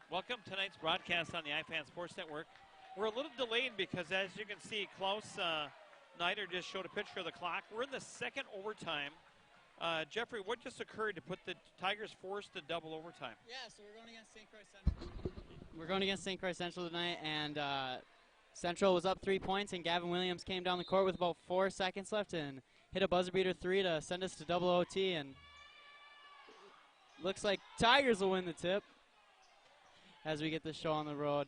Welcome to tonight's broadcast on the iFan Sports Network. We're a little delayed because, as you can see, Klaus Snyder just showed a picture of the clock. We're in the second overtime. Jeffrey, what just occurred to put the Tigers forced to double overtime? Yeah, so we're going against St. Croix Central. We're going against St. Croix Central tonight, and Central was up 3 points, and Gavin Williams came down the court with about 4 seconds left and hit a buzzer beater three to send us to double OT, and looks like Tigers will win the tip as we get this show on the road.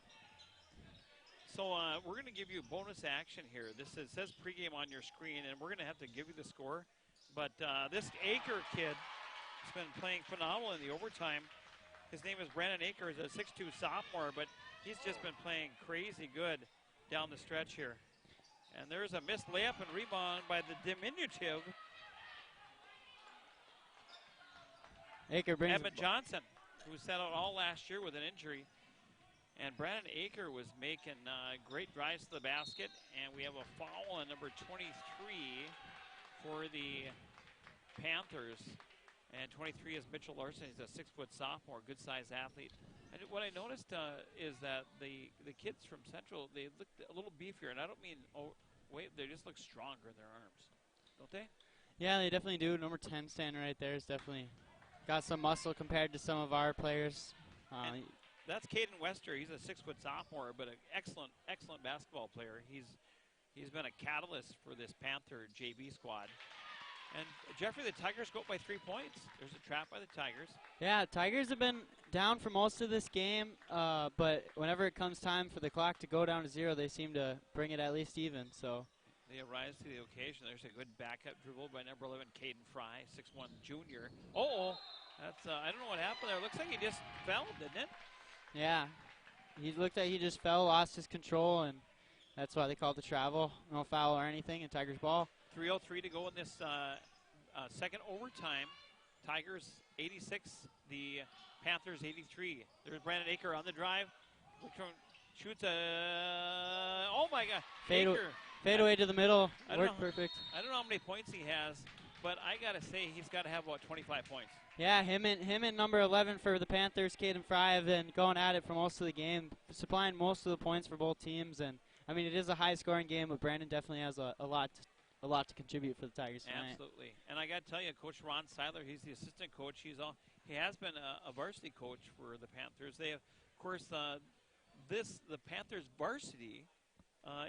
So we're going to give you bonus action here. It says pregame on your screen, and we're going to have to give you the score. But this Aker kid has been playing phenomenal in the overtime. His name is Brandon Aker. He's a 6'2 sophomore, but he's just been playing crazy good down the stretch here. And there's a missed layup and rebound by the diminutive Aker brings Edmund Johnson, who sat out all last year with an injury. And Brandon Aker was making great drives to the basket. And we have a foul on number 23 for the Panthers. And 23 is Mitchell Larson. He's a 6-foot sophomore, good-sized athlete. And what I noticed is that the kids from Central, they look a little beefier. And I don't mean weight, they just look stronger in their arms, don't they? Yeah, they definitely do. Number 10 standing right there is definitely got some muscle compared to some of our players. That's Caden Wester. He's a 6-foot sophomore, but an excellent basketball player. He's been a catalyst for this Panther JV squad. And Jeffrey, the Tigers go up by 3 points. There's a trap by the Tigers. Yeah, Tigers have been down for most of this game, but whenever it comes time for the clock to go down to 0, they seem to bring it at least even. So they rise to the occasion. There's a good backup dribble by number 11, Caden Fry, 6'1 junior. That's I don't know what happened there. Looks like he just fell, didn't it? Yeah, he looked like he just fell, lost his control, and that's why they called the travel. No foul or anything, and Tigers ball. 3:03 to go in this second overtime. Tigers 86, the Panthers 83. There's Brandon Aker on the drive. Shoots oh my God. Fade away to the middle. Worked perfect. I don't know how many points he has, but I got to say he's got to have about 25 points. Yeah, him and number 11 for the Panthers, Caden Fry, have been going at it for most of the game, supplying most of the points for both teams. And I mean, it is a high-scoring game, but Brandon definitely has a lot to contribute for the Tigers tonight. Absolutely. And I got to tell you, Coach Ron Seiler, he's the assistant coach. He has been a varsity coach for the Panthers. They have, of course, the Panthers varsity,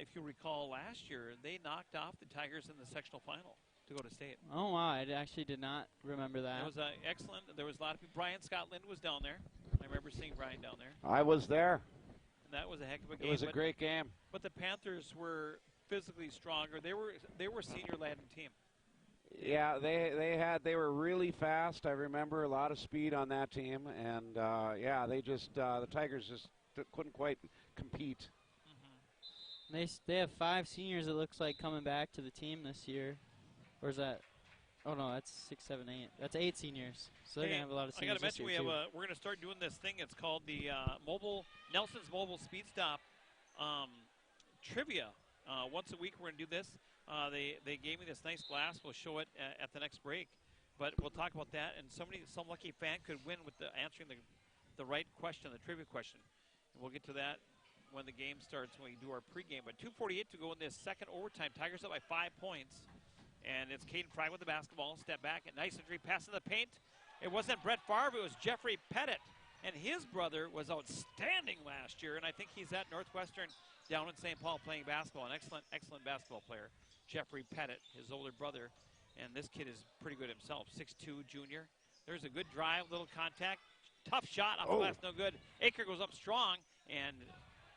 if you recall last year, they knocked off the Tigers in the sectional final to go to state. Oh, wow. I actually did not remember that. It was excellent. There was a lot of people. Brian Scott Lind was down there. I remember seeing Brian down there. I was there. And that was a heck of a game. It was a great game. But the Panthers were physically stronger. They were a senior-laden team. Yeah, they were really fast. I remember a lot of speed on that team, and the Tigers just couldn't quite compete. Mm-hmm. They have 5 seniors, it looks like, coming back to the team this year. Or is that? Oh no, that's 6, 7, 8. That's 8 seniors. So they're gonna have a lot of seniors. I gotta mention we're gonna start doing this thing. It's called the Nelson's Mobile Speed Stop trivia. Once a week we're gonna do this. They gave me this nice glass. We'll show it at the next break, but we'll talk about that. And some lucky fan could win with answering the right question, the trivia question. And we'll get to that when the game starts, when we do our pregame. But 2:48 to go in this second overtime. Tigers up by 5 points. And it's Caden Fry with the basketball. Step back, a nice entry pass in the paint. It wasn't Brett Favre, it was Jeffrey Pettit. And his brother was outstanding last year, and I think he's at Northwestern down in St. Paul playing basketball. An excellent basketball player, Jeffrey Pettit, his older brother. And this kid is pretty good himself, 6'2 junior. There's a good drive, little contact. Tough shot off the glass, no good. Aker goes up strong and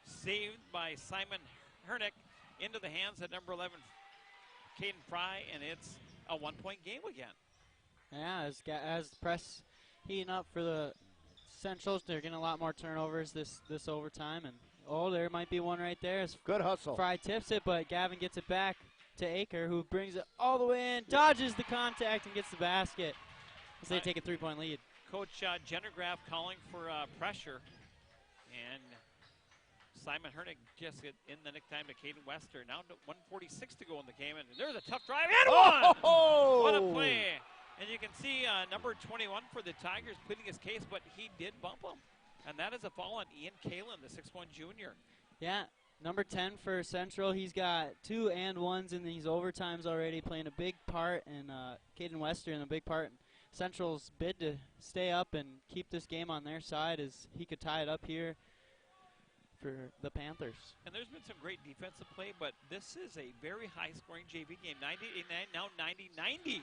saved by Simon Hernick into the hands of number 11, Caden Fry, and it's a 1-point game again. Yeah, as press heating up for the Centrals, they're getting a lot more turnovers this overtime, and there might be one right there. As good hustle. Fry tips it, but Gavin gets it back to Aker, who brings it all the way in, dodges the contact, and gets the basket as they take a 3-point lead. Coach Jennergraf calling for pressure, and Simon Hernick just in the nick time to Caden Wester. Now 1:46 to go in the game, and there's a tough drive and one! What a play! And you can see number 21 for the Tigers pleading his case, but he did bump him. And that is a foul on Ian Kalin, the 6'1 junior. Yeah, number 10 for Central. He's got 2 and 1s in these overtimes already, playing a big part, and Caden Western a big part in Central's bid to stay up and keep this game on their side as he could tie it up here for the Panthers. And there's been some great defensive play, but this is a very high-scoring JV game. 98-89, now 90-90.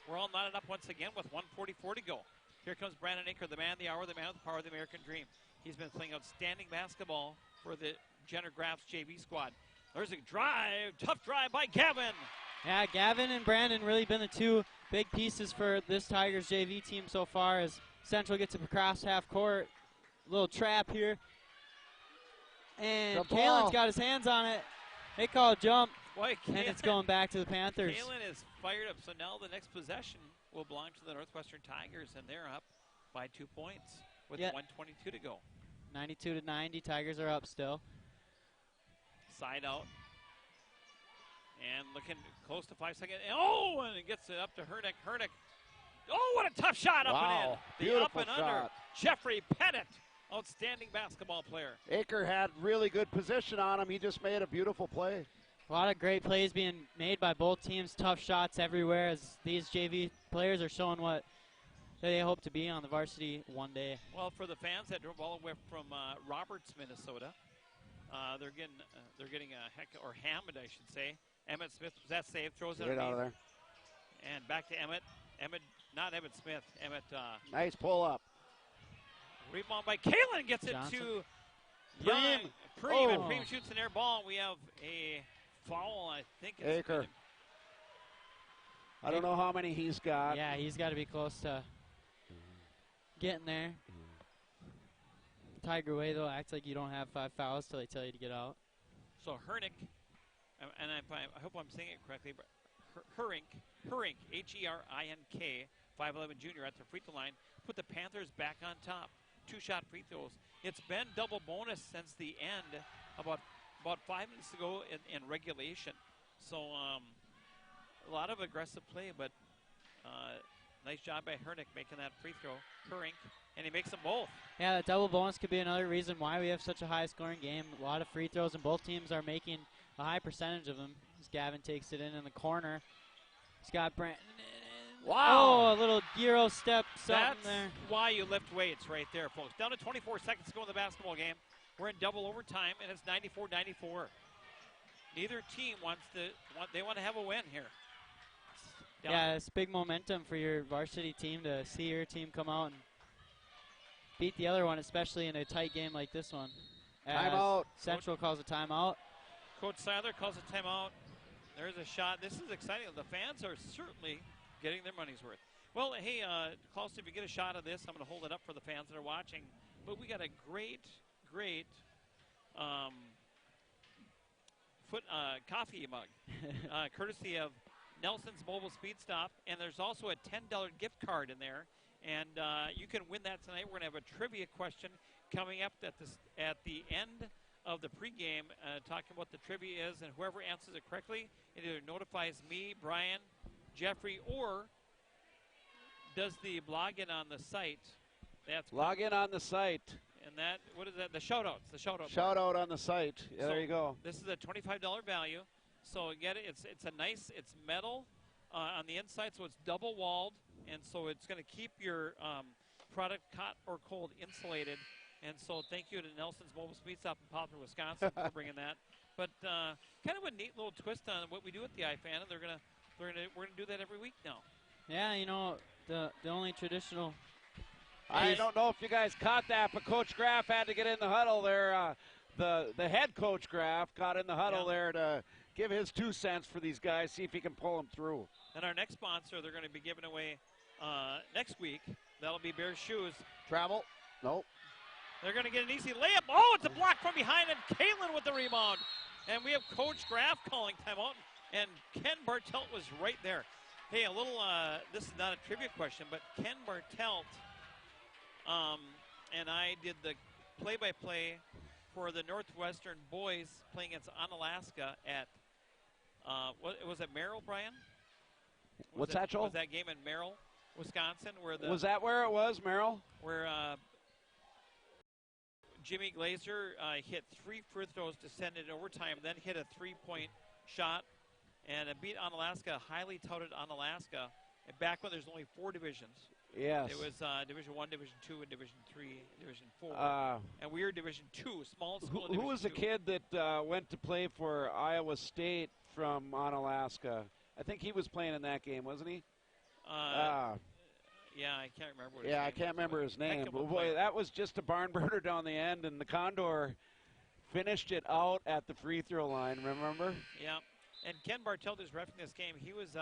We're all knotted up once again with 1:44 to go. Here comes Brandon Aker, the man of the hour, the man with the power of the American dream. He's been playing outstanding basketball for the Jenner Grafs JV squad. There's a drive, tough drive by Gavin. Yeah, Gavin and Brandon really been the two big pieces for this Tigers JV team so far as Central gets across half court. Little trap here. And Kalen's got his hands on it. They call a jump, Boy, and it's going back to the Panthers. Kalen is fired up, so now the next possession will belong to the Northwestern Tigers, and they're up by 2 points with 1:22 to go. 92-90, Tigers are up still. Side out. And looking close to 5 seconds. Oh, and it gets it up to Hernick. Hernick. Oh, what a tough shot up and in. The Beautiful up and shot. under. Jeffrey Pettit, outstanding basketball player. Aker had really good position on him. He just made a beautiful play. A lot of great plays being made by both teams. Tough shots everywhere as these JV players are showing what they hope to be on the varsity one day. Well, for the fans that drove all the way from Roberts, Minnesota, they're getting a heck, or Hammond, I should say. Emmett Smith was that save, throws it Right out of there. and back to Emmett. Not Emmett Smith. Emmett. Nice pull up. Rebound by Kalen, gets Johnson. it to Preem. Preem, and Oh. Preem shoots an air ball. We have a foul, I think it's Aker. I don't know how many he's got. Yeah, he's got to be close to getting there. Tiger way, though, acts like you don't have 5 fouls till they tell you to get out. So Hernick, and I hope I'm saying it correctly, but Herink, Herink, 5'11 junior at the free throw line, put the Panthers back on top. 2-shot free throws. It's been double bonus since the end, about 5 minutes ago in regulation. So a lot of aggressive play, but nice job by Hernick making that free throw. Herink, and he makes them both. Yeah, that double bonus could be another reason why we have such a high-scoring game. A lot of free throws, and both teams are making a high percentage of them. As Gavin takes it in the corner. He's got Brandon. Wow. Oh, a little Euro step something That's there. why you lift weights right there, folks. Down to 24 seconds to go in the basketball game. We're in double overtime, and it's 94-94. Neither team want to have a win here. Down. Yeah, it's big momentum for your varsity team to see your team come out and beat the other one, especially in a tight game like this one. As Timeout. Central calls a timeout. Coach Seiler calls a timeout. There's a shot. This is exciting. The fans are certainly getting their money's worth. Well, hey, Klaus, if you get a shot of this, I'm going to hold it up for the fans that are watching. But we got a great coffee mug, courtesy of Nelson's Mobile Speed Stop. And there's also a $10 gift card in there. And you can win that tonight. We're going to have a trivia question coming up at the end of the pregame, talking about the trivia is, and whoever answers it correctly, it either notifies me, Brian, Jeffrey, or does the blog in on the site. That's Log in on the site. and that, what is that? The shout-outs. The shout-out. Shout out on the site. Yeah, So there you go. This is a $25 value. So get it. It's a nice. It's metal on the inside, so it's double walled, and so it's going to keep your product hot or cold insulated. And so thank you to Nelson's Mobile Speed Stop in Poplar, Wisconsin, for bringing that. But kind of a neat little twist on what we do at the IFAN, and we're gonna do that every week now. Yeah, you know, the only traditional. I don't know if you guys caught that, but Coach Graff had to get in the huddle there. The head coach Graff got in the huddle there to give his 2 cents for these guys, see if he can pull them through. And our next sponsor, they're going to be giving away next week. That'll be Bears Shoes. Travel? Nope. They're going to get an easy layup. Oh, it's a block from behind, and Kalen with the rebound. And we have Coach Graff calling timeout, and Ken Bartelt was right there. Hey, a little, this is not a trivia question, but Ken Bartelt and I did the play-by-play for the Northwestern boys playing against Onalaska at, was it Merrill, Brian? What's that, Joel? Was that game in Merrill, Wisconsin? Was that where it was, Merrill? Where Jimmy Glazer hit 3 free throws to send it in overtime, then hit a 3-point shot and beat Onalaska, highly touted Onalaska, back when there's only 4 divisions. Yes. It was Division 1, Division 2, and Division 3, Division 4. And we were Division 2, small school. Who was the kid that went to play for Iowa State from Onalaska? I think he was playing in that game, wasn't he? Yeah, I can't remember. What his name I can't remember his name. But boy, player. that was just a barn burner down the end, and the Condor finished it out at the free throw line. Remember? Yeah. And Ken Bartelt is refereeing this game. He was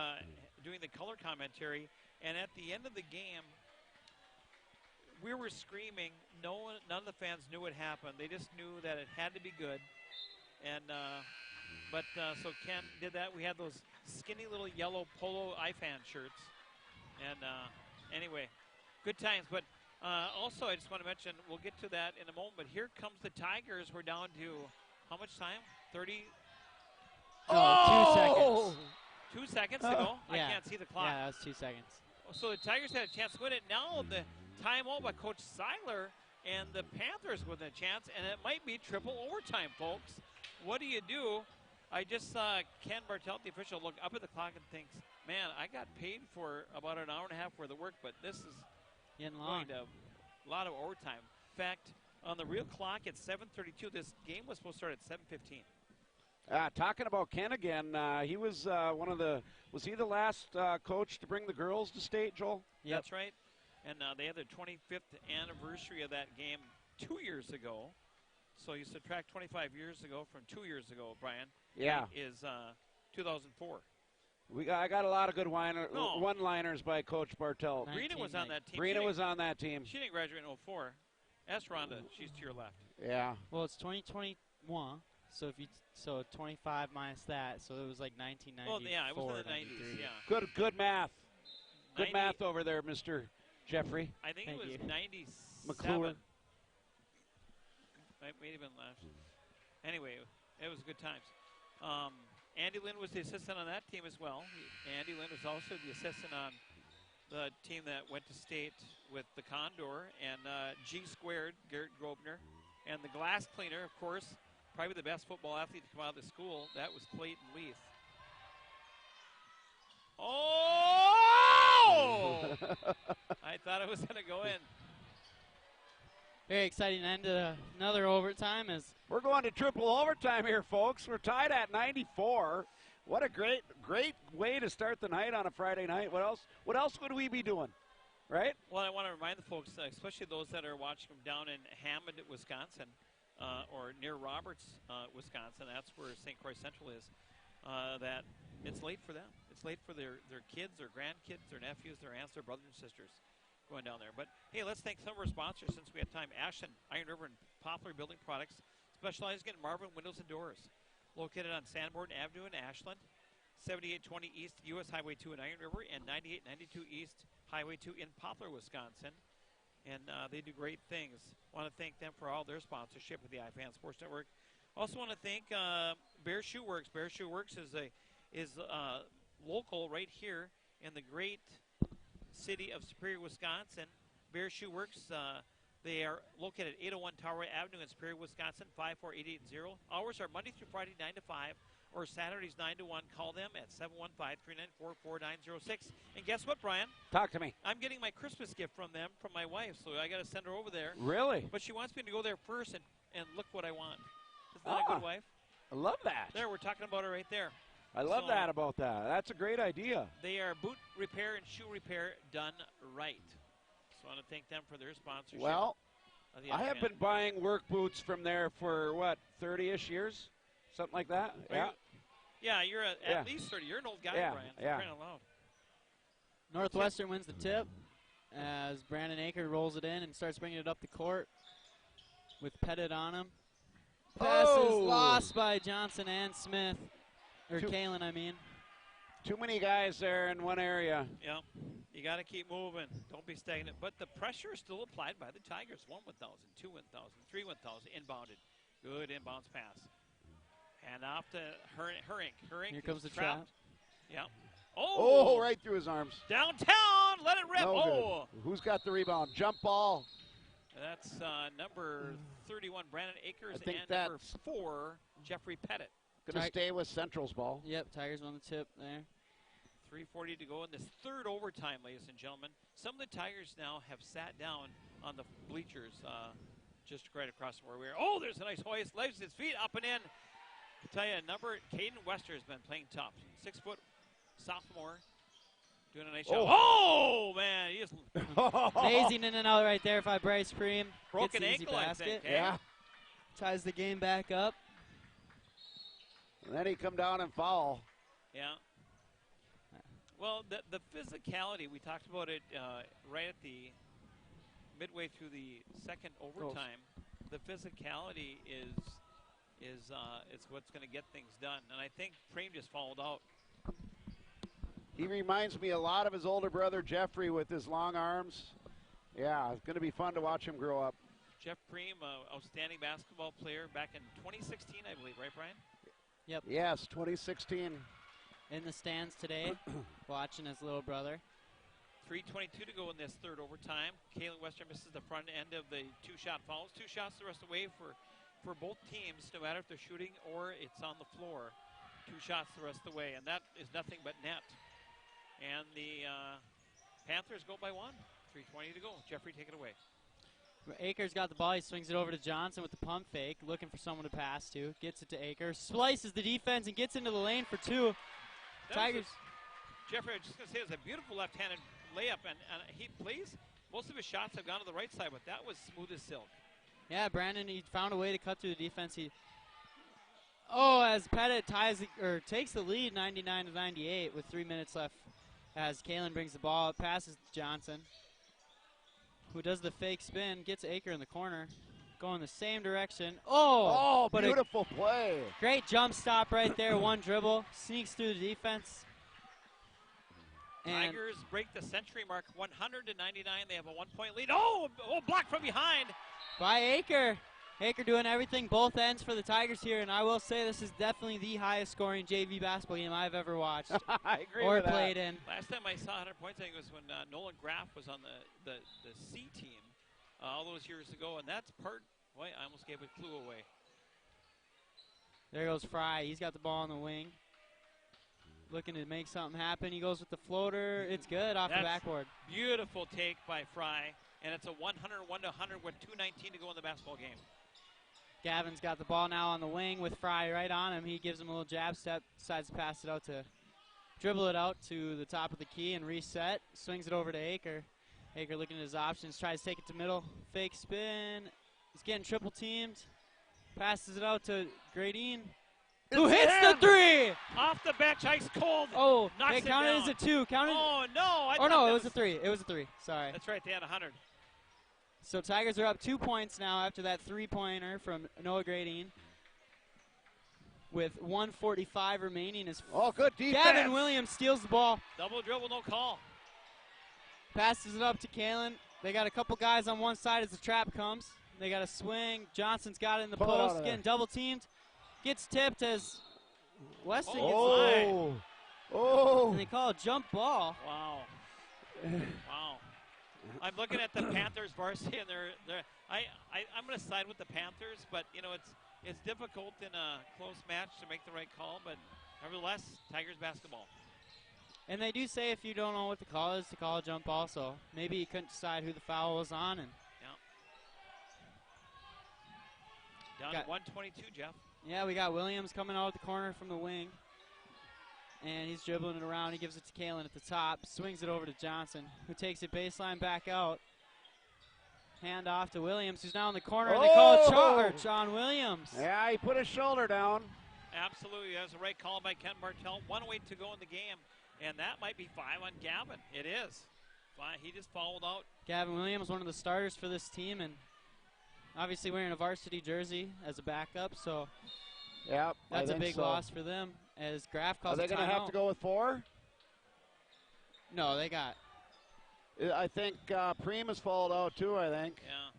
doing the color commentary, and at the end of the game, we were screaming. None of the fans knew what happened. They just knew that it had to be good. And so Ken did that. We had those skinny little yellow polo IFAN shirts. And anyway, good times. But also, I just want to mention, we'll get to that in a moment. But here comes the Tigers. We're down to how much time? 30. 2 seconds. 2 seconds to go? Yeah. I can't see the clock. Yeah, that was 2 seconds. So the Tigers had a chance to win it. Now the timeout by Coach Seiler, and the Panthers with a chance, and it might be triple overtime, folks. What do you do? I just saw Ken Bartelt, the official, look up at the clock and thinks, man, I got paid for about an hour and a half worth of work, but this is getting long. going to a lot of overtime. In fact, on the real clock, it's 7:32. This game was supposed to start at 7:15. Talking about Ken again, he was was he the last coach to bring the girls to state, Joel? Yep. That's right. And they had their 25th anniversary of that game 2 years ago. So you subtract 25 years ago from 2 years ago, Brian. Yeah. Is 2004. I got a lot of good one-liners by Coach Bartelt. Brina was on that team. Brina was on that team. She didn't graduate in 04. Ask Rhonda. She's to your left. Yeah. Well, it's 2021. So 25 minus that, so it was like 1994. Well, yeah, it was in the 90s. Yeah. Good math. Good 90, math over there, Mr. Jeffrey. I think Thank it was you. 97. McClure. May have been left. Anyway, it was good times. Andy Lynn was the assistant on that team as well. Andy Lynn was also the assistant on the team that went to state with the Condor, and G squared, Garrett Grobner, and the glass cleaner, of course, probably the best football athlete to come out of the school. That was Clayton Leith. Oh! I thought it was going to go in. Very exciting end to another overtime. We're going to triple overtime here, folks. We're tied at 94. What a great way to start the night on a Friday night. What else would we be doing, right? Well, I want to remind the folks, especially those that are watching from down in Hammond, Wisconsin, or near Roberts, Wisconsin. That's where St. Croix Central is. That it's late for them. It's late for their kids, their grandkids, their nephews, their aunts, their brothers and sisters going down there. But, hey, let's thank some of our sponsors since we have time. Ashland, Iron River, and Poplar Building Products, specializing in Marvin windows and doors. Located on Sanborn Avenue in Ashland, 7820 East U.S. Highway 2 in Iron River, and 9892 East Highway 2 in Poplar, Wisconsin. And they do great things. Want to thank them for all their sponsorship of the iFan Sports Network. Also want to thank Bear Shoe Works. Bear Shoe Works is local right here in the great city of Superior, Wisconsin. Bear Shoe Works, they are located at 801 Tower Avenue in Superior, Wisconsin, 54880. Hours are Monday through Friday, 9 to 5, or Saturdays, 9 to 1. Call them at 715-394-4906. And guess what, Brian? Talk to me. I'm getting my Christmas gift from them, from my wife, so I got to send her over there. Really? But she wants me to go there first and look what I want. Isn't that a good wife? I love that. There, we're talking about her right there. I love that about that. That's a great idea. They are boot repair and shoe repair done right. So I want to thank them for their sponsorship. Well, I have been buying work boots from there for, 30-ish years? Something like that? Yeah, you're at least 30. You're an old guy, Brian. Yeah. Crying out loud. Northwestern wins the tip as Brandon Aker rolls it in and starts bringing it up the court with Pettit on him. Pass is lost by Johnson and Smith. Or Kalen, I mean. Too many guys there in one area. Yeah, you got to keep moving. Don't be stagnant. But the pressure is still applied by the Tigers. 1 1,000, 2 1,000, 3 1,000, inbounded. Good inbounds pass. And off to Herink. Here comes the trap. Yeah. Oh, right through his arms. Downtown. Let it rip. No good. Who's got the rebound? Jump ball. That's number 31, Brandon Akers, I think and number that's 4, Jeffrey Pettit. going to stay with Central's ball. Yep, Tigers on the tip there. 3:40 to go in this third overtime, ladies and gentlemen. Some of the Tigers now have sat down on the bleachers just right across from where we are. Oh, there's a nice hoist. Legs his feet up and in. I tell you, Caden Wester has been playing tough. 6-foot sophomore. Doing a nice job. Oh, man. He just amazing in and out right there by Bryce Preem. broken Gets the easy ankle, I basket. think. Eh? Yeah. Ties the game back up. And then he come down and foul. Yeah. Well, the physicality, we talked about it right at the midway through the second overtime. The physicality is what's going to get things done. And I think Preem just fouled out. He reminds me a lot of his older brother, Jeffrey, with his long arms. Yeah, it's going to be fun to watch him grow up. Jeff Preem, outstanding basketball player back in 2016, I believe, right, Brian? Yep. Yes, 2016. In the stands today, watching his little brother. 3:22 to go in this third overtime. Kalen Wester misses the front end of the two-shot fouls. 2 shots the rest of the way for both teams, no matter if they're shooting or it's on the floor. 2 shots the rest of the way, and that is nothing but net. And the Panthers go by 1. 3:20 to go. Jeffrey, take it away. Akers got the ball. He swings it over to Johnson with the pump fake, looking for someone to pass to. Gets it to Akers. Slices the defense and gets into the lane for 2. Tigers. Jeffrey, I was just going to say, it was a beautiful left-handed layup, and he plays. Most of his shots have gone to the right side, but that was smooth as silk. Yeah, Brandon, he found a way to cut through the defense. As Pettit takes the lead 99-98 with 3 minutes left as Kalen brings the ball up, passes to Johnson, who does the fake spin, gets Aker in the corner, going the same direction. But beautiful play. Great jump stop right there, one dribble, sneaks through the defense. And Tigers break the century mark, 100-99. They have a 1-point lead. Blocked from behind. By Aker. Aker doing everything, both ends for the Tigers here, and I will say this is definitely the highest scoring JV basketball game I've ever watched I agree or with played that. in. Last time I saw 100 points, I think it was when Nolan Graff was on the C team all those years ago, and that's boy, I almost gave a clue away. There goes Fry. He's got the ball on the wing. Looking to make something happen. He goes with the floater. It's good off the backboard. Beautiful take by Fry, and it's a 101-100 with 2:19 to go in the basketball game. Gavin's got the ball now on the wing with Fry right on him. He gives him a little jab step, decides to pass it out to dribble it out to the top of the key and reset. Swings it over to Aker. Aker looking at his options, tries to take it to middle. Fake spin. He's getting triple teamed. Passes it out to Gradine, who hits the 3! Off the bench, ice cold. They counted as a 2. Oh, no. It was a 3. It was a 3. Sorry. That's right. They had 100. So Tigers are up 2 points now after that 3-pointer from Noah Gradine. With 1:45 remaining. Good defense. Gavin Williams steals the ball. Double dribble, no call. Passes it up to Kalen. They got a couple guys on one side as the trap comes. They got a swing. Johnson's got it in the post, getting double teamed. Gets tipped as Weston gets Oh. and they call a jump ball. Wow. Wow. I'm looking at the Panthers varsity, and I'm going to side with the Panthers, but it's difficult in a close match to make the right call, but nevertheless, Tigers basketball. And they do say if you don't know what the call is, to call a jump ball, so maybe you couldn't decide who the foul was on. And down to 122, Jeff. Yeah, we got Williams coming out of the corner from the wing. And he's dribbling it around. He gives it to Kalen at the top. Swings it over to Johnson, who takes it baseline back out. Hand off to Williams, who's now in the corner. And they call it charge on Williams. Yeah, he put his shoulder down. Absolutely. That's a right call by Ken Martell. 1:08 to go in the game. And that might be 5 on Gavin. It is. He just fouled out. Gavin Williams, one of the starters for this team, and obviously wearing a varsity jersey as a backup. So that's a big loss for them. As Graff calls Are they going to have to go with 4? No, they got. I think Preem has fouled out too, I think. Yeah.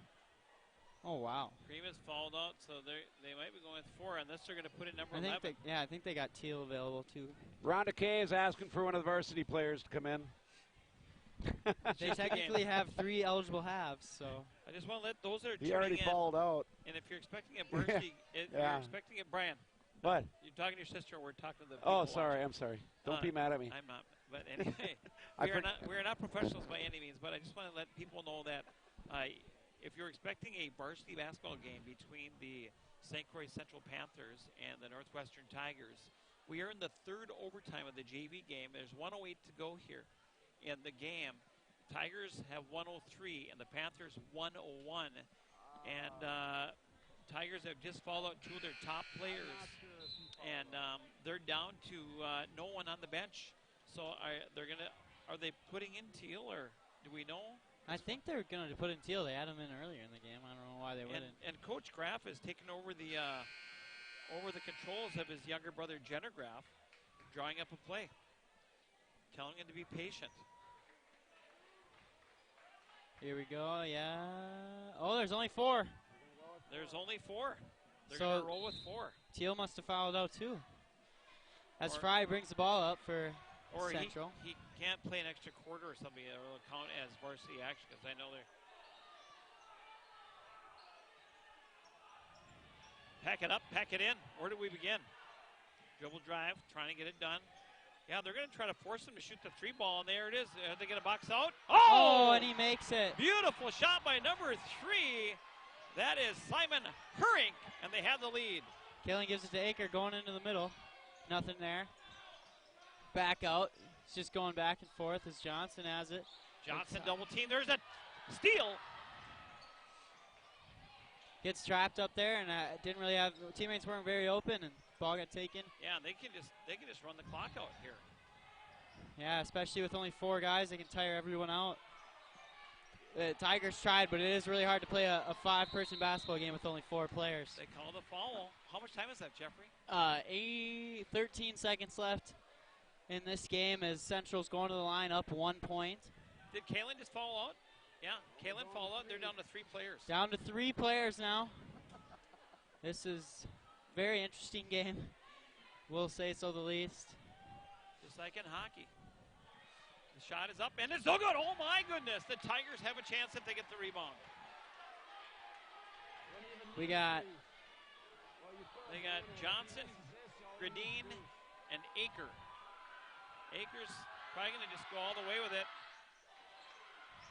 Oh, wow. Preem has fouled out, so they might be going with 4, unless they're going to put in number 11. I think they got Teal available too. Rhonda Kay is asking for one of the varsity players to come in. They technically have 3 eligible halves, so. I just want to let those that are He tuning already in, fouled out. and if you're expecting a Bernstein, you're expecting it, Brian. What? You're talking to your sister. We're talking to the. Oh, people sorry. watching. I'm sorry. Don't be mad at me. I'm not. But anyway, we are not professionals by any means. But I just want to let people know that if you're expecting a varsity basketball game between the St. Croix Central Panthers and the Northwestern Tigers, we are in the 3rd overtime of the JV game. There's 1:08 to go here in the game. Tigers have 103 and the Panthers 101. And Tigers have just fouled out 2 of their top players. And they're down to no one on the bench. So are they putting in Teal, or do we know? I think they're going to put in Teal. They had him in earlier in the game. I don't know why they wouldn't. And Coach Graff has taken over the controls of his younger brother Jenner Graff, drawing up a play, telling him to be patient. Here we go, yeah. Oh, there's only 4. There's only 4. They're So going to roll with 4. Teal must have fouled out too. As Or- Fry brings the ball up for Or Central. he can't play an extra quarter or something that will count as varsity action, because I know they're. Pack it up, pack it in. Where do we begin? Dribble drive, trying to get it done. Yeah, they're going to try to force him to shoot the 3 ball, and there it is. Are they going to box out? Oh, and he makes it. Beautiful shot by number 3. That is Simon Hurink, and they have the lead. Kaling gives it to Aker going into the middle. Nothing there. Back out. It's just going back and forth as Johnson has it. Johnson double team. There's a steal. Gets trapped up there, and didn't really have teammates weren't very open, and ball got taken. Yeah, they can just run the clock out here. Yeah, especially with only 4 guys, they can tire everyone out. Tigers tried, but it is really hard to play a 5-person basketball game with only 4 players. They call the foul. How much time is that, Jeffrey? 13 seconds left in this game as Central's going to the line up 1 point. Did Kalen just fall out? Yeah, Kalen fall out. They're down to 3 players. Down to 3 players now. This is a very interesting game. We'll say so the least. Just like in hockey. The shot is up, and it's so good. Oh, my goodness. The Tigers have a chance if they get the rebound. We got They got Johnson, Gradine, and Aker. Aker's probably going to just go all the way with it.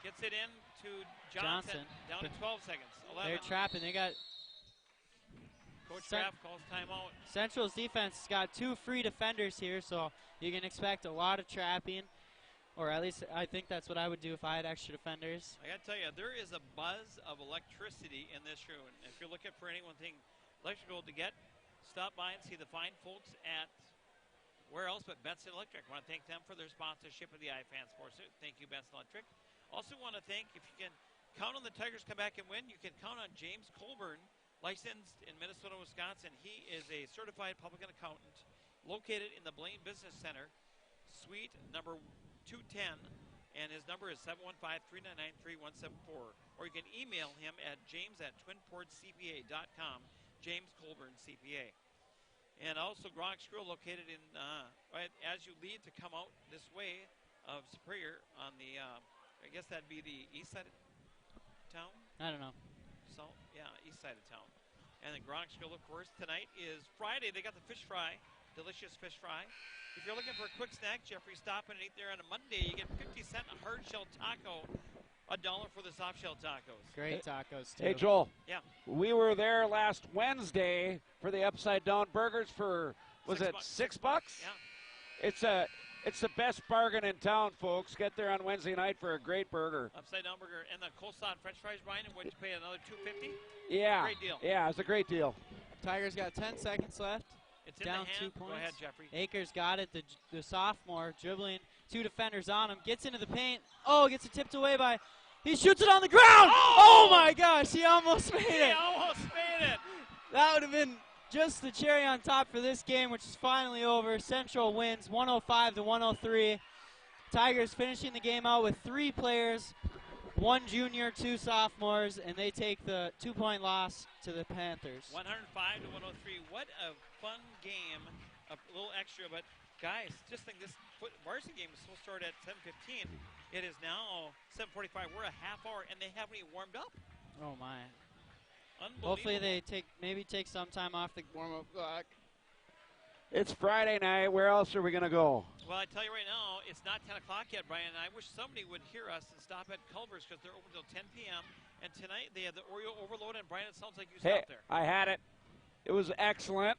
Gets it in to Johnson. Down to 12 seconds. 11. they're trapping. They got Coach Graff calls timeout. Central's defense has got 2 free defenders here, so you can expect a lot of trapping. Or at least I think that's what I would do if I had extra defenders. I got to tell you, there is a buzz of electricity in this room. If you're looking for anything electrical to get, stop by and see the fine folks at where else but Benson Electric. I want to thank them for their sponsorship of the iFan Sports. Thank you, Benson Electric. Also want to thank, if you can count on the Tigers come back and win, you can count on James Colburn, licensed in Minnesota, Wisconsin. He is a certified public accountant located in the Blaine Business Center, suite number 210, and his number is 715-399-3174. Or you can email him at james@twinportscpa.com, James Colburn CPA. And also Gronk's Grill, located in, right as you lead to come out this way of Superior on the, I guess that'd be the east side of town? I don't know. So, yeah, east side of town. And the Gronk's Grill, of course, tonight is Friday. They got the fish fry, delicious fish fry. If you're looking for a quick snack, Jeffrey, stop in and eat there on a Monday. You get 50-cent a hard shell taco, $1 for the soft shell tacos. Great tacos, too. Hey, Joel. Yeah. We were there last Wednesday for the Upside Down Burgers for, was it $6? Yeah. It's the best bargain in town, folks. Get there on Wednesday night for a great burger. Upside down burger and the coleslaw and french fries, Brian, and would you pay another $2.50? Yeah. Great deal. Yeah, it's a great deal. Tigers got 10 seconds left. It's in Down the hand. 2 points. Go ahead, Jeffrey. Akers got it. The sophomore dribbling 2 defenders on him. Gets into the paint. Oh, gets it tipped away by. He shoots it on the ground. Oh my gosh, he almost made it. He almost made it. That would have been just the cherry on top for this game, which is finally over. Central wins 105-103. Tigers finishing the game out with 3 players, 1 junior, 2 sophomores, and they take the 2-point loss to the Panthers. 105-103. What a fun game. A little extra, but guys, just think this varsity game is supposed to start at 7:15. It is now 7:45. We're a half hour, and they haven't even warmed up. Oh, my. Unbelievable. Hopefully they maybe take some time off the warm-up clock. It's Friday night. Where else are we going to go? Well, I tell you right now, it's not 10 o'clock yet, Brian, and I wish somebody would hear us and stop at Culver's because they're open until 10 p.m. And tonight they have the Oreo Overload, and Brian, it sounds like you stopped there. I had it. It was excellent.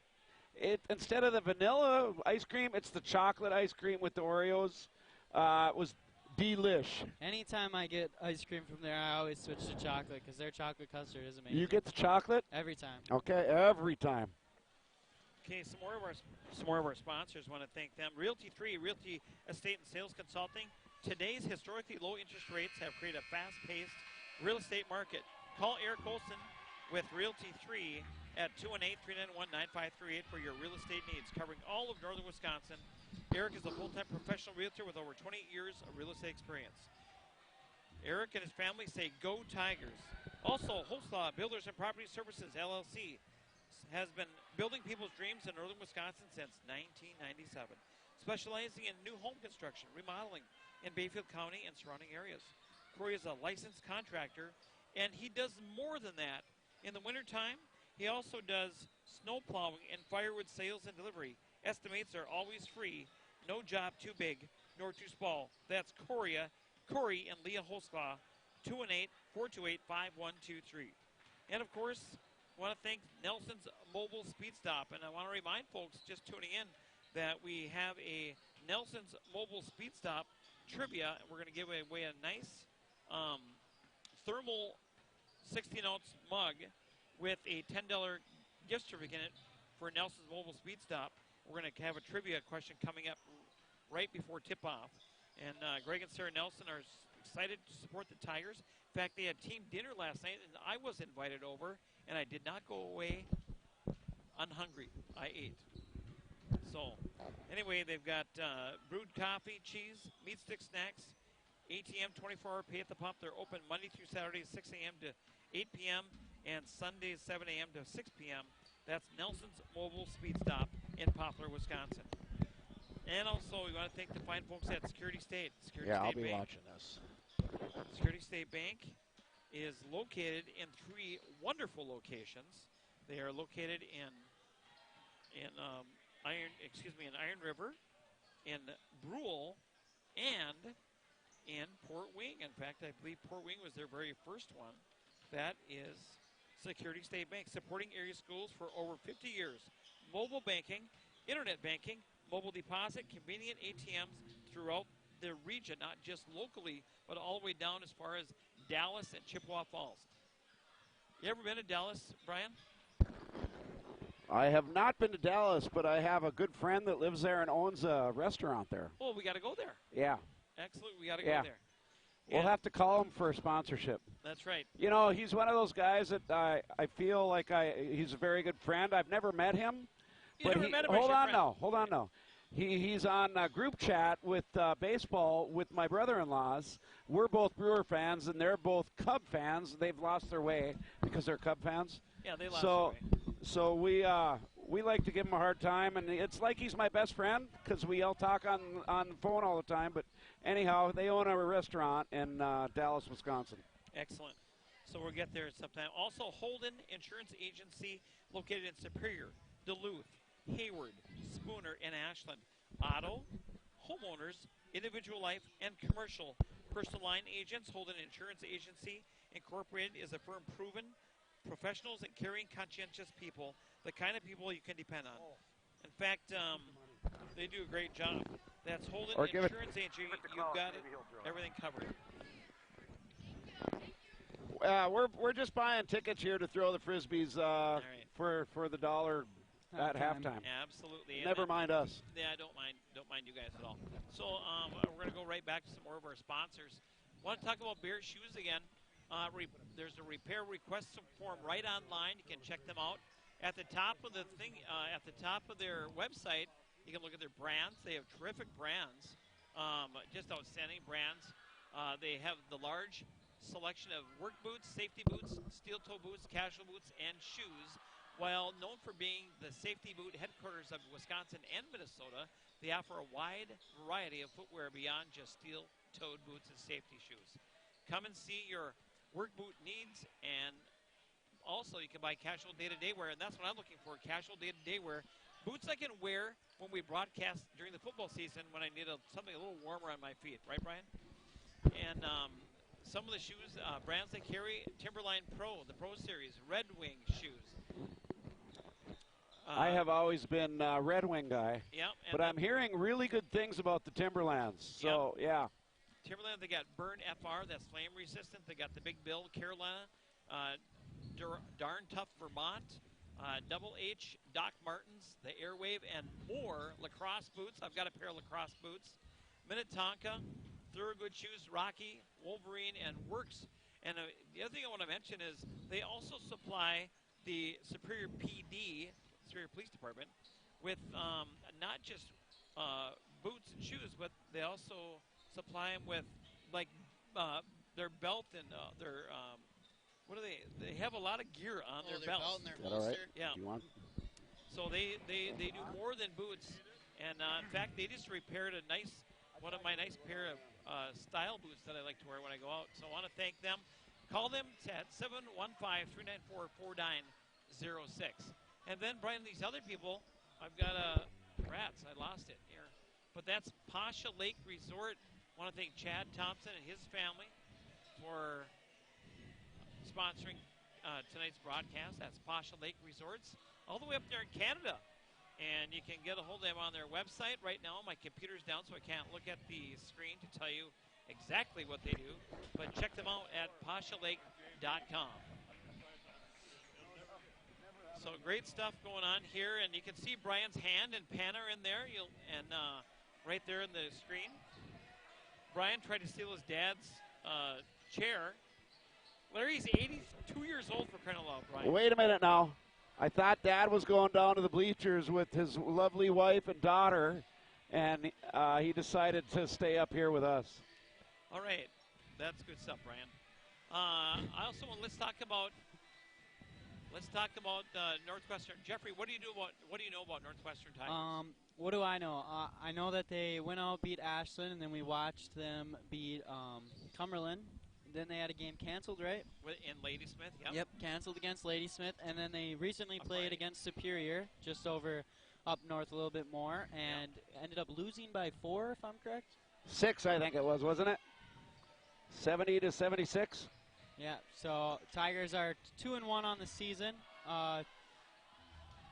Instead of the vanilla ice cream, it's the chocolate ice cream with the Oreos. It was delish. Anytime I get ice cream from there, I always switch to chocolate because their chocolate custard is amazing. You get the chocolate? Every time. Okay, every time. Okay, some more of our sponsors. Want to thank them. Realty 3, Realty Estate and Sales Consulting. Today's historically low interest rates have created a fast-paced real estate market. Call Eric Olson with Realty 3 at 218-391-9538 for your real estate needs, covering all of northern Wisconsin. Eric is a full-time professional realtor with over 20 years of real estate experience. Eric and his family say, "Go Tigers." Also, Holslaw Builders and Property Services, LLC, has been building people's dreams in northern Wisconsin since 1997, specializing in new home construction, remodeling in Bayfield County and surrounding areas. Corey is a licensed contractor, and he does more than that. In the wintertime, he also does snow plowing and firewood sales and delivery. Estimates are always free. No job too big nor too small. That's Corey and Leah Holslaw, 218-428-5123. And, of course, I want to thank Nelson's Mobile Speed Stop. And I want to remind folks just tuning in that we have a Nelson's Mobile Speed Stop trivia. We're going to give away a nice thermal 16-ounce mug with a $10 gift certificate for Nelson's Mobile Speed Stop. We're going to have a trivia question coming up right before tip-off. And Greg and Sarah Nelson are excited to support the Tigers. In fact, they had team dinner last night, and I was invited over, and I did not go away unhungry. I ate. So, anyway, they've got brewed coffee, cheese, meat stick snacks, ATM 24-hour pay at the pump. They're open Monday through Saturday, 6 a.m. to 8 p.m., and Sundays, 7 a.m. to 6 p.m. That's Nelson's Mobile Speed Stop in Poplar, Wisconsin. And also, we want to thank the fine folks at Security State. I'll be watching this. Security State Bank is located in 3 wonderful locations. They are located in Iron River, in Brule, and in Port Wing. In fact, I believe Port Wing was their very first one. That is Security State Bank, supporting area schools for over 50 years. Mobile banking, internet banking, mobile deposit, convenient ATMs throughout the region, not just locally, but all the way down as far as Dallas and Chippewa Falls. You ever been to Dallas, Brian? I have not been to Dallas, but I have a good friend that lives there and owns a restaurant there. Oh, we got to go there. Yeah. Absolutely, we got to go there. We'll have to call him for a sponsorship. That's right. You know, he's one of those guys that I feel like he's a very good friend. I've never met him. Hold on now. He's on group chat with baseball with my brother-in-laws. We're both Brewer fans, and they're both Cub fans. They've lost their way because they're Cub fans. Yeah, they lost their way. So we like to give him a hard time, and it's like he's my best friend because we all talk on the phone all the time. But anyhow, they own a restaurant in Dallas, Wisconsin. Excellent. So we'll get there sometime. Also, Holden Insurance Agency, located in Superior, Duluth, Hayward, Spooner, and Ashland. Auto, homeowners, individual life, and commercial personal line agents. Holden Insurance Agency Incorporated is a firm proven professionals in caring, conscientious people, the kind of people you can depend on. In fact, they do a great job. That's Holden Insurance Agency. You've got everything covered. We're just buying tickets here to throw the frisbees for the $1 at halftime. Absolutely. Never mind us. Yeah, I don't mind you guys at all. So we're going to go right back to some more of our sponsors. Want to talk about Bear Shoes again. There's a repair request form right online. You can check them out. At the top of the thing, at the top of their website, you can look at their brands. They have terrific brands, just outstanding brands. They have the large selection of work boots, safety boots, steel toe boots, casual boots, and shoes. While known for being the safety boot headquarters of Wisconsin and Minnesota, they offer a wide variety of footwear beyond just steel-toed boots and safety shoes. Come and see your work boot needs, and also you can buy casual day-to-day wear, and that's what I'm looking for, casual day-to-day wear. Boots I can wear when we broadcast during the football season when I need something a little warmer on my feet. Right, Brian? And some of the shoes, brands they carry, Timberline Pro, the Pro Series, Red Wing shoes. I have always been a Red Wing guy. Yeah. But I'm hearing really good things about the Timberlands. So, yeah. Timberland, they got Burn FR, that's flame resistant. They got the Big Bill, Carolina, Darn Tough Vermont, Double H, Doc Martens, the Airwave, and more lacrosse boots. I've got a pair of lacrosse boots. Minnetonka, Thorogood Shoes, Rocky, Wolverine, and Works. And the other thing I want to mention is they also supply the Superior PD, Superior Police Department, with not just boots and shoes, but they also supply them with like their belt and their what do they? They have a lot of gear on their belts. Belt and their Is that all right? holster. Yeah. Do you want? So they do more than boots, and in fact they just repaired one of my nice pair of style boots that I like to wear when I go out. So I want to thank them. Call them at 715-394-4906. And then Brian, these other people, I've got rats. I lost it here, but that's Pasha Lake Resort. I want to thank Chad Thompson and his family for sponsoring tonight's broadcast. That's Pasha Lake Resorts, all the way up there in Canada. And you can get a hold of them on their website. Right now, my computer's down, so I can't look at the screen to tell you exactly what they do. But check them out at pashalake.com. So great stuff going on here. And you can see Brian's hand and pen are in there. Right there in the screen. Brian tried to steal his dad's chair. Larry's 82 years old, for crying out loud, Brian. Wait a minute now. I thought Dad was going down to the bleachers with his lovely wife and daughter, and he decided to stay up here with us. All right. That's good stuff, Brian. Let's talk about Northwestern. Jeffrey, what do you know about Northwestern Tigers? What do I know? I know that they went out, beat Ashland, and then we watched them beat Cumberland. Then they had a game canceled, right? In Ladysmith, yep. Yep, canceled against Ladysmith. And then they recently played against Superior, just over up north a little bit more, and ended up losing by 4, if I'm correct. 6, I think it was, wasn't it? 70-76. Yeah, so Tigers are 2-1 on the season.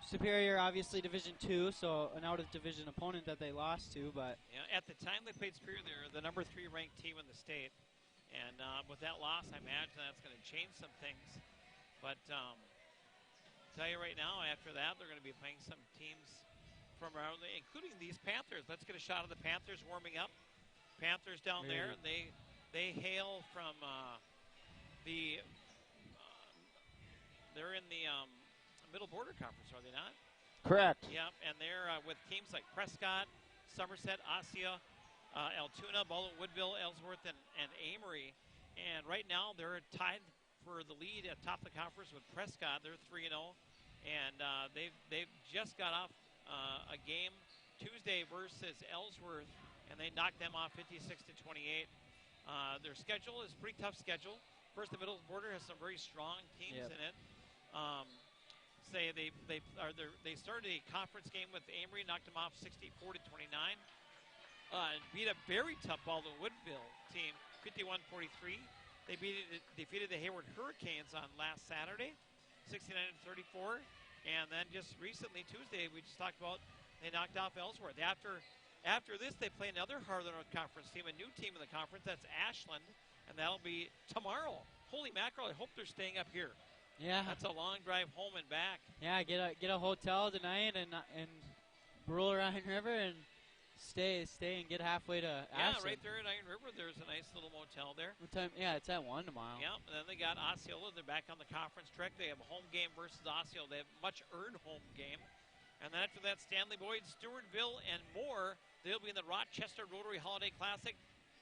Superior, obviously, Division II, so an out-of-division opponent that they lost to. But at the time they played Superior, they're the number 3 ranked team in the state. And with that loss, I imagine that's going to change some things. But tell you right now, after that, they're going to be playing some teams from around, including these Panthers. Let's get a shot of the Panthers warming up. Panthers down there, they hail from they're in the Middle Border Conference, are they not? Correct. Yeah, and they're with teams like Prescott, Somerset, Osseo, Altoona, Baldwin, Woodville, Ellsworth, and Amory. And right now they're tied for the lead at top of the conference with Prescott. They're 3-0, and they've just got off a game Tuesday versus Ellsworth, and they knocked them off 56-28. Their schedule is a pretty tough schedule. First, the Middle Border has some very strong teams in it. They started a conference game with Amory, knocked them off 64-29. Beat a very tough Baldwin Woodville team, 51-43. They defeated the Hayward Hurricanes on last Saturday, 69-34. And then just recently, Tuesday, we just talked about, they knocked off Ellsworth. After this, they play another Heart of the North Conference team, a new team in the conference. That's Ashland, and that'll be tomorrow. Holy mackerel! I hope they're staying up here. yeah, That's a long drive home and back. yeah, get a hotel tonight and roll around River and stay and get halfway to Yeah, Ashland. right there in Iron River, there's a nice little motel there. What time? Yeah, it's at 1 tomorrow. Yeah, and then they got Osceola. They're back on the conference track. They have a home game versus Osceola. They have a much-earned home game. And then after that, Stanley Boyd, Stewartville, and more. They'll be in the Rochester Rotary Holiday Classic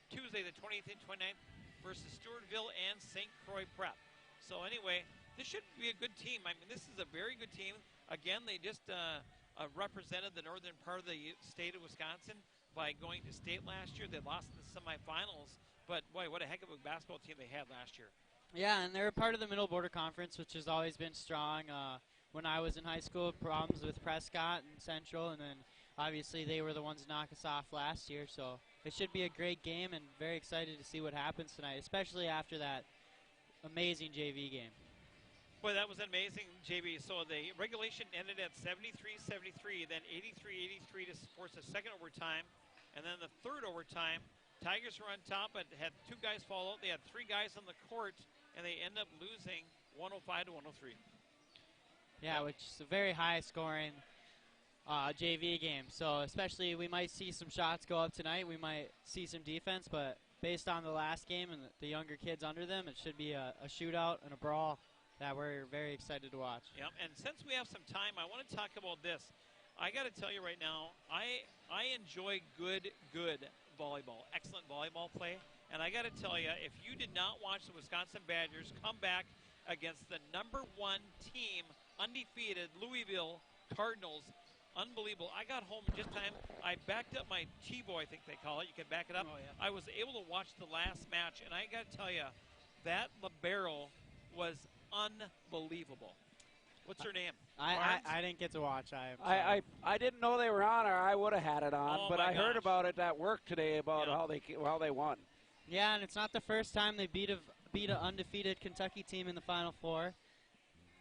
Tuesday, the 28th and 29th, versus Stewartville and St. Croix Prep. So anyway, this should be a good team. I mean, this is a very good team. Again, they just represented the northern part of the state of Wisconsin by going to state last year. They lost in the semifinals, but boy, what a heck of a basketball team they had last year. Yeah, and they're part of the Middle Border Conference, which has always been strong. When I was in high school, problems with Prescott and Central, and then obviously they were the ones to knock us off last year. So it should be a great game, and very excited to see what happens tonight, especially after that amazing JV game. Boy, that was an amazing JV. So the regulation ended at 73-73, then 83-83 to force a second overtime, and then the third overtime, Tigers were on top, but had two guys fall out. They had three guys on the court, and they end up losing 105 to 103. Yeah, which is a very high-scoring JV game. So especially we might see some shots go up tonight. We might see some defense, but based on the last game and the younger kids under them, it should be a shootout and a brawl that we're very excited to watch. Yep, and since we have some time, I want to talk about this. I got to tell you right now, I enjoy good volleyball, excellent volleyball play. And I got to tell you, if you did not watch the Wisconsin Badgers come back against the #1 team, undefeated Louisville Cardinals, unbelievable. I got home in just time. I backed up my TiVo, I think they call it. You can back it up. Oh, yeah. I was able to watch the last match, and I got to tell you, that libero was unbelievable. What's her name? I didn't get to watch. I didn't know they were on, or I would have had it on. Oh, but my I heard gosh. about it at work today about Yeah. how they won. Yeah, and it's not the first time they beat an undefeated Kentucky team in the Final Four.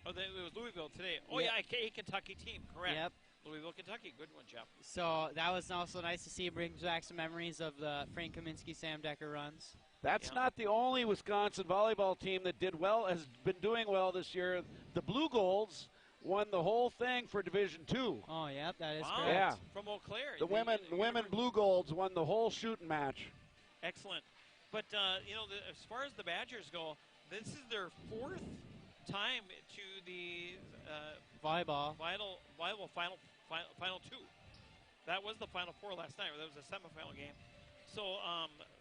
Oh, it was Louisville today. Oh, Yep. yeah, a Kentucky team, correct. Yep. Louisville, Kentucky. Good one, Jeff. So that was also nice to see. It brings back some memories of the Frank Kaminsky, Sam Decker runs. That's Yeah. not the only Wisconsin volleyball team that did well, has been doing well this year. The Blue Golds won the whole thing for Division II. Oh, yep, that is Wow. correct. Yeah. From Eau Claire. The women Blue Golds won the whole shooting match. Excellent. But, as far as the Badgers go, this is their fourth time to the Volleyball. final two. That was the Final Four last night. That was a semifinal game. So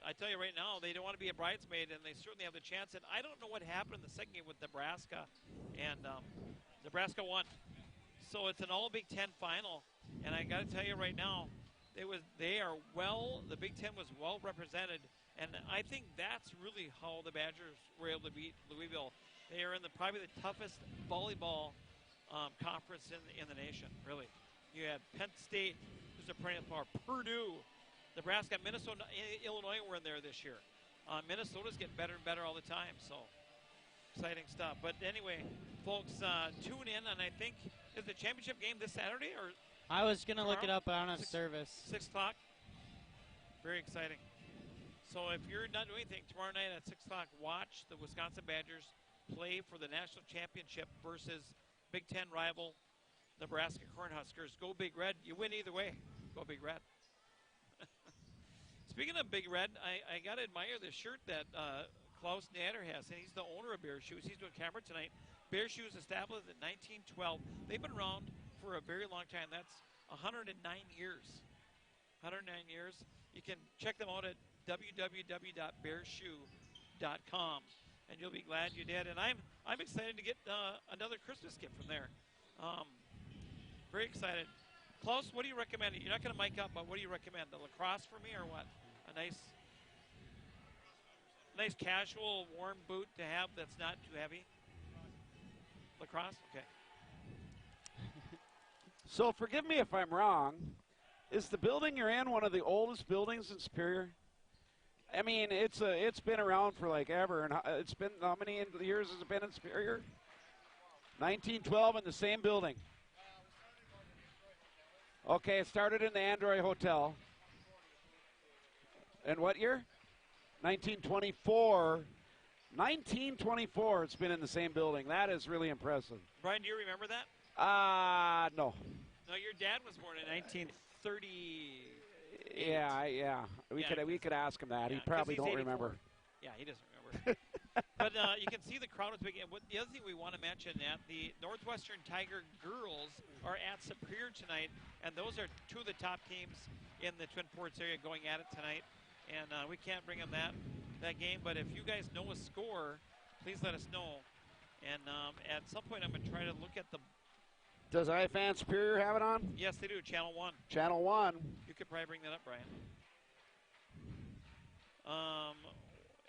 I tell you right now, they don't want to be a bridesmaid, and they certainly have the chance. And I don't know what happened in the second game with Nebraska, and Nebraska won. So it's an all Big Ten final, and I got to tell you right now, the Big Ten was well represented, and I think that's really how the Badgers were able to beat Louisville. They are in probably the toughest volleyball conference in the nation, really. You had Penn State, who's a perennial power, Purdue, Nebraska, Minnesota, Illinois were in there this year. Minnesota's getting better and better all the time, so exciting stuff. But anyway, folks, tune in, and I think, is the championship game this Saturday or I was going to look it tomorrow? up, but I don't have service. 6 o'clock? Very exciting. So if you're not doing anything, tomorrow night at 6 o'clock, watch the Wisconsin Badgers play for the national championship versus Big Ten rival Nebraska Cornhuskers. Go Big Red. You win either way. Go Big Red. Speaking of Big Red, I got to admire the shirt that Klaus Nader has, and he's the owner of Bear Shoes. He's doing camera tonight. Bear Shoes established in 1912. They've been around for a very long time. That's 109 years. 109 years. You can check them out at www.bearshoe.com, and you'll be glad you did. And I'm excited to get another Christmas gift from there. Very excited. Klaus, what do you recommend? You're not going to mic up, but what do you recommend? The lacrosse for me or what? A nice casual warm boot to have that's not too heavy? Lacrosse? Okay. So forgive me if I'm wrong. Is the building you're in one of the oldest buildings in Superior? I mean, it's been around for like ever, and it's been, how many years has it been in Superior? 1912 in the same building. Okay, it started in the Android Hotel. And what year? 1924. 1924, it's been in the same building. That is really impressive. Brian, do you remember that? No. No, your dad was born in 1930. Yeah. We could ask him that. Yeah, he probably 'cause he's don't 84. remember. Yeah, he doesn't remember. But you can see the crowd is big. And the other thing we want to mention that the Northwestern Tiger girls are at Superior tonight, and those are two of the top teams in the Twin Ports area going at it tonight. And we can't bring them that game, but if you guys know a score, please let us know. And at some point, I'm going to try to look at the. Does IFAN Superior have it on? Yes, they do. Channel 1. Channel 1. You could probably bring that up, Brian.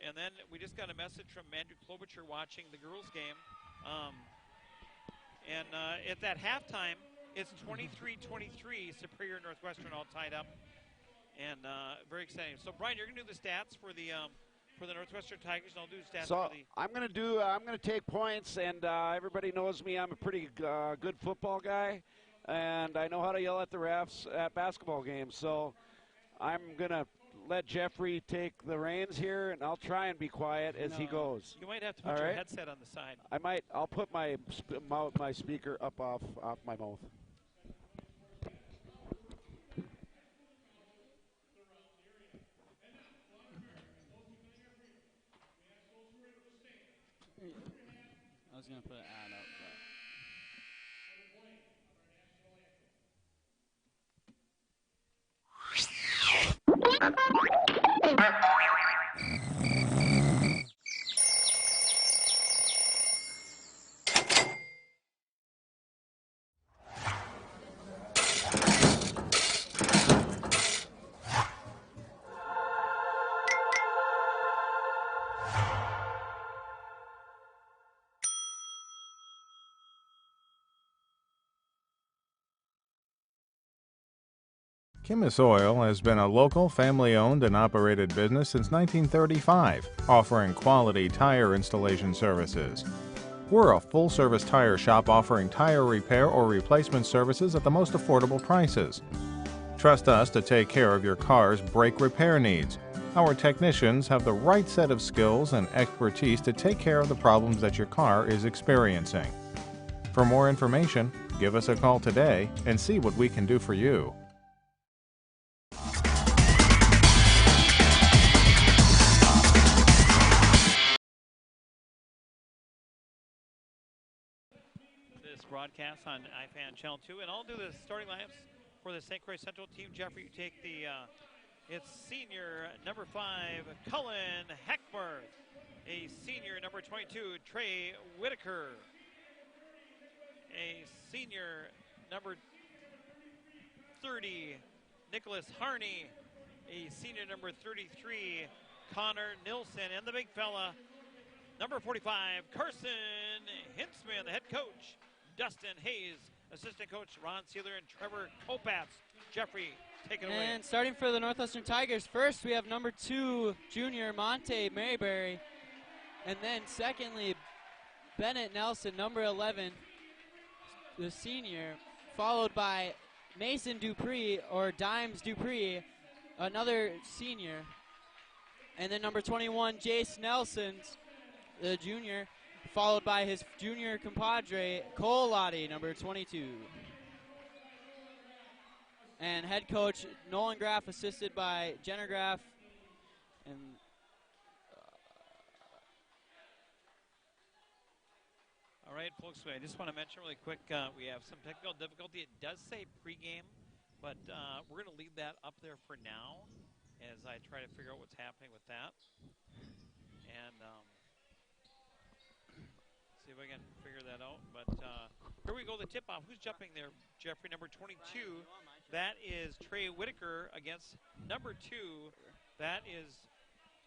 And then we just got a message from Andrew Klobuchar watching the girls' game. And it's at halftime. It's 23-23, Superior Northwestern all tied up. And very exciting. So, Brian, you're going to do the stats for the Northwestern Tigers, and I'll do stats for the. I'm going to take points, and everybody knows me. I'm a pretty good football guy, and I know how to yell at the refs at basketball games. So I'm going to let Jeffrey take the reins here, and I'll try and be quiet as he goes. You might have to put your headset on the side. I might. I'll put my speaker up off my mouth. I was going to put an ad up, but. Kimmis Oil has been a local, family-owned and operated business since 1935, offering quality tire installation services. We're a full-service tire shop offering tire repair or replacement services at the most affordable prices. Trust us to take care of your car's brake repair needs. Our technicians have the right set of skills and expertise to take care of the problems that your car is experiencing. For more information, give us a call today and see what we can do for you. Broadcast on IFAN Channel 2, and I'll do the starting lineups for the St. Croix Central team. Jeffrey, you take the, it's senior number 5, Cullen Heckworth, a senior number 22, Trey Whitaker, a senior number 30, Nicholas Harney, a senior number 33, Connor Nilsson, and the big fella, number 45, Carson Hintzman, the head coach. Dustin Hayes, assistant coach Ron Sealer, and Trevor Kopatz. Jeffrey, take it away. And starting for the Northwestern Tigers, first we have number 2, junior Monte Mayberry. And then secondly, Bennett Nelson, number 11, the senior, followed by Mason Dupree, or Dimes Dupree, another senior. And then number 21, Jace Nelson, the junior, followed by his junior compadre, Cole Lottie, number 22. And head coach Nolan Graff, assisted by Jenner Graff. And all right, folks, I just want to mention really quick, we have some technical difficulty. It does say pregame, but we're going to leave that up there for now as I try to figure out what's happening with that. And see if I can figure that out. But here we go, the tip-off. Who's jumping there, Jeffrey? Number 22. That is Trey Whitaker against number 2. That is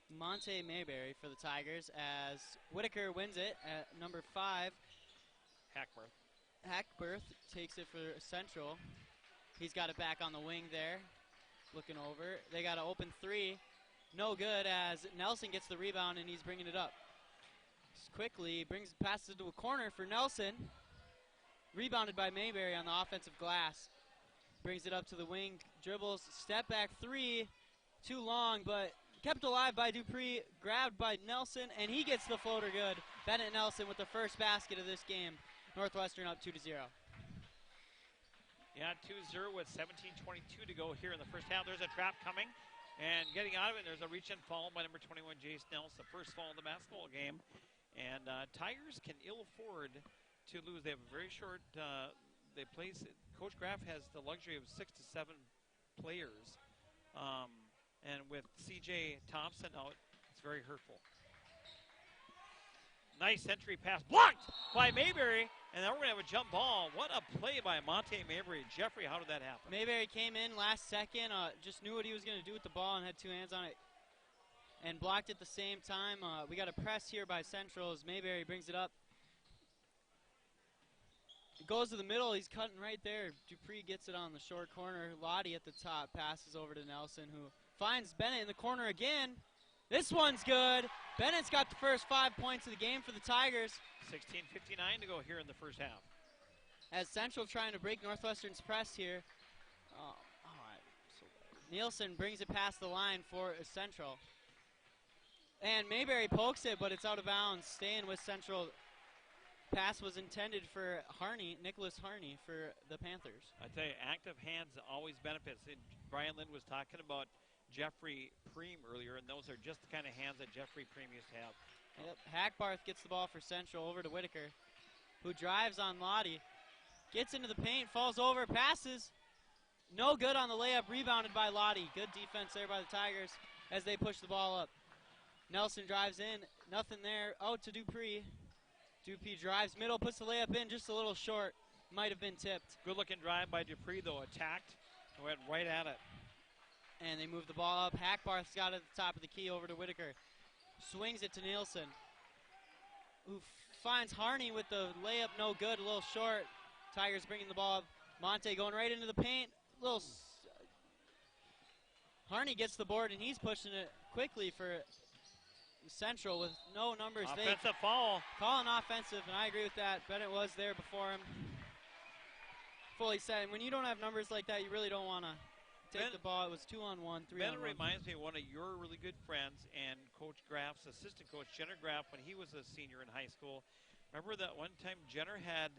Monte Mayberry for the Tigers, as Whitaker wins it at number 5. Hackberth takes it for Central. He's got it back on the wing there, looking over. They got an open 3. No good, as Nelson gets the rebound and he's bringing it up. Quickly passes it to a corner for Nelson. Rebounded by Mayberry on the offensive glass. Brings it up to the wing, dribbles, step back 3. Too long, but kept alive by Dupree, grabbed by Nelson, and he gets the floater good. Bennett Nelson with the first basket of this game. Northwestern up 2-0. Yeah, 2-0 with 17:22 to go here in the first half. There's a trap coming, and getting out of it, there's a reach and fall by number 21, Jace Nelson, the first fall in the basketball game. And Tigers can ill afford to lose. They have a very short, Coach Graff has the luxury of 6 to 7 players. And with C.J. Thompson out, it's very hurtful. Nice entry pass. Blocked by Mayberry. And now we're going to have a jump ball. What a play by Monte Mayberry. Jeffrey, how did that happen? Mayberry came in last second, just knew what he was going to do with the ball and had two hands on it and blocked at the same time. We got a press here by Central as Mayberry brings it up. It goes to the middle. He's cutting right there. Dupree gets it on the short corner. Lottie at the top passes over to Nelson, who finds Bennett in the corner again. This one's good. Bennett's got the first 5 points of the game for the Tigers. 16:59 to go here in the first half. As Central trying to break Northwestern's press here. Nielsen brings it past the line for Central. And Mayberry pokes it, but it's out of bounds. Staying with Central. Pass was intended for Harney, Nicholas Harney, for the Panthers. I tell you, active hands always benefits. And Brian Lind was talking about Jeffrey Preem earlier, and those are just the kind of hands that Jeffrey Preem used to have. Yep. Hackbarth gets the ball for Central over to Whitaker, who drives on Lottie. Gets into the paint, falls over, passes. No good on the layup, rebounded by Lottie. Good defense there by the Tigers as they push the ball up. Nelson drives in, nothing there. Out to Dupree. Dupree drives middle, puts the layup in, just a little short. Might have been tipped. Good looking drive by Dupree, though. Attacked and went right at it. And they move the ball up. Hackbarth's got it at the top of the key over to Whitaker. Swings it to Nielsen, who finds Harney with the layup, no good, a little short. Tigers bringing the ball up. Monte going right into the paint. Harney gets the board, and he's pushing it quickly for Central with no numbers. Offensive foul. Calling offensive, and I agree with that. Bennett was there before him. Fully set. And when you don't have numbers like that, you really don't want to take the ball. It was 2-on-1, 3-on-1. Bennett reminds me of one of your really good friends and Coach Graff's assistant coach, Jenner Graff, when he was a senior in high school. Remember that one time Jenner had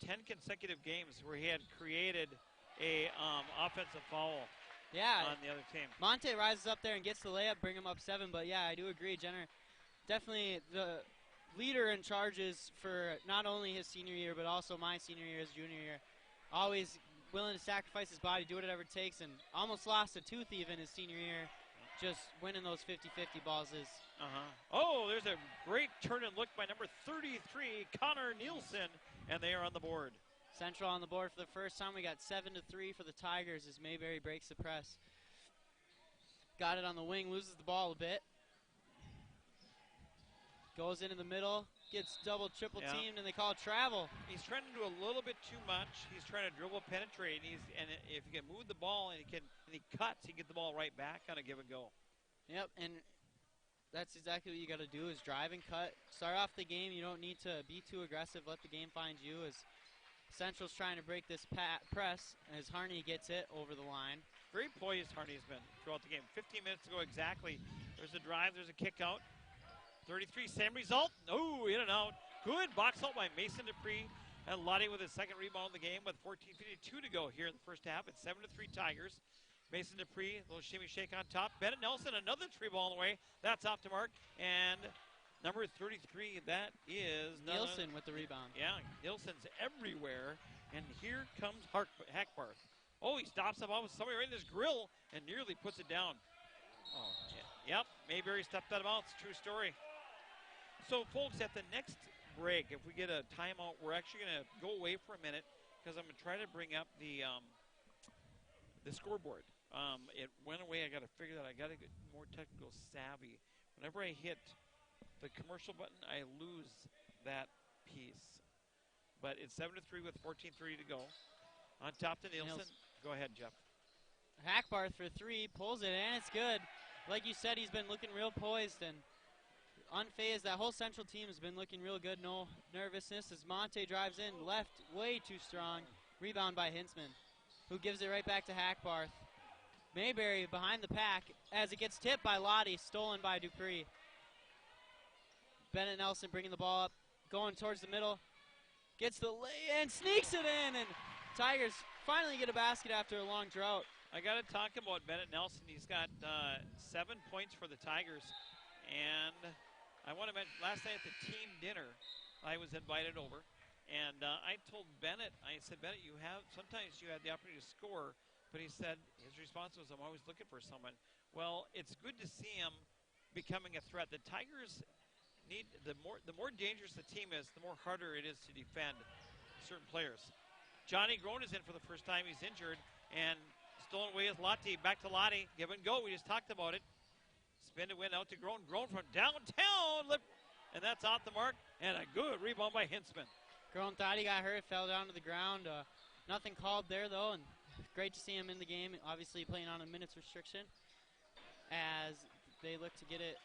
10 consecutive games where he had created a offensive foul. Yeah, on the other team. Monte rises up there and gets the layup, bring him up 7. But yeah, I do agree. Jenner, definitely the leader in charges for not only his senior year, but also my senior year, his junior year. Always willing to sacrifice his body, do whatever it takes, and almost lost a tooth even his senior year. Just winning those 50-50 balls is. Oh, there's a great turn and look by number 33, Connor Nielsen, and they are on the board. Central on the board for the first time. We got 7-3 for the Tigers as Mayberry breaks the press. Got it on the wing, loses the ball a bit. Goes into the middle, gets double, triple teamed, and they call it travel. He's trying to do a little bit too much. He's trying to dribble, penetrate, and if he can move the ball and he cuts, he can get the ball right back on a give and go. Yep, and that's exactly what you got to do is drive and cut. Start off the game. You don't need to be too aggressive. Let the game find you as Central's trying to break this press as Harney gets it over the line. Very poised Harney's been throughout the game. 15 minutes ago exactly. There's a drive, there's a kick out. 33, same result. Oh, in and out. Good box out by Mason Dupree. And Lottie with his second rebound of the game with 14:52 to go here in the first half. It's 7-3 Tigers. Mason Dupree, a little shimmy shake on top. Bennett Nelson, another three ball on the way. That's off to mark. And number 33, that is Nielsen with the rebound. Yeah, Nielsen's everywhere. And here comes Hackbarth. Oh, he stops up with somebody right in his grill and nearly puts it down. Oh, yeah. Yep, Mayberry stepped out of bounds. True story. So, folks, at the next break, if we get a timeout, we're actually going to go away for a minute because I'm going to try to bring up the scoreboard. It went away. I got to figure that. I got to get more technical savvy. Whenever I hit the commercial button, I lose that piece. But it's 7-3 with 14:3 to go. On top to Nielsen. Go ahead, Jeff. Hackbarth for 3, pulls it, and it's good. Like you said, he's been looking real poised and unfazed. That whole Central team has been looking real good. No nervousness as Monte drives in. Left, way too strong. Rebound by Hintzman, who gives it right back to Hackbarth. Mayberry behind the pack as it gets tipped by Lottie, stolen by Dupree. Bennett Nelson bringing the ball up, going towards the middle. Gets the lay and sneaks it in, and Tigers finally get a basket after a long drought. I got to talk about Bennett Nelson. He's got 7 points for the Tigers. And I want to mention, last night at the team dinner, I was invited over. And I told Bennett, I said, Bennett, sometimes you have the opportunity to score. But he said, his response was, I'm always looking for someone. Well, it's good to see him becoming a threat. The Tigers the more dangerous the team is, the more harder it is to defend certain players. Johnny Groen is in for the first time. He's injured, and stolen away is Lottie. Back to Lottie. Give and go. We just talked about it. Spin to win out to Groen. Groen from downtown. And that's off the mark. And a good rebound by Hintzman. Groen thought he got hurt, fell down to the ground. Nothing called there, though, and great to see him in the game. Obviously playing on a minutes restriction as they look to get it.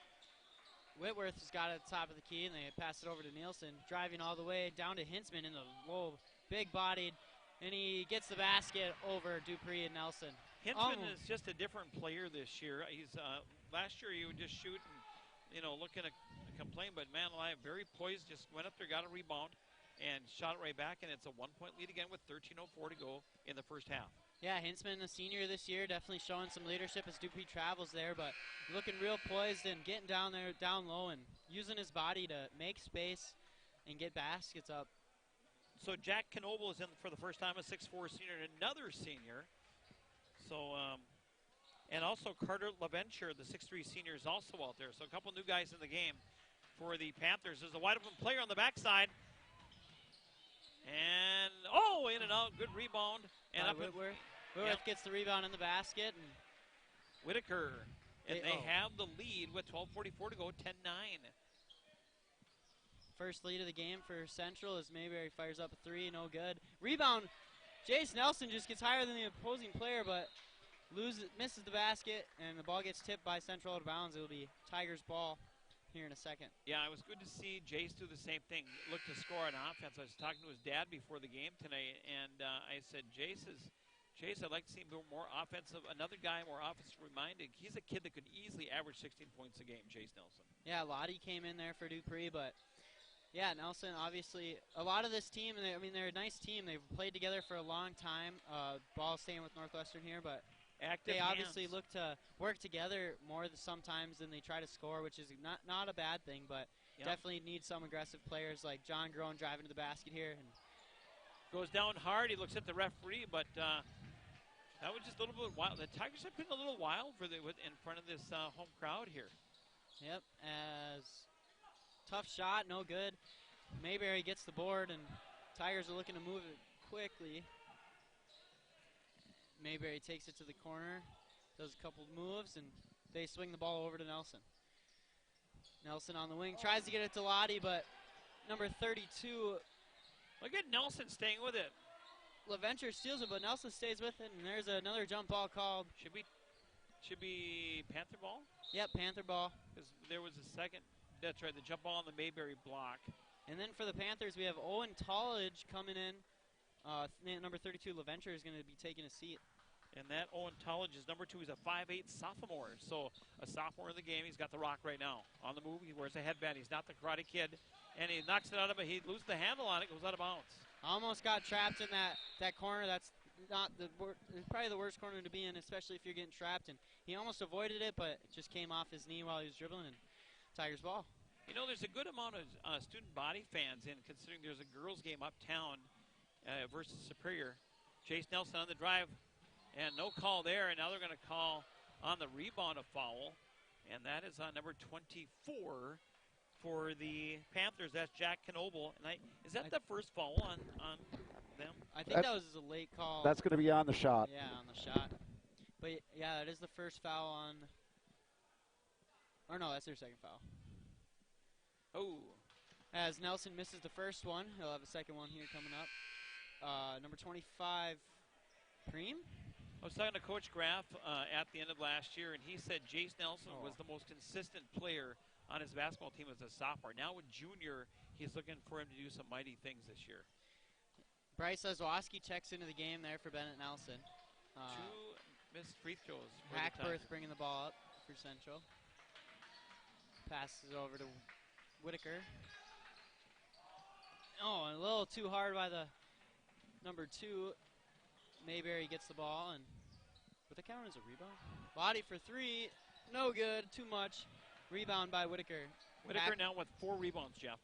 Whitworth has got it at the top of the key, and they pass it over to Nielsen, driving all the way down to Hintzman in the low, big-bodied, and he gets the basket over Dupree and Nelson. Hintzman is just a different player this year. He's last year he would just shoot and looking to complain, but man alive, very poised, just went up there, got a rebound, and shot it right back, and it's a 1-point lead again with 13:04 to go in the first half. Yeah, Hintzman, a senior this year, definitely showing some leadership as Dupree travels there, but looking real poised and getting down there, down low, and using his body to make space and get baskets up. So Jack Knoble is in for the first time, a 6'4" senior, and another senior. So, and also Carter LaVenture, the 6'3" senior, is also out there. So a couple new guys in the game for the Panthers. There's a wide open player on the backside. And, in and out, good rebound. And up Whitworth. Whitworth gets the rebound in the basket. And Whitaker. And they have the lead with 12:44 to go, 10-9. First lead of the game for Central as Mayberry fires up a three, no good. Rebound, Jace Nelson just gets higher than the opposing player, but misses the basket, and the ball gets tipped by Central out of bounds. It'll be Tigers' ball here in a second. Yeah, it was good to see Jace do the same thing, look to score on offense. I was talking to his dad before the game tonight, and I said, Jace, I'd like to see him more offensive, another guy more offensive-minded. He's a kid that could easily average 16 points a game, Jace Nelson. Yeah, Lottie came in there for Dupree, but yeah, Nelson, obviously, a lot of this team, they're a nice team. They've played together for a long time. Ball staying with Northwestern here, but they obviously look to work together more sometimes than they try to score, which is not a bad thing, but definitely need some aggressive players like John Groen driving to the basket here. And goes down hard. He looks at the referee, but that was just a little bit wild. The Tigers have been a little wild in front of this home crowd here. Yep, as tough shot, no good. Mayberry gets the board, and Tigers are looking to move it quickly. Mayberry takes it to the corner, does a couple moves, and they swing the ball over to Nelson. Nelson on the wing, tries to get it to Lottie, but number 32. Look at Nelson staying with it. LaVenture steals it, but Nelson stays with it, and there's another jump ball called. Should be Panther ball? Yep, Panther ball. Because there was a second. That's right, the jump ball on the Mayberry block. And then for the Panthers, we have Owen Tollidge coming in. Number 32, LaVenture, is going to be taking a seat. And that Owen Tollidge is number 2. He's a 5'8" sophomore. So a sophomore in the game. He's got the rock right now. On the move, he wears a headband. He's not the Karate Kid. And he knocks it out of it. He loses the handle on it. Goes out of bounds. Almost got trapped in that corner. That's not probably the worst corner to be in, especially if you're getting trapped. And he almost avoided it, but it just came off his knee while he was dribbling. And Tigers ball. There's a good amount of student body fans in, considering there's a girls' game uptown versus Superior. Jace Nelson on the drive, and no call there. And now they're going to call on the rebound a foul, and that is on number 24 for the Panthers. That's Jack Knoble. And is that the first foul on them? I think that was a late call. That's going to be on the shot. Yeah, on the shot. But yeah, it is the first foul on. Or no, that's their second foul. Oh. As Nelson misses the first one, he'll have a second one here coming up. Number 25, Preem. I was talking to Coach Graff at the end of last year, and he said Jace Nelson was the most consistent player on his basketball team as a sophomore. Now with junior, he's looking for him to do some mighty things this year. Bryce Ozwoski checks into the game there for Bennett Nelson. 2 missed free throws. Hackworth bringing the ball up for Central. Passes over to Whitaker. A little too hard by the number 2. Mayberry gets the ball, and would the count as a rebound? Body for 3, no good, too much. Rebound by Whitaker. Whitaker now with 4 rebounds, Jeff.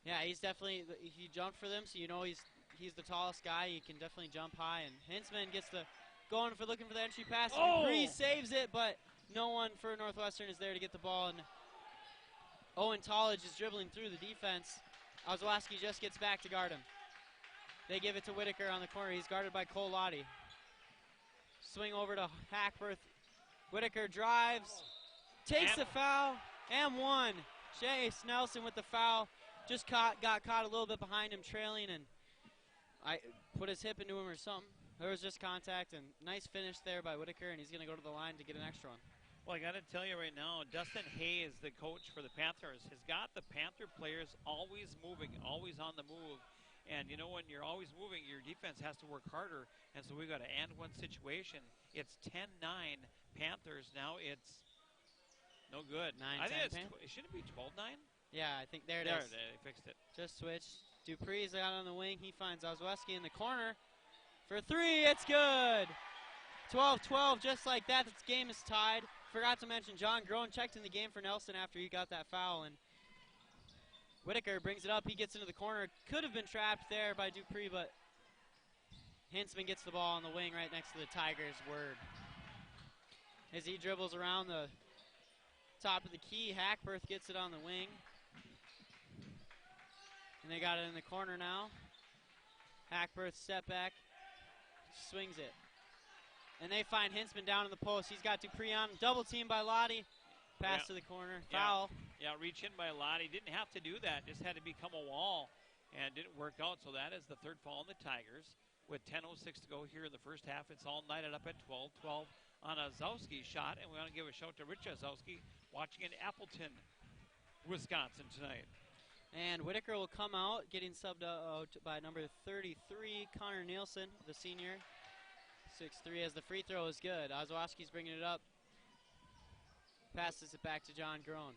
Yeah, he jumped for them, so he's the tallest guy. He can definitely jump high, and Hintzman gets looking for the entry pass. Dupree saves it, but no one for Northwestern is there to get the ball, and Owen Tollage is dribbling through the defense. Ozlowski just gets back to guard him. They give it to Whitaker on the corner. He's guarded by Cole Lottie. Swing over to Hackworth. Whitaker drives, takes the foul, and one. Chase Nelson with the foul. Just got caught a little bit behind him, trailing, and I put his hip into him or something. There was just contact, and nice finish there by Whitaker, and he's going to go to the line to get an extra one. Well, I got to tell you right now, Dustin Hayes, the coach for the Panthers, has got the Panther players always moving, always on the move. And, you know, when you're always moving, your defense has to work harder. And so we've got an and-one situation. It's 10-9 Panthers. Now it's no good. 9-10 it shouldn't be 12-9? Yeah, I think there it is. They fixed it. Just switched. Dupree's out on the wing. He finds Ozlowski in the corner. For three, it's good. 12-12, just like that. This game is tied. Forgot to mention John Groen checked in the game for Nelson after he got that foul, and Whitaker brings it up. He gets into the corner. Could have been trapped there by Dupree, but Hinsman gets the ball on the wing right next to the Tigers' word. As he dribbles around the top of the key, Hackworth gets it on the wing. And they got it in the corner now. Hackworth step back, swings it. And they find Hinsman down in the post. He's got Dupree on. Double team by Lottie. Pass to the corner. Foul. Yeah, reach in by Lottie. Didn't have to do that. Just had to become a wall. And didn't work out. So that is the third foul on the Tigers. With 10:06 to go here in the first half. It's all knotted up at 12-12 on a Zowski shot. And we want to give a shout to Rich Zowski watching in Appleton, Wisconsin tonight. And Whitaker will come out, getting subbed out by number 33, Connor Nielsen, the senior. 6-3 as the free throw is good. Ozlowski's bringing it up. Passes it back to John Groen.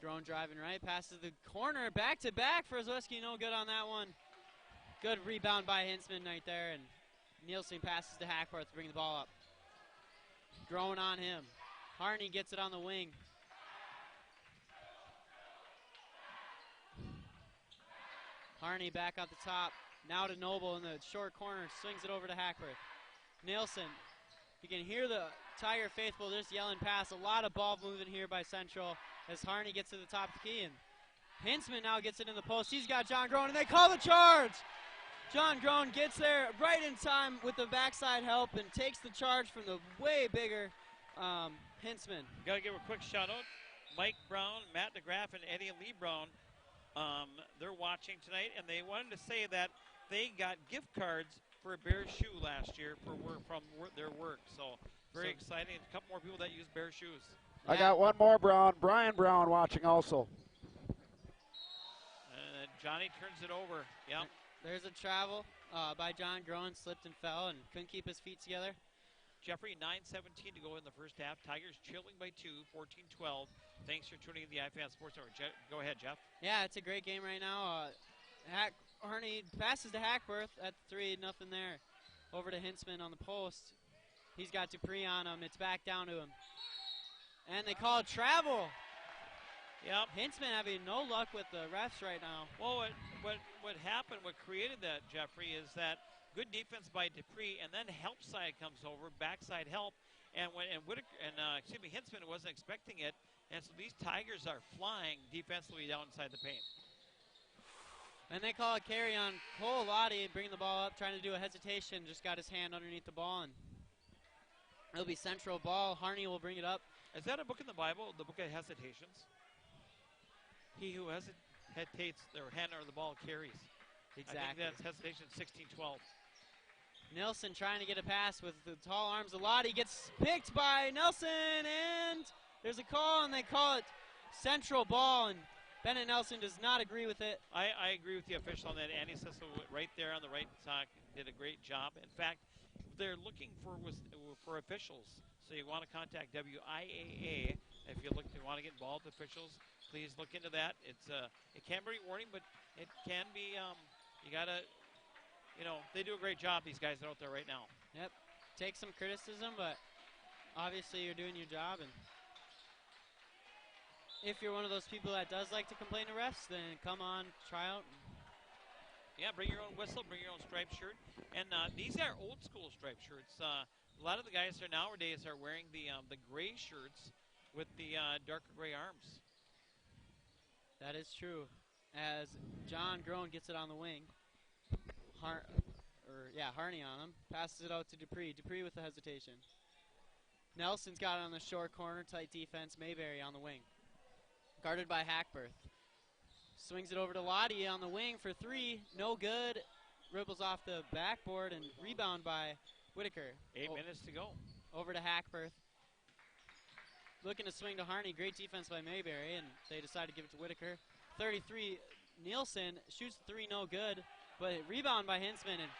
Groen driving right, passes the corner, back to back for Ozlowski, no good on that one. Good rebound by Hinsman right there, and Nielsen passes to Hackworth to bring the ball up. Groen on him. Harney gets it on the wing. Harney back at the top. Now to Noble in the short corner, swings it over to Hackworth. Nielsen, you can hear the Tiger faithful just yelling pass. A lot of ball movement here by Central as Harney gets to the top of the key. And Hinsman now gets it in the post. He's got John Groen, and they call the charge. John Groen gets there right in time with the backside help and takes the charge from the way bigger Hinsman. Got to give a quick shout out. Mike Brown, Matt DeGraff, and Eddie Lee Brown. They're watching tonight, and they wanted to say that they got gift cards for a Bear shoe last year from their work. So very exciting. A couple more people that use Bear shoes. I got one more Brown. Brian Brown watching also. Johnny turns it over. Yep. There's a travel by John Groen, slipped and fell and couldn't keep his feet together. Jeffrey, 9:17 to go in the first half. Tigers trailing by 2, 14-12. Thanks for tuning in to the iFan Sports Hour. Go ahead, Jeff. Yeah, it's a great game right now. Harney passes to Hackworth at 3, nothing there. Over to Hinsman on the post. He's got Dupree on him. It's back down to him. And they call it travel. Yep. Hinsman having no luck with the refs right now. Well, what happened, what created that, Jeffrey, is that good defense by Dupree, and then help side comes over, backside help, and Hinsman wasn't expecting it, and so these Tigers are flying defensively down inside the paint. And they call a carry on Cole Lottie, bringing the ball up, trying to do a hesitation, just got his hand underneath the ball, and it'll be Central ball. Harney will bring it up. Is that a book in the Bible, the book of hesitations? He who hesitates their hand or the ball carries. Exactly. I think that's hesitation 16-12. Nelson trying to get a pass with the tall arms of Lottie. Gets picked by Nelson, and there's a call, and they call it Central ball, and Bennett Nelson does not agree with it. I agree with the official on that. Andy Sissel right there on the right side did a great job. In fact, they're looking for officials. So you want to contact WIAA if you want to get involved with officials. Please look into that. It can be rewarding, but it can be you gotta, they do a great job. These guys that are out there right now. Yep, take some criticism, but obviously you're doing your job. And if you're one of those people that does like to complain to refs, then come on, try out. Yeah, bring your own whistle, bring your own striped shirt, and these are old school striped shirts. A lot of the guys there nowadays are wearing the gray shirts with the darker gray arms. That is true. As John Groen gets it on the wing. Harney on him. Passes it out to Dupree. Dupree with the hesitation. Nelson's got it on the short corner. Tight defense. Mayberry on the wing. Guarded by Hackberth. Swings it over to Lottie on the wing for three. No good. Ribbles off the backboard and rebound by Whitaker. 8 minutes to go. Over to Hackberth. Looking to swing to Harney. Great defense by Mayberry, and they decide to give it to Whitaker. 33, Nielsen shoots the three, no good, but rebound by Hinsman, and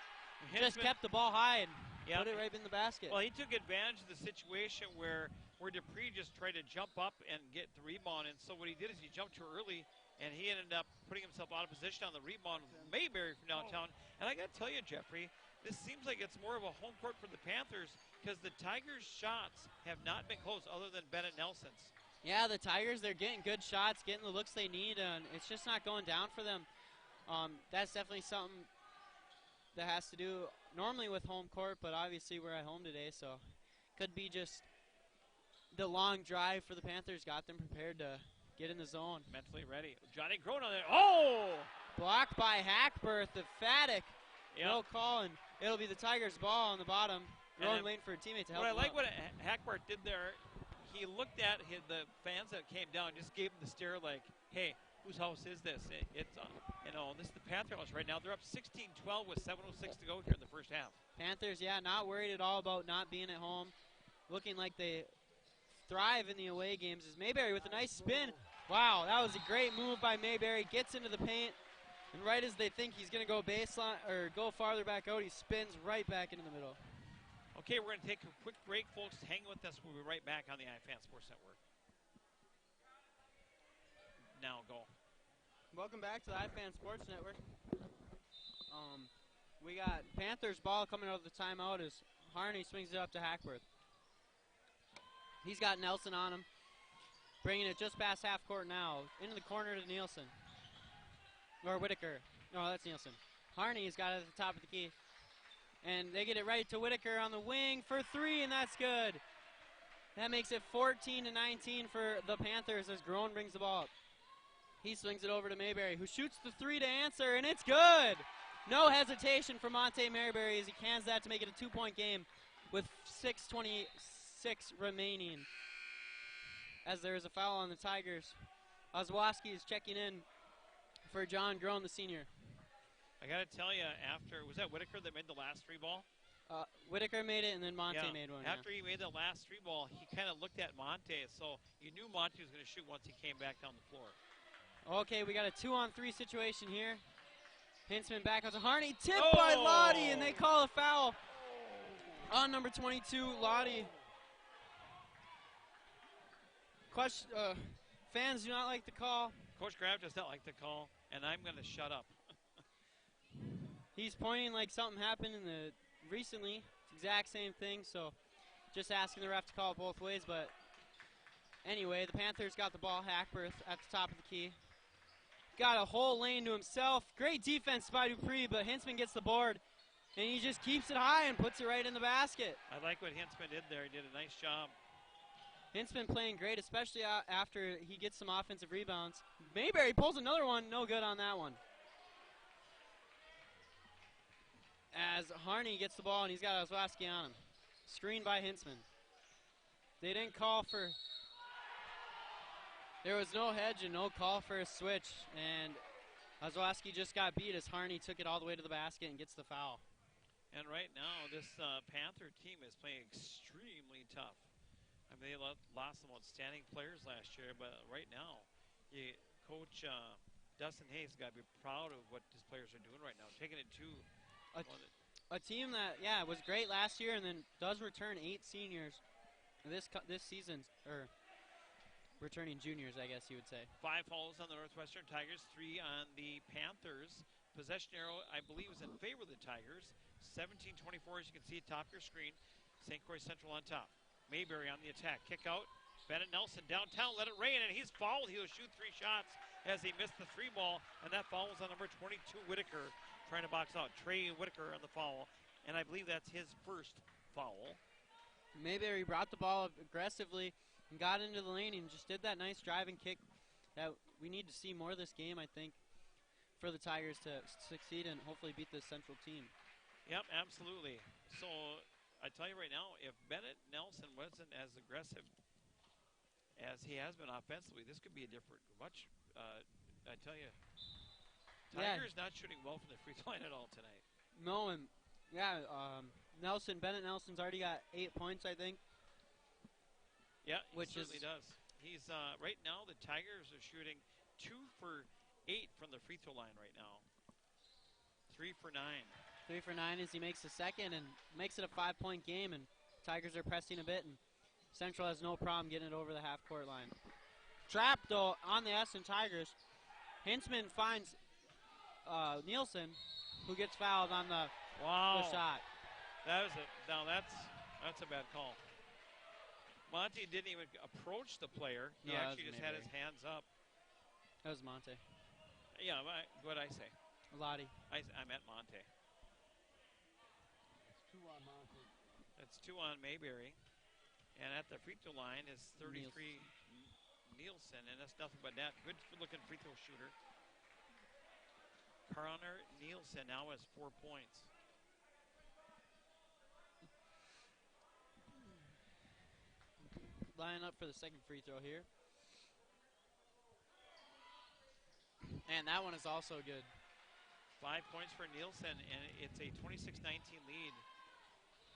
just kept the ball high and put it right in the basket. Well, he took advantage of the situation where Dupree just tried to jump up and get the rebound, and so what he did is he jumped too early, and he ended up putting himself out of position on the rebound with Mayberry from downtown. And I got to tell you, Jeffrey, this seems like it's more of a home court for the Panthers because the Tigers' shots have not been close other than Bennett Nelson's. Yeah, the Tigers, they're getting good shots, getting the looks they need, and it's just not going down for them. That's definitely something that has to do normally with home court, but obviously we're at home today, so could be just the long drive for the Panthers got them prepared to get in the zone. Mentally ready. Johnny Groen on there. Oh! Blocked by Hackberth, emphatic. Yep. No call, and it'll be the Tigers' ball on the bottom. Groen waiting for a teammate to help him What I like up. what Hackberth did there, he looked at the fans that came down, just gave him the stare like, hey, whose house is this? It's this is the Panther house right now. They're up 16-12 with 7:06 to go here in the first half. Panthers, not worried at all about not being at home. Looking like they thrive in the away games. Is Mayberry with a nice spin. Wow, that was a great move by Mayberry. Gets into the paint, and right as they think he's going to go baseline or go farther back out, he spins right back into the middle. Okay, we're going to take a quick break, folks. Hang with us. We'll be right back on the iFan Sports Network. Now go. Welcome back to the iFan Sports Network. We got Panthers ball coming out of the timeout as Harney swings it up to Hackworth. He's got Nelson on him, bringing it just past half court now. Into the corner to Nielsen. Or Whitaker. No, that's Nielsen. Harney's got it at the top of the key. And they get it right to Whitaker on the wing for three, and that's good. That makes it 14-19 for the Panthers as Groen brings the ball up. He swings it over to Mayberry, who shoots the three to answer, and it's good. No hesitation for Monte Mayberry as he cans that to make it a 2-point game with 6:26 remaining. As there is a foul on the Tigers. Ozwoski is checking in for John Groen, the senior. I got to tell you, was that Whitaker that made the last three ball? Whitaker made it, and then Monte made one. After he made the last three ball, he kind of looked at Monte, so you knew Monte was going to shoot once he came back down the floor. Okay, we got a 2-on-3 situation here. Hinsman back out to Harney, tipped by Lottie, and they call a foul on number 22, Lottie. Fans do not like the call. Coach Graf does not like the call, and I'm going to shut up. He's pointing like something happened recently. It's the exact same thing, so just asking the ref to call it both ways. But anyway, the Panthers got the ball. Hackberth at the top of the key. Got a whole lane to himself. Great defense by Dupree, but Hinsman gets the board, and he just keeps it high and puts it right in the basket. I like what Hinsman did there. He did a nice job. Hinsman playing great, especially after he gets some offensive rebounds. Mayberry pulls another one. No good on that one. As Harney gets the ball, and he's got Ozwoski on him. Screened by Hinsman. They didn't call for... There was no hedge and no call for a switch, and Ozwoski just got beat as Harney took it all the way to the basket and gets the foul. And right now, this Panther team is playing extremely tough. I mean, they lost some outstanding players last year, but right now, Coach Dustin Hayes got to be proud of what his players are doing right now, taking it to a team that was great last year and then does return 8 seniors this season, or returning juniors, I guess you would say. 5 fouls on the Northwestern Tigers, 3 on the Panthers. Possession arrow, I believe, is in favor of the Tigers. 17-24, as you can see, top of your screen. St. Croix Central on top. Mayberry on the attack. Kick out. Bennett Nelson downtown. Let it rain, and he's fouled. He'll shoot 3 shots as he missed the 3 ball, and that foul was on number 22, Whitaker, trying to box out. Trey Whitaker on the foul, and I believe that's his first foul. Mayberry brought the ball up aggressively, and got into the lane and just did that nice driving kick that we need to see more of this game, I think, for the Tigers to succeed and hopefully beat this Central team. Yep, absolutely. So I tell you right now, if Bennett Nelson wasn't as aggressive as he has been offensively, this could be a different, I tell you, Tigers not shooting well from the free throw line at all tonight. No, and Bennett Nelson's already got 8 points, I think. Yeah, he certainly does. He's right now the Tigers are shooting 2 for 8 from the free throw line right now. 3 for 9. 3 for 9 as he makes the second and makes it a 5-point game, and Tigers are pressing a bit, and Central has no problem getting it over the half-court line. Trapped, though, on the Ashland Tigers. Hinsman finds Nielsen, who gets fouled on the shot. That's a bad call. Monte didn't even approach the player. He actually just had his hands up. That was Monte. Yeah, what did I say? Lottie. I meant Monte. It's 2 on Monte. That's 2 on Mayberry. And at the free throw line is 33 Nielsen, and that's nothing but net. Good looking free throw shooter. Connor Nielsen now has 4 points. Line up for the second free throw here. And that one is also good. 5 points for Nielsen, and it's a 26-19 lead.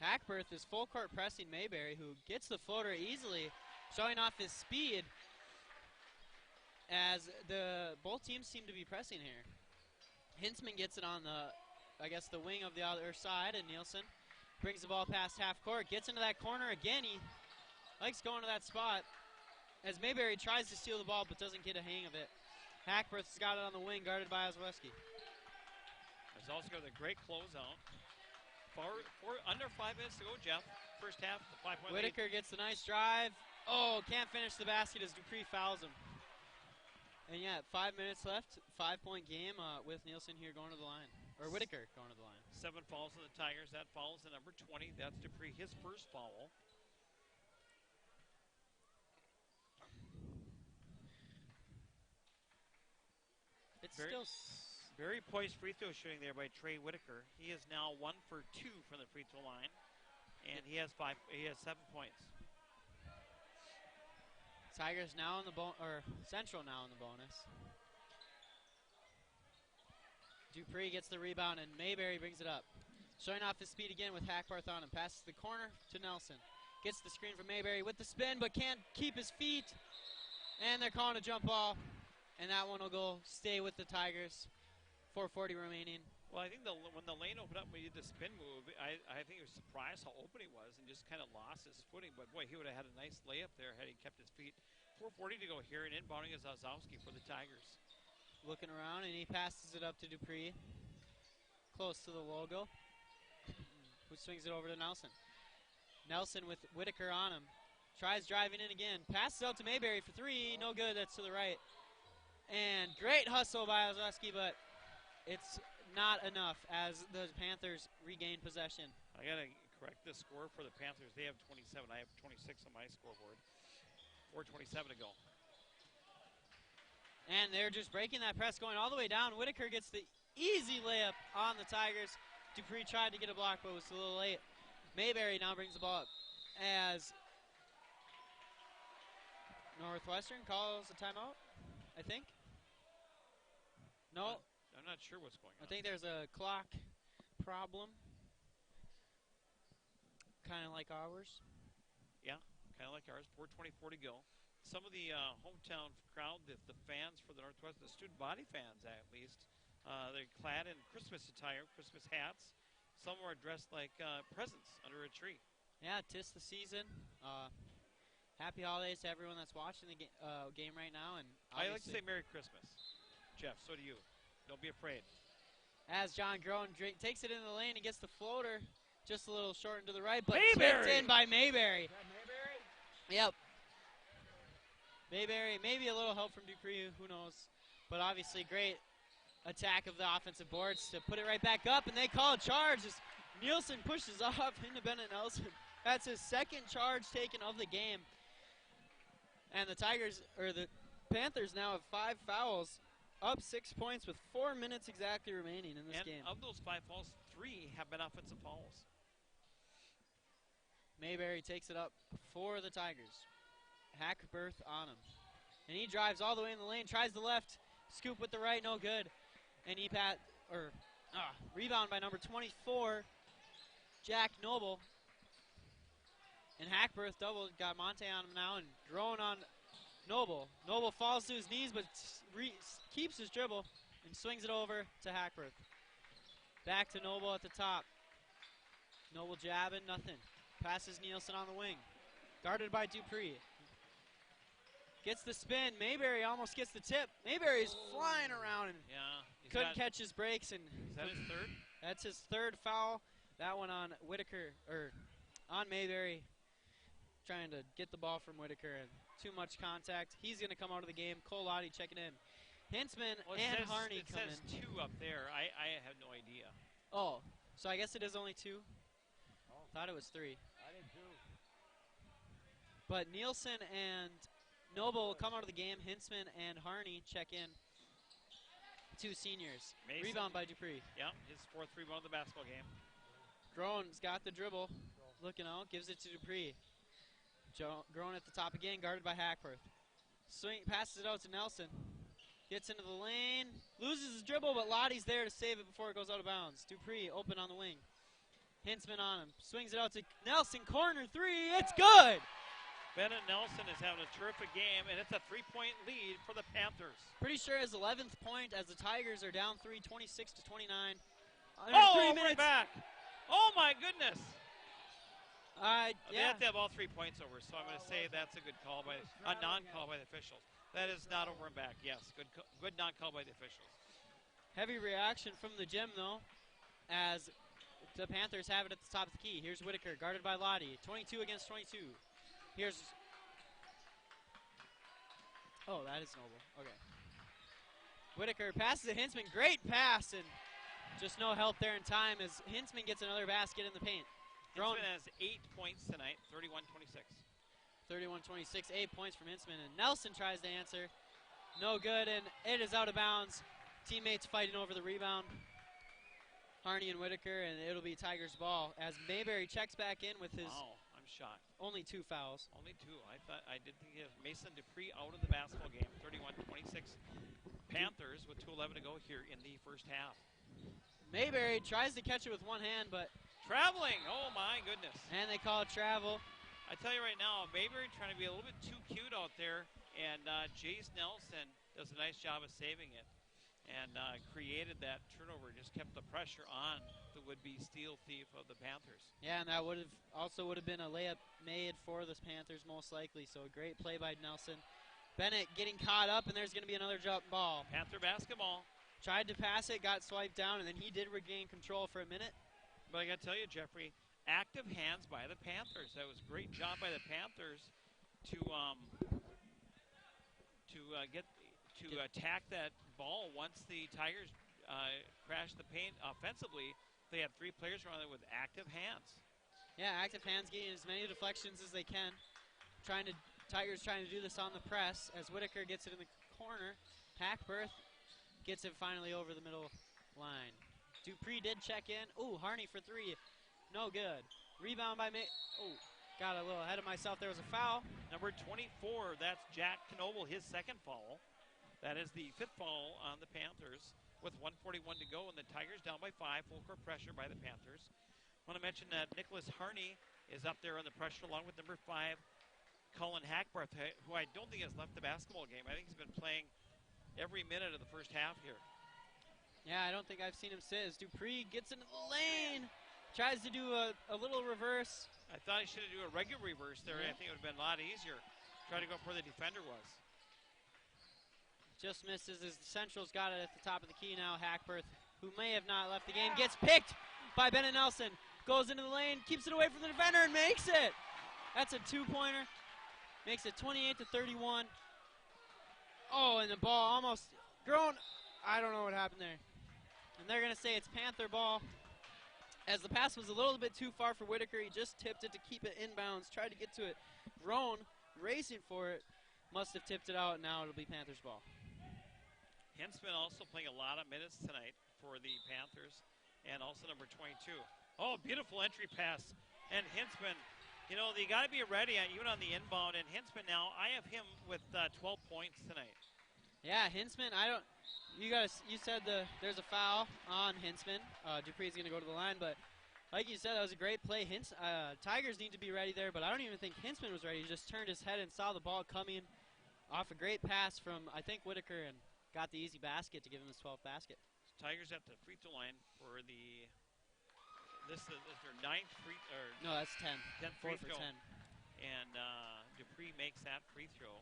Hackworth is full court pressing Mayberry, who gets the floater easily, showing off his speed as both teams seem to be pressing here. Hinsman gets it on the wing of the other side, and Nielsen brings the ball past half court, gets into that corner again. He likes going to that spot as Mayberry tries to steal the ball but doesn't get a hang of it. Hackworth's got it on the wing, guarded by Ozweski. There's also got a great closeout. Under 5 minutes to go, Jeff. First half, the 5-point lead. Whitaker gets a nice drive. Oh, can't finish the basket as Dupree fouls him. And yeah, 5 minutes left. 5-point game with Nielsen here going to the line. Or Whitaker going to the line. 7 fouls on the Tigers. That follows the number 20. That's Dupree, his first foul. It's very poised free throw shooting there by Trey Whitaker. He is now 1 for 2 from the free throw line, and he has 7 points. Tigers now in the Central now in the bonus. Dupree gets the rebound, and Mayberry brings it up. Showing off his speed again with Hackworth on him. Passes the corner to Nelson. Gets the screen from Mayberry with the spin, but can't keep his feet. And they're calling a jump ball. And that one will stay with the Tigers. 4:40 remaining. Well, I think when the lane opened up when he did the spin move, I think he was surprised how open he was and just kind of lost his footing. But, boy, he would have had a nice layup there had he kept his feet. 4:40 to go here, and inbounding is Ozowski for the Tigers. Looking around, and he passes it up to Dupree. Close to the logo. Who swings it over to Nelson. Nelson with Whitaker on him. Tries driving in again. Passes out to Mayberry for 3. No good. That's to the right. And great hustle by Ozowski, but it's not enough as the Panthers regain possession. I got to correct the score for the Panthers. They have 27. I have 26 on my scoreboard. 4:27 to go. And they're just breaking that press, going all the way down. Whitaker gets the easy layup on the Tigers. Dupree tried to get a block, but was a little late. Mayberry now brings the ball up as Northwestern calls a timeout, I think. No. I'm not sure what's going on. I think there's a clock problem. Kind of like ours. Yeah, kind of like ours. 4:24 to go. Some of the hometown crowd, the fans for the Northwest, the student body fans at least, they're clad in Christmas attire, Christmas hats. Some are dressed like presents under a tree. Yeah, 'tis the season. Happy holidays to everyone that's watching the game right now. And I like to say Merry Christmas. Jeff, so do you. Don't be afraid. As John Groen takes it into the lane and gets the floater just a little short and to the right, but Mayberry! tipped in by Mayberry. Is that Mayberry? Yep. Mayberry, maybe a little help from Dupree, who knows. But obviously great attack of the offensive boards to put it right back up, and they call a charge as Nielsen pushes off into Bennett Nelson. That's his second charge taken of the game. And the Tigers, or the Panthers now have 5 fouls, up 6 points with 4 minutes exactly remaining in this game. And of those 5 fouls, 3 have been offensive fouls. Mayberry takes it up for the Tigers. Hackberth on him. And he drives all the way in the lane, tries the left, scoop with the right, no good. And rebound by number 24, Jack Noble. And Hackberth doubled, got Monte on him now, and Drone on Noble. Noble falls to his knees, but keeps his dribble and swings it over to Hackberth. Back to Noble at the top. Noble jabbing, nothing. Passes Nielsen on the wing. Guarded by Dupree. Gets the spin. Mayberry almost gets the tip. Mayberry's flying around and couldn't catch his breaks. And is that his third? That's his third foul. That one on Whitaker, or on Mayberry, trying to get the ball from Whitaker, and too much contact. He's going to come out of the game. Cole Lottie checking in. Hintzman and Harney come in. It says 2 up there. I have no idea. Oh, so I guess it is only 2? Thought it was 3. I did too. But Nielsen and Noble come out of the game. Hintzman and Harney check in. 2 seniors. Mason. Rebound by Dupree. Yeah, his 4th rebound of the basketball game. Groen's got the dribble. Looking out, gives it to Dupree. Groen at the top again, guarded by Hackworth. Swing, passes it out to Nelson. Gets into the lane. Loses his dribble, but Lottie's there to save it before it goes out of bounds. Dupree open on the wing. Hintzman on him. Swings it out to Nelson. Corner 3. It's good! Bennett Nelson is having a terrific game, and it's a 3-point lead for the Panthers. Pretty sure his 11th point as the Tigers are down 3, 26 to 29. Oh, 3 minutes. Back. Oh, my goodness. Yeah. They have to have all 3 points over, so I'm going to say that's a good call by a non-call by the officials. That is not over and back. Yes, good non-call by the officials. Heavy reaction from the gym, though, as the Panthers have it at the top of the key. Here's Whitaker, guarded by Lottie. 22 against 22. Here's... Oh, that is Noble. Okay. Whitaker passes to Hintzman. Great pass, and just no help there in time as Hintzman gets another basket in the paint. Hintzman has 8 points tonight, 31-26. 31-26, 8 points from Hintzman, and Nelson tries to answer. No good, and it is out of bounds. Teammates fighting over the rebound. Harney and Whitaker, and it'll be Tigers' ball as Mayberry checks back in with his... Wow, I'm shocked. Only 2 fouls. Only 2. I did think he had Mason Dupree out of the basketball game. 31-26. Panthers with 2:11 to go here in the first half. Mayberry tries to catch it with one hand, but... Traveling! Oh, my goodness. And they call it travel. I tell you right now, Mayberry trying to be a little bit too cute out there, and Jace Nelson does a nice job of saving it and created that turnover, just kept the pressure on the would-be steal thief of the Panthers. Yeah, and that would have been a layup made for the Panthers most likely, so a great play by Nelson. Bennett getting caught up, and there's going to be another jump ball. Panther basketball. Tried to pass it, got swiped down, and then he did regain control for a minute. But I got to tell you, Jeffrey, active hands by the Panthers. That was a great job by the Panthers to attack that ball once the Tigers crashed the paint offensively. They had 3 players around there with active hands. Yeah, active hands getting as many deflections as they can. Tigers trying to do this on the press as Whitaker gets it in the corner. Hackberth gets it finally over the middle line. Dupree did check in. Ooh, Harney for 3. No good. Rebound by got a little ahead of myself. There was a foul. Number 24, that's Jack Knoble, his 2nd foul. That is the 5th foul on the Panthers with 1:41 to go, and the Tigers down by 5. Full court pressure by the Panthers. I want to mention that Nicholas Harney is up there on the pressure along with number 5, Colin Hackbarth, who I don't think has left the basketball game. I think he's been playing every minute of the first half here. Yeah, I don't think I've seen him sit as Dupree gets into the lane. Tries to do a little reverse. I thought he should have done a regular reverse there. Yeah. I think it would have been a lot easier. Try to go where the defender was. Just misses as the Central's got it at the top of the key now. Hackberth, who may have not left the game, gets picked by Bennett Nelson. Goes into the lane, keeps it away from the defender, and makes it. That's a 2-pointer. Makes it 28-31. Oh, and the ball almost grown. I don't know what happened there. And they're going to say it's Panther ball. As the pass was a little bit too far for Whitaker, he just tipped it to keep it inbounds. Tried to get to it. Grown, racing for it. must have tipped it out, and now it'll be Panthers ball. Hinsman also playing a lot of minutes tonight for the Panthers, and also number 22. Oh, beautiful entry pass. And Hinsman, you know, they got to be ready even on the inbound. And Hinsman now, I have him with 12 points tonight. Yeah, Hinsman, you said there's a foul on Hinsman. Dupree's going to go to the line, but like you said, that was a great play. Tigers need to be ready there, but I don't even think Hinsman was ready. He just turned his head and saw the ball coming off a great pass from, I think, Whitaker, and got the easy basket to give him his 12th basket. Tigers at the free throw line for this is their 9th free, or no, that's 10. 10th 4 free for throw. 10. And Dupree makes that free throw.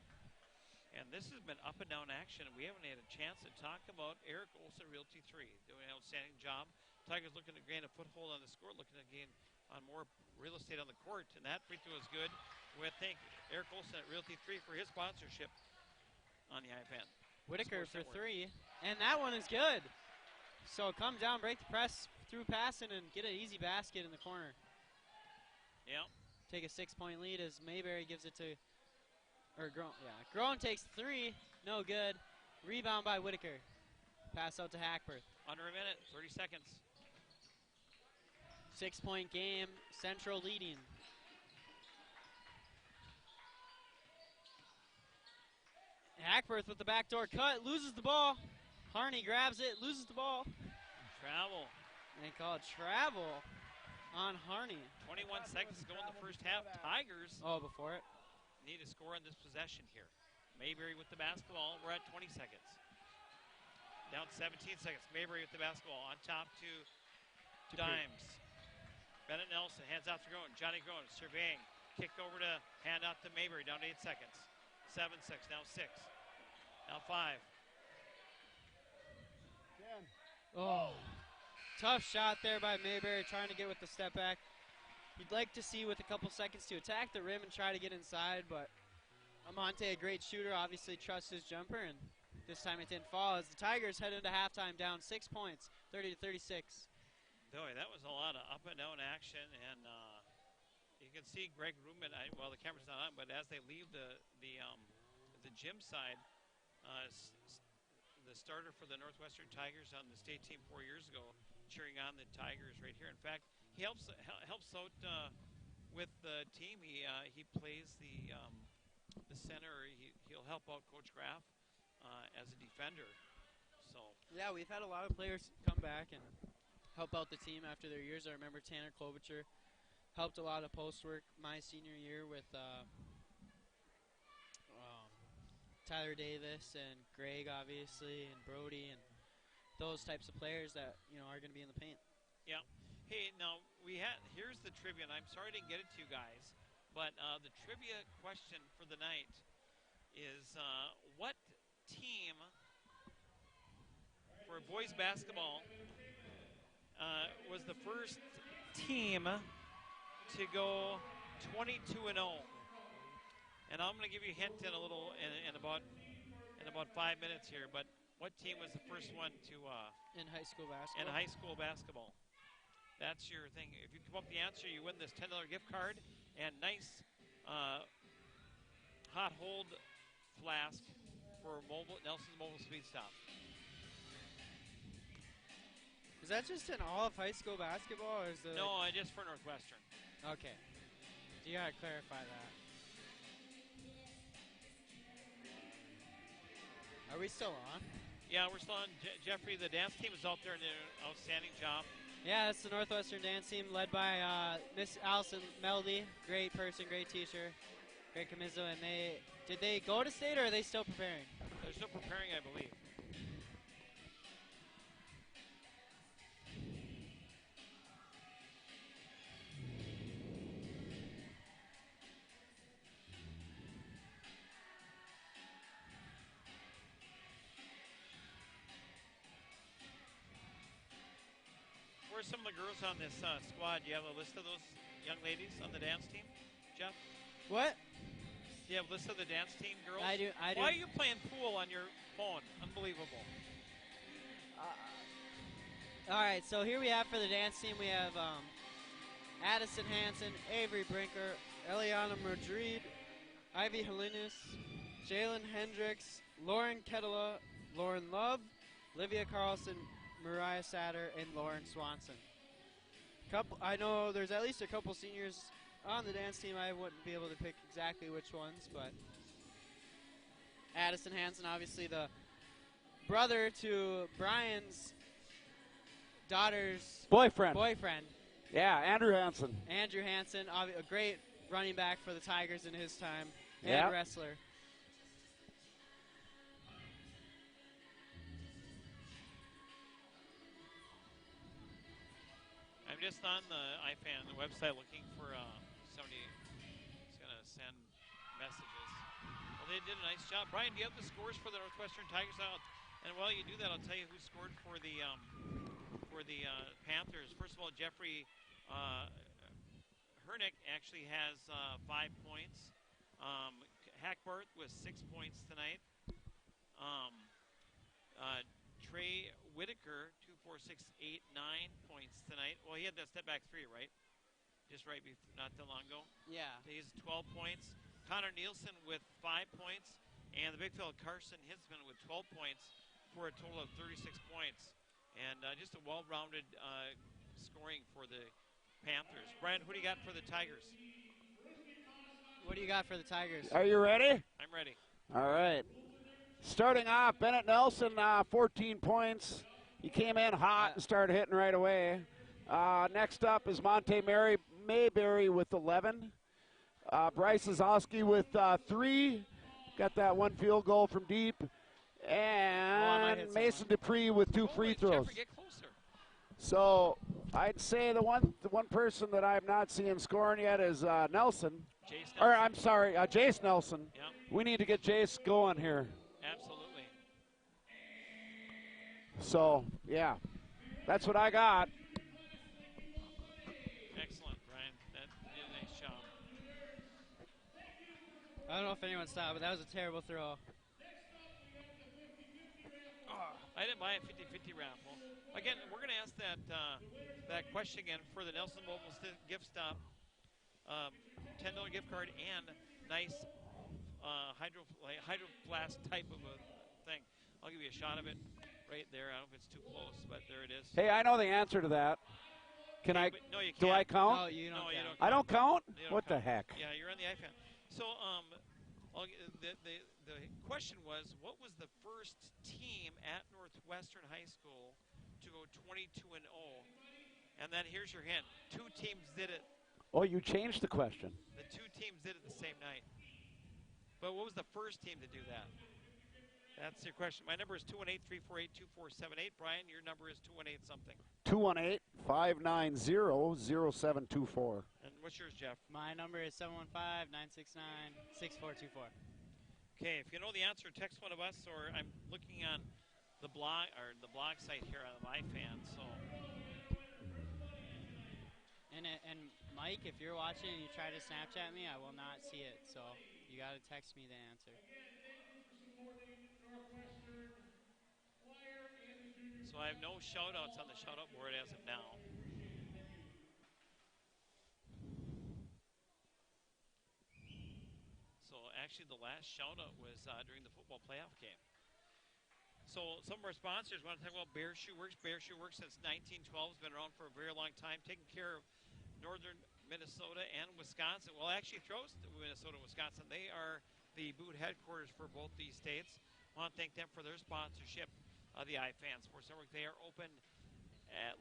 And this has been up and down action. We haven't had a chance to talk about Eric Olson Realty 3 doing an outstanding job. Tigers looking to gain a foothold on the score, looking to gain on more real estate on the court, and that free throw is good. We thank Eric Olson at Realty 3 for his sponsorship on the iPad. Whitaker for 3, and that one is good. So come down, break the press through passing, and get an easy basket in the corner. Yeah. Take a 6-point lead as Mayberry gives it to, or Groen. Yeah, Groen takes 3, no good. Rebound by Whitaker. Pass out to Hackworth. Under a minute, 30 seconds. 6-point game, Central leading. Hackworth with the backdoor cut, loses the ball. Harney grabs it, loses the ball. Travel. They call it travel on Harney. 21 seconds to go in the first half. Tigers before it. need to score on this possession here. Mayberry with the basketball. We're at 20 seconds. Down 17 seconds. Mayberry with the basketball on top to Dimes. Bennett Nelson hands off to Groen. Johnny Groen surveying. Kick over to hand out to Mayberry. Down to 8 seconds. 7-6. Now 6. Now 5. Oh, tough shot there by Mayberry, trying to get with the step back. You'd like to see with a couple seconds to attack the rim and try to get inside, but Amante, a great shooter, obviously trusts his jumper, and this time it didn't fall as the Tigers head into halftime down 6 points, 30-36. Boy, that was a lot of up and down action, and you can see Greg Ruben. Well, the camera's not on, but as they leave the gym side, the starter for the Northwestern Tigers on the state team 4 years ago, cheering on the Tigers right here. In fact, he helps out with the team. He plays the center. He'll help out Coach Graff as a defender. So yeah, we've had a lot of players come back and help out the team after their years. I remember Tanner Klobuchar helped a lot of post work my senior year with Tyler Davis and Greg, obviously, and Brody, and those types of players that are going to be in the paint. Yeah. Hey, now here's the trivia, and I'm sorry I didn't get it to you guys, but the trivia question for the night is what team for boys basketball was the first team to go 22-0? And I'm going to give you a hint in in about 5 minutes here. But what team was the first one to in high school basketball? In high school basketball. That's your thing. If you come up with the answer, you win this $10 gift card and nice hot hold flask for Nelson's Mobile Speed Stop. Is that just in all of high school basketball, or is it? No, just for Northwestern. Okay. You gotta clarify that. Are we still on? Yeah, we're still on. Jeffrey, the dance team is out there and did an outstanding job. Yeah, it's the Northwestern dance team led by Miss Allison Melody. Great person, great teacher, great Camizo. And did they go to state, or are they still preparing? They're still preparing, I believe. Who are some of the girls on this squad? Do you have a list of those young ladies on the dance team, Jeff? What? Do you have a list of the dance team girls? I do. Why are you playing pool on your phone? Unbelievable. All right, so here we have for the dance team, we have Addison Hansen, Avery Brinker, Eliana Madrid, Ivy Helinas, Jalen Hendricks, Lauren Ketela, Lauren Love, Livia Carlson, Mariah Satter, and Lauren Swanson. I know there's at least a couple seniors on the dance team. I wouldn't be able to pick exactly which ones, but Addison Hansen, obviously the brother to Brian's daughter's boyfriend. Yeah, Andrew Hansen. Andrew Hansen, a great running back for the Tigers in his time, Yep. and wrestler. I'm just on the iFan website looking for somebody who's going to send messages. Well, they did a nice job. Brian, do you have the scores for the Northwestern Tigers out? And while you do that, I'll tell you who scored for the Panthers. First of all, Jeffrey Hernick actually has 5 points. Hackbarth was 6 points tonight. Trey Whitaker, 2, 4, 6, 8, 9 points tonight. Well, he had that step back 3, right? Just right before, not that long ago. Yeah. He's 12 points. Connor Nielsen with 5 points. And the big fella Carson Hinsman with 12 points for a total of 36 points. And just a well-rounded scoring for the Panthers. Brian, who do you got for the Tigers? What do you got for the Tigers? Are you ready? I'm ready. All right. Starting off, Bennett Nelson, 14 points. He came in hot and started hitting right away. Next up is Monte Mayberry with 11. Bryce Zazowski with 3. Got that one field goal from deep. And Mason Dupree with 2 free throws. Jeffrey, get closer. So I'd say the one person that I'm not seeing scoring yet is Nelson. Jace Nelson. Or I'm sorry, Jace Nelson. Yep. We need to get Jace going here. Absolutely. So, yeah, that's what I got. Excellent, Brian. That did a nice job. I don't know if anyone saw it, but that was a terrible throw. I didn't buy a 50-50 raffle. Again, we're going to ask that question again for the Nelson Mobile gift stop. $10 gift card and nice hydro flask type of a thing. I'll give you a shot of it right there. I don't know if it's too close, but there it is. Hey, I know the answer to that. Can I? No, you can't. Do I count? No, you don't. No, you count. don't. I don't count? You don't What the count. heck? Yeah, you're on the iPhone. So, the question was, what was the first team at Northwestern High School to go 22-0? And then here's your hint: 2 teams did it. Oh, you changed the question. The 2 teams did it the same night. But what was the first team to do that? That's your question. My number is 218-348-2478. Brian, your number is 218-something. 218-590-0724. And what's yours, Jeff? My number is 715-969-6424. Okay, if you know the answer, text one of us, or I'm looking on the blog site here on my fan. So. And Mike, if you're watching and you try to Snapchat me, I will not see it. So you got to text me the answer. So I have no shout-outs on the shout-out board as of now. So actually the last shout-out was during the football playoff game. So some of our sponsors want to talk about Bear Shoe Works. Bear Shoe Works since 1912 has been around for a very long time, taking care of northern Minnesota and Wisconsin. Well, actually throws to Minnesota and Wisconsin. They are the boot headquarters for both these states. I want to thank them for their sponsorship of the iFan Sports Network. They are open,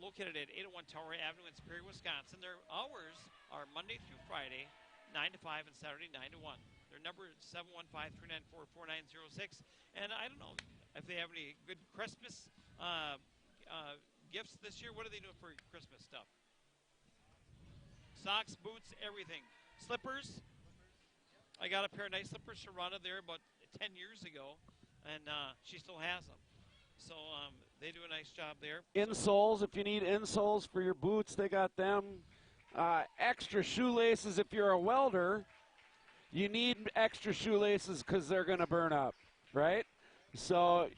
located at 801 Tower Avenue in Superior, Wisconsin. Their hours are Monday through Friday, 9 to 5, and Saturday, 9 to 1. Their number is 715-394-4906. And I don't know if they have any good Christmas gifts this year. What are they doing for Christmas stuff? Socks, boots, everything. Slippers. I got a pair of nice slippers for Rhonda there about 10 years ago, and she still has them. So they do a nice job there. Insoles, if you need insoles for your boots, they got them. Extra shoelaces if you're a welder. You need extra shoelaces because they're going to burn up, right? So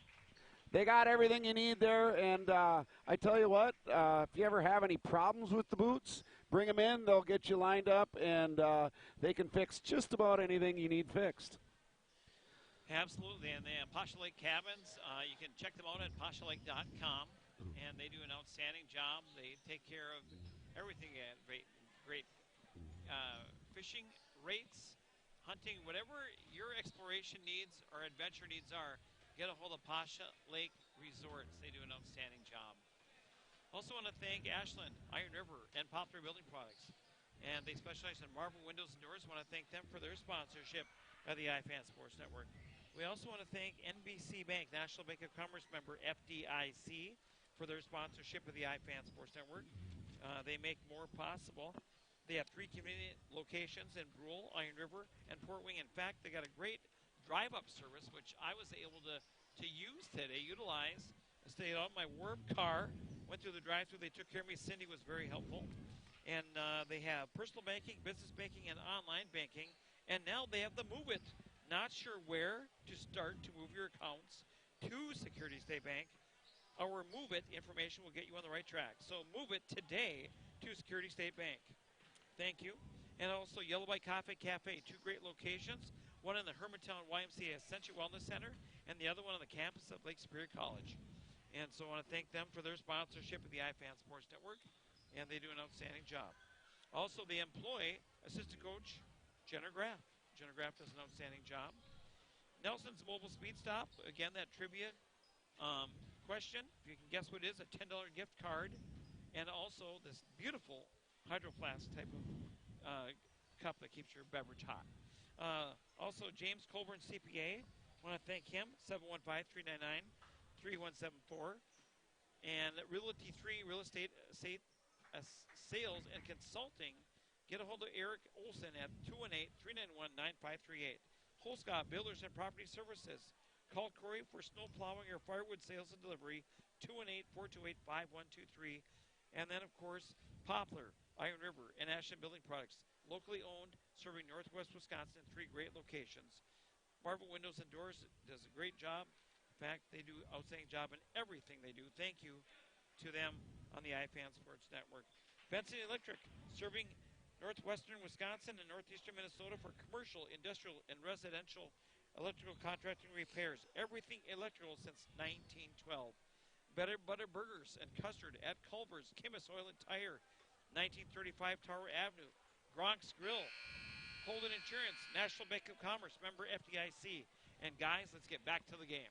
they got everything you need there. And I tell you what, if you ever have any problems with the boots, bring them in. They'll get you lined up, and they can fix just about anything you need fixed. Absolutely, and the Pasha Lake Cabins, you can check them out at pashalake.com, and they do an outstanding job. They take care of everything at great fishing rates, hunting, whatever your exploration needs or adventure needs are. Get a hold of Pasha Lake Resorts. They do an outstanding job. Also want to thank Ashland, Iron River, and Poplar Building Products. And they specialize in marble windows and doors. Want to thank them for their sponsorship of the iFan Sports Network. We also want to thank NBC Bank, National Bank of Commerce member FDIC, for their sponsorship of the iFan Sports Network. They make more possible. They have 3 convenient locations in Brule, Iron River, and Port Wing. In fact, they got a great drive-up service, which I was able to use today, utilize. I stayed out in my warm car, went through the drive-thru. They took care of me. Cindy was very helpful. And they have personal banking, business banking, and online banking. And now they have the Move It. Not sure where to start to move your accounts to Security State Bank. Our Move It information will get you on the right track. So move it today to Security State Bank. Thank you. And also Yellow Bike Coffee Cafe, 2 great locations. One in the Hermantown YMCA Ascension Wellness Center, and the other one on the campus of Lake Superior College. And so I want to thank them for their sponsorship of the iFan Sports Network, and they do an outstanding job. Also, they employ assistant coach Jenner Graff. Jenner Graff does an outstanding job. Nelson's Mobile Speed Stop, again, that trivia question. If you can guess what it is, a $10 gift card, and also this beautiful hydroplast type of cup that keeps your beverage hot. Also, James Colburn CPA, want to thank him, 715-399-3174. And Realty 3 Real Estate Sales and Consulting, get a hold of Eric Olson at 218-391-9538. Holscott Builders and Property Services. Call Corey for snow plowing or firewood sales and delivery, 218-428-5123. And then, of course, Poplar, Iron River, and Ashland Building Products. Locally owned, serving Northwest Wisconsin, 3 great locations. Marble Windows and Doors does a great job. In fact, they do an outstanding job in everything they do. Thank you to them on the iFan Sports Network. Benson Electric, serving northwestern Wisconsin and northeastern Minnesota for commercial, industrial, and residential electrical contracting repairs. Everything electrical since 1912. Better Butter Burgers and Custard at Culver's, Kimmis Oil and Tire, 1935 Tower Avenue. Gronk's Grill, Holden Insurance, National Bank of Commerce, member FDIC. And guys, let's get back to the game.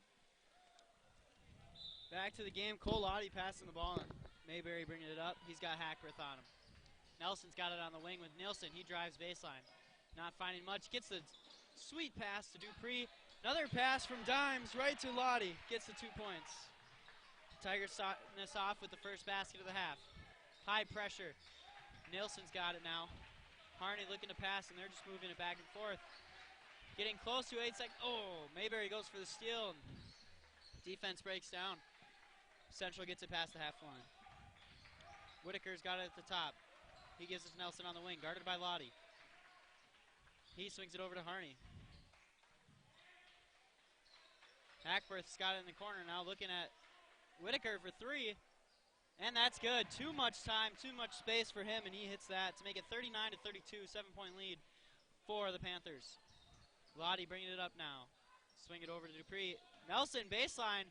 Back to the game. Cole Lottie passing the ball. Mayberry bringing it up. He's got Hackworth on him. Nelson's got it on the wing with Nielsen. He drives baseline. Not finding much. Gets the sweet pass to Dupree. Another pass from Dimes right to Lottie. Gets the 2 points. Tigers starting us off with the first basket of the half. High pressure. Nielsen's got it now. Harney looking to pass, and they're just moving it back and forth. Getting close to 8 seconds. Oh, Mayberry goes for the steal. And defense breaks down. Central gets it past the half line. Whitaker's got it at the top. He gives it to Nelson on the wing, guarded by Lottie. He swings it over to Harney. Hackworth's got it in the corner now, looking at Whitaker for 3. And that's good. Too much time, too much space for him, and he hits that to make it 39-32, 7-point lead for the Panthers. Lottie bringing it up now. Swing it over to Dupree. Nelson baseline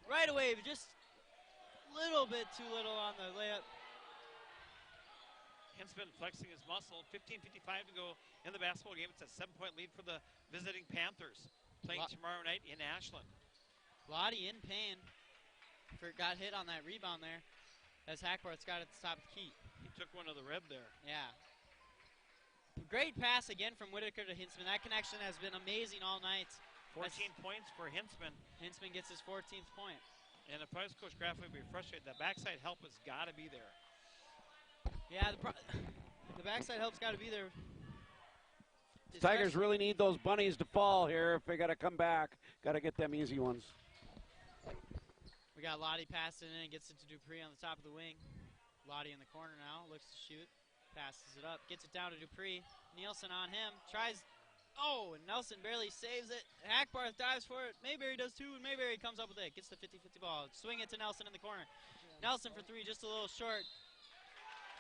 right away, but just a little bit too little on the layup. Hinsman flexing his muscle. 15:55 to go in the basketball game. It's a 7-point lead for the visiting Panthers playing tomorrow night in Ashland. Lottie in pain. Got hit on that rebound there as Hackworth's got it at the top of the key. He took one to the rib there. Yeah. Great pass again from Whitaker to Hinsman. That connection has been amazing all night. 14 points for Hinsman. Hinsman gets his 14th point. And if I was Coach Graff, would be frustrated. The backside help has got to be there. Yeah, the backside help's got to be there. Tigers really need those bunnies to fall here if they got to come back. Got to get them easy ones. We got Lottie passing in and gets it to Dupree on the top of the wing. Lottie in the corner now, looks to shoot. Passes it up, gets it down to Dupree. Nielsen on him, tries. Oh, and Nelson barely saves it. Hackbarth dives for it. Mayberry does too, and Mayberry comes up with it. Gets the 50-50 ball. Swing it to Nelson in the corner. Nelson for 3, just a little short.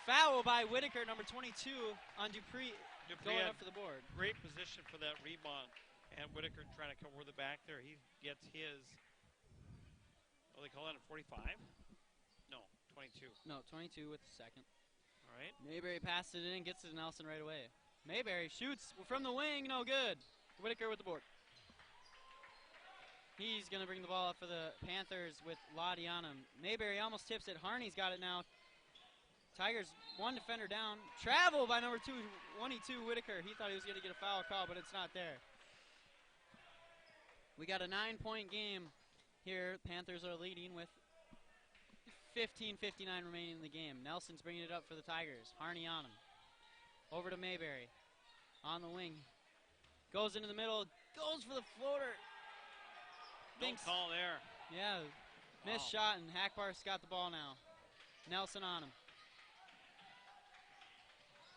Foul by Whitaker, number 22, on Dupree going up for the board. Great position for that rebound. And Whitaker trying to come over the back there. He gets his, what do they call that, a 45? No, 22. No, 22 with the second. All right. Mayberry passes it in, gets it to Nelson right away. Mayberry shoots from the wing, no good. Whitaker with the board. He's going to bring the ball up for the Panthers with Lottie on him. Mayberry almost tips it. Harney's got it now. Tigers one defender down. Travel by number 22, Whitaker. He thought he was going to get a foul call, but it's not there. We got a 9-point game here. Panthers are leading with 15:59 remaining in the game. Nelson's bringing it up for the Tigers. Harney on him. Over to Mayberry. On the wing. Goes into the middle. Goes for the floater. No call there. Yeah. Missed shot, and Hackbarth's got the ball now. Nelson on him.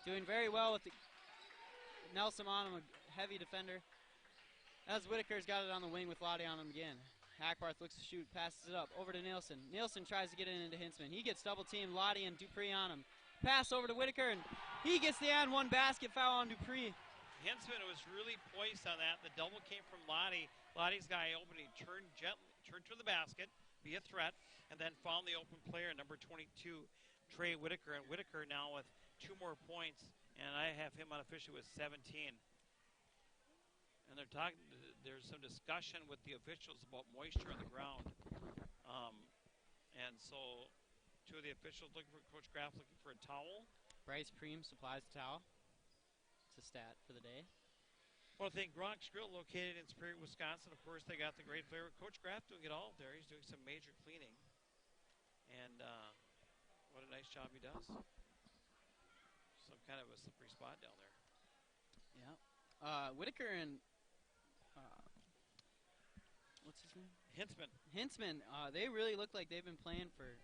Doing very well with the Nelson on him, a heavy defender. As Whitaker's got it on the wing with Lottie on him again. Hackbarth looks to shoot, passes it up, over to Nielsen. Nielsen tries to get it into Hintzman. He gets double-teamed, Lottie and Dupree on him. Pass over to Whitaker, and he gets the and-one basket foul on Dupree. Hintzman was really poised on that. The double came from Lottie. Lottie's guy opened, he turned to the basket, be a threat, and then found the open player, number 22, Trey Whitaker. And Whitaker now with 2 more points, and I have him unofficially with 17. And they're talking. There's some discussion with the officials about moisture on the ground, and so 2 of the officials looking for Coach Graff looking for a towel. Bryce Preem supplies the towel. It's a stat for the day. Well, I think Gronk's Grill, located in Superior, Wisconsin. Of course, they got the great flavor. Coach Graff doing it all there. He's doing some major cleaning, and what a nice job he does. Some kind of a slippery spot down there. Yeah. Whitaker and what's his name? Hintzman. They really look like they've been playing for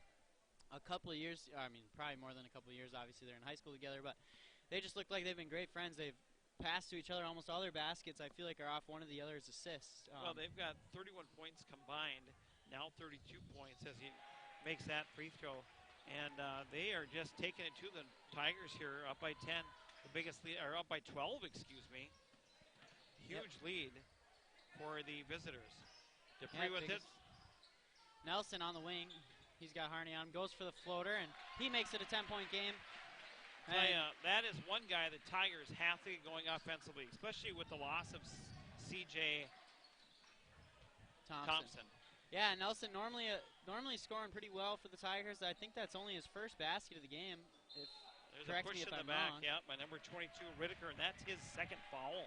a couple of years. I mean, probably more than a couple of years. Obviously, they're in high school together, but they just look like they've been great friends. They've passed to each other almost all their baskets. I feel like are off one of the other's assists. Well, they've got 31 points combined. Now 32 points as he makes that free throw. And they are just taking it to the Tigers here, up by 10. The biggest lead, or up by 12, excuse me. Huge lead for the visitors. Dupree with it. Nelson on the wing. He's got Harney on him. Goes for the floater, and he makes it a 10-point game. That is one guy the Tigers have to get going offensively, especially with the loss of C.J. Thompson. Yeah, Nelson normally scoring pretty well for the Tigers. I think that's only his first basket of the game. There's a push in the back, by number 22, Whitaker, and that's his second foul.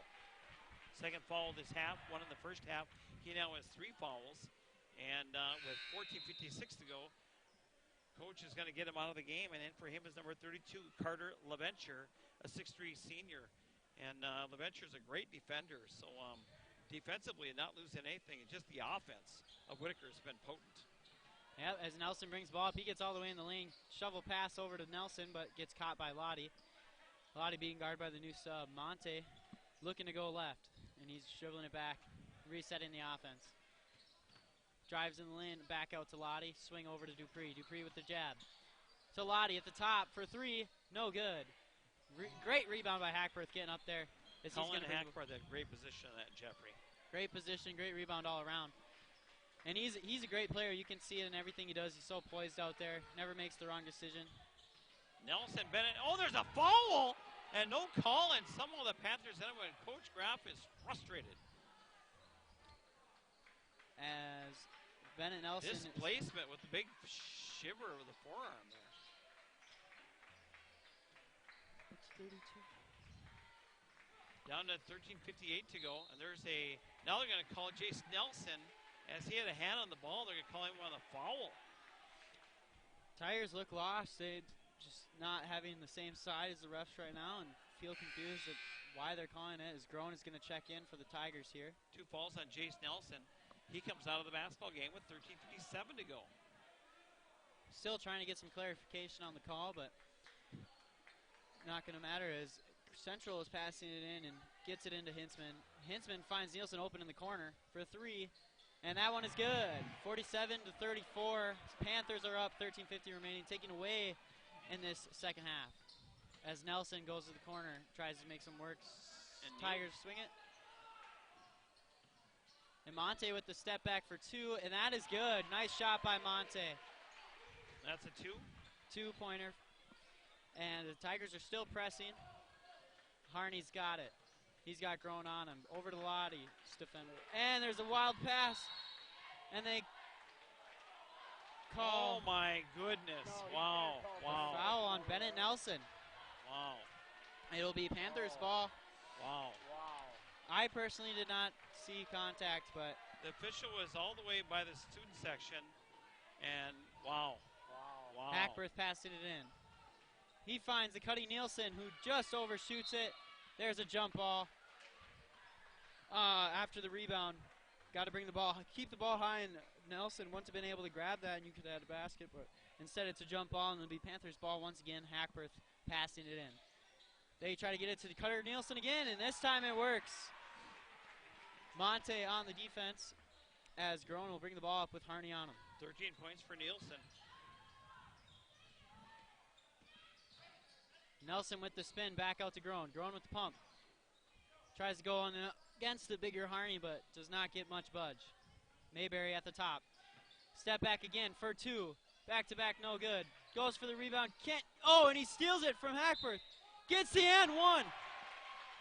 Second foul this half, one in the first half. He now has 3 fouls, and with 14:56 to go, Coach is going to get him out of the game, and in for him is number 32, Carter LaVenture, a 6'3 senior. And LaVenture is a great defender, so defensively not losing anything. It's just the offense of Whitaker has been potent. Yeah, as Nelson brings ball up, he gets all the way in the lane. Shovel pass over to Nelson, but gets caught by Lottie. Lottie being guarded by the new sub. Monte looking to go left, and he's dribbling it back, resetting the offense. Drives in the lane, back out to Lottie, swing over to Dupree. Dupree with the jab. To Lottie at the top for 3, no good. Great rebound by Hackworth getting up there. Colin Hackworth had great position on that, Jeffrey. Great position, great rebound all around. And he's a great player. You can see it in everything he does. He's so poised out there, never makes the wrong decision. Nelson Bennett, there's a foul! And no call, and somehow the Panthers end up when Coach Graff is frustrated. As Bennett Nelson. Displacement with the big shiver of the forearm there. It's 32. Down to 13:58 to go, and now they're going to call Jace Nelson, as he had a hand on the ball, they're going to call him on the foul. Tigers look lost. They just not having the same side as the refs right now and feel confused at why they're calling it. As Groen is going to check in for the Tigers here. 2 falls on Jace Nelson. He comes out of the basketball game with 13:57 to go. Still trying to get some clarification on the call, but not going to matter as Central is passing it in and gets it into Hintzman. Hintzman finds Nielsen open in the corner for 3, and that one is good. 47-34. Panthers are up, 13:50 remaining, taking away in this second half. As Nelson goes to the corner, tries to make some work. And Tigers swing it. And Monte with the step back for 2, and that is good. Nice shot by Monte. That's a 2. 2-pointer. And the Tigers are still pressing. Harney's got it. He's got Grown on him. Over to Lottie, defender. And there's a wild pass. And they call. Oh my goodness. Wow. Wow. Foul on Bennett Nelson. Wow. It'll be Panthers ball. Wow. I personally did not see contact, but The official was all the way by the student section, and wow. Hackworth passed it in. He finds the Cuddy Nielsen, who just overshoots it. There's a jump ball. After the rebound, got to bring the ball, keep the ball high, and Nelson wouldn't have been able to grab that, and you could have had a basket, but instead it's a jump ball, and it'll be Panthers ball once again. Hackworth passing it in. They try to get it to the Cutter Nielsen again, and this time it works. Monte on the defense, as Groen will bring the ball up with Harney on him. 13 points for Nielsen. Nelson with the spin, back out to Groen. Groen with the pump. Tries to go on against the bigger Harney, but does not get much budge. Mayberry at the top. Step back again for 2. Back-to-back, no good. Goes for the rebound. Can't. Oh, and he steals it from Hackworth. Gets the and 1.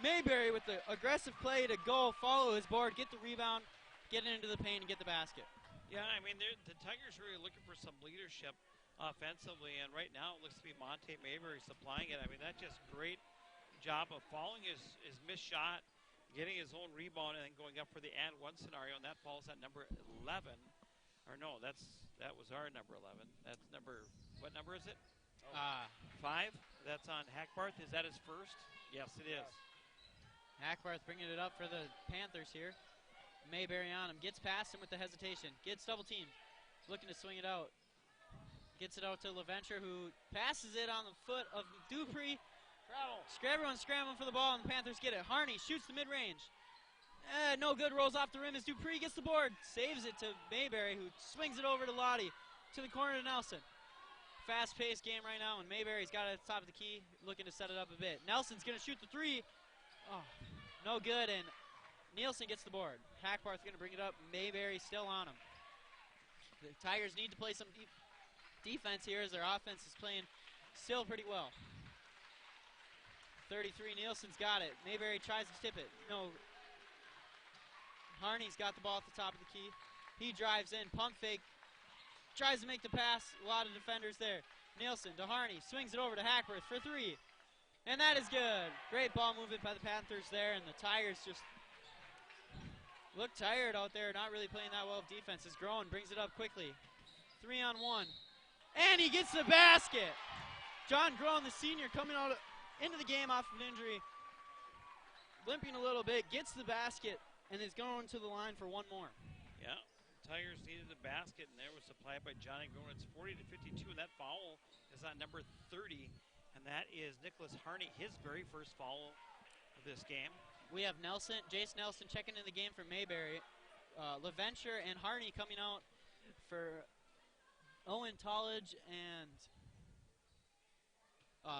Mayberry with the aggressive play to go, follow his board, get the rebound, get it into the paint, and get the basket. Yeah, I mean, the Tigers are really looking for some leadership offensively, and right now it looks to be Monte Mayberry supplying it. I mean, that's just great job of following his missed shot, getting his own rebound, and then going up for the and 1 scenario, and that falls at number 11. Or no, that was our number 11. That's number, what number is it? 5. That's on Hackbarth. Is that his first? Yes, it is. Hackworth bringing it up for the Panthers here. Mayberry on him. Gets past him with the hesitation. Gets double teamed. Looking to swing it out. Gets it out to LaVenture, who passes it on the foot of Dupree. Everyone's scrambling for the ball, and the Panthers get it. Harney shoots the mid-range. No good. Rolls off the rim as Dupree gets the board. Saves it to Mayberry, who swings it over to Lottie. To the corner to Nelson. Fast-paced game right now, and Mayberry's got it at the top of the key, looking to set it up a bit. Nelson's going to shoot the 3. Oh, no good, and Nielsen gets the board. Hackbarth's going to bring it up. Mayberry still on him. The Tigers need to play some defense here, as their offense is playing still pretty well. 33, Nielsen's got it. Mayberry tries to tip it. No. Harney's got the ball at the top of the key. He drives in, pump fake. Tries to make the pass. A lot of defenders there. Nielsen to Harney. Swings it over to Hackworth for 3. And that is good. Great ball movement by the Panthers there, and the Tigers just look tired out there, not really playing that well of defense. As Groen brings it up quickly. 3-on-1. And he gets the basket. John Groen, the senior, coming out into the game off of an injury. Limping a little bit, gets the basket, and is going to the line for 1 more. Yeah, Tigers needed the basket, and there was supplied by Johnny Groen. It's 40-52, and that foul is on number 30. And that is Nicholas Harney, his very first foul of this game. We have Jace Nelson checking in the game for Mayberry. LaVenture and Harney coming out for Owen Tollage, and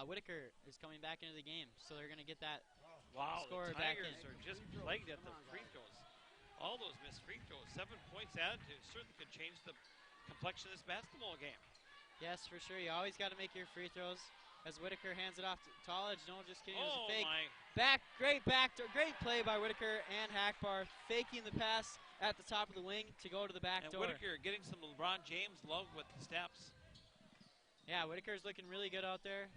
Whitaker is coming back into the game. So they're going to get that score the back in. Tigers are just plagued at the free throws. All those missed free throws. 7 points added to certainly could change the complexion of this basketball game. Yes, for sure. You always got to make your free throws. As Whitaker hands it off to Tollage. No, just kidding. It was a fake. Great play by Whitaker and Hackbarth, faking the pass at the top of the wing to go to the back door. And Whitaker getting some LeBron James love with the steps. Yeah, Whitaker's looking really good out there.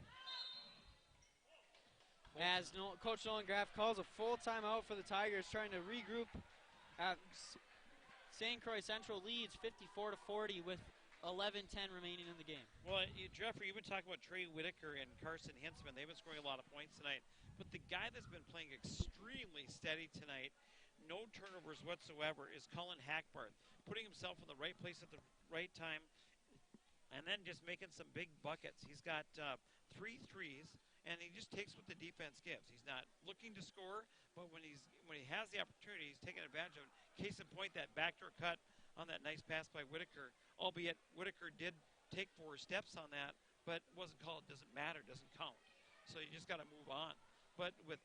As Coach Nolan Graff calls a full timeout for the Tigers, trying to regroup. St. Croix Central leads 54-40 with 11-10 remaining in the game. Well, Jeffrey, you've been talking about Trey Whitaker and Carson Hinsman. They've been scoring a lot of points tonight. But the guy that's been playing extremely steady tonight, no turnovers whatsoever, is Colin Hackbarth, putting himself in the right place at the right time, and then just making some big buckets. He's got 3 threes, and he just takes what the defense gives. He's not looking to score, but when he has the opportunity, he's taking advantage of it. Case in point, that backdoor cut on that nice pass by Whitaker, albeit Whitaker did take 4 steps on that, but wasn't called. Doesn't matter, doesn't count. So you just got to move on. But with